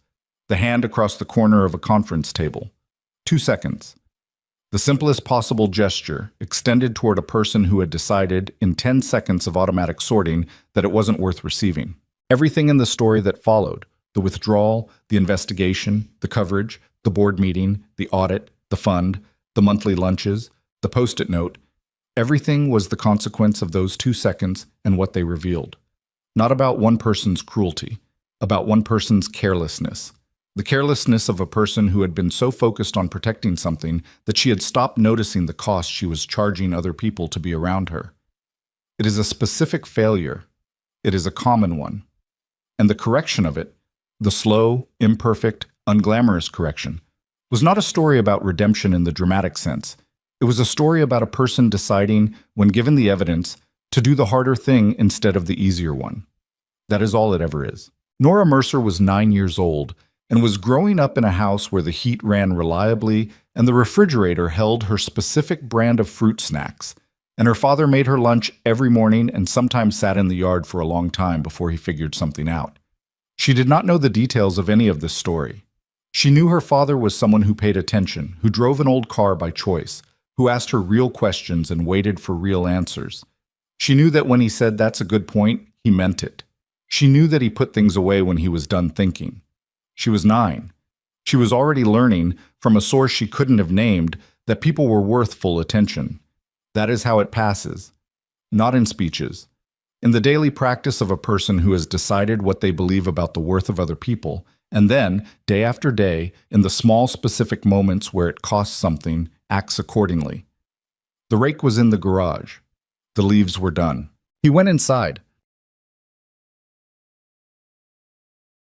Speaker 1: The hand across the corner of a conference table. 2 seconds. The simplest possible gesture, extended toward a person who had decided, in 10 seconds of automatic sorting, that it wasn't worth receiving. Everything in the story that followed, the withdrawal, the investigation, the coverage, the board meeting, the audit, the fund, the monthly lunches, the post-it note, everything was the consequence of those 2 seconds and what they revealed. Not about one person's cruelty, about one person's carelessness. The carelessness of a person who had been so focused on protecting something that she had stopped noticing the cost she was charging other people to be around her. It is a specific failure. It is a common one. And the correction of it, the slow, imperfect, unglamorous correction, was not a story about redemption in the dramatic sense. It was a story about a person deciding, when given the evidence, to do the harder thing instead of the easier one. That is all it ever is. Nora Mercer was 9 years old and was growing up in a house where the heat ran reliably and the refrigerator held her specific brand of fruit snacks, and her father made her lunch every morning and sometimes sat in the yard for a long time before he figured something out. She did not know the details of any of this story. She knew her father was someone who paid attention, who drove an old car by choice, who asked her real questions and waited for real answers. She knew that when he said that's a good point, he meant it. She knew that he put things away when he was done thinking. She was 9. She was already learning, from a source she couldn't have named, that people were worth full attention. That is how it passes. Not in speeches. In the daily practice of a person who has decided what they believe about the worth of other people, and then, day after day, in the small specific moments where it costs something, acts accordingly. The rake was in the garage. The leaves were done. He went inside.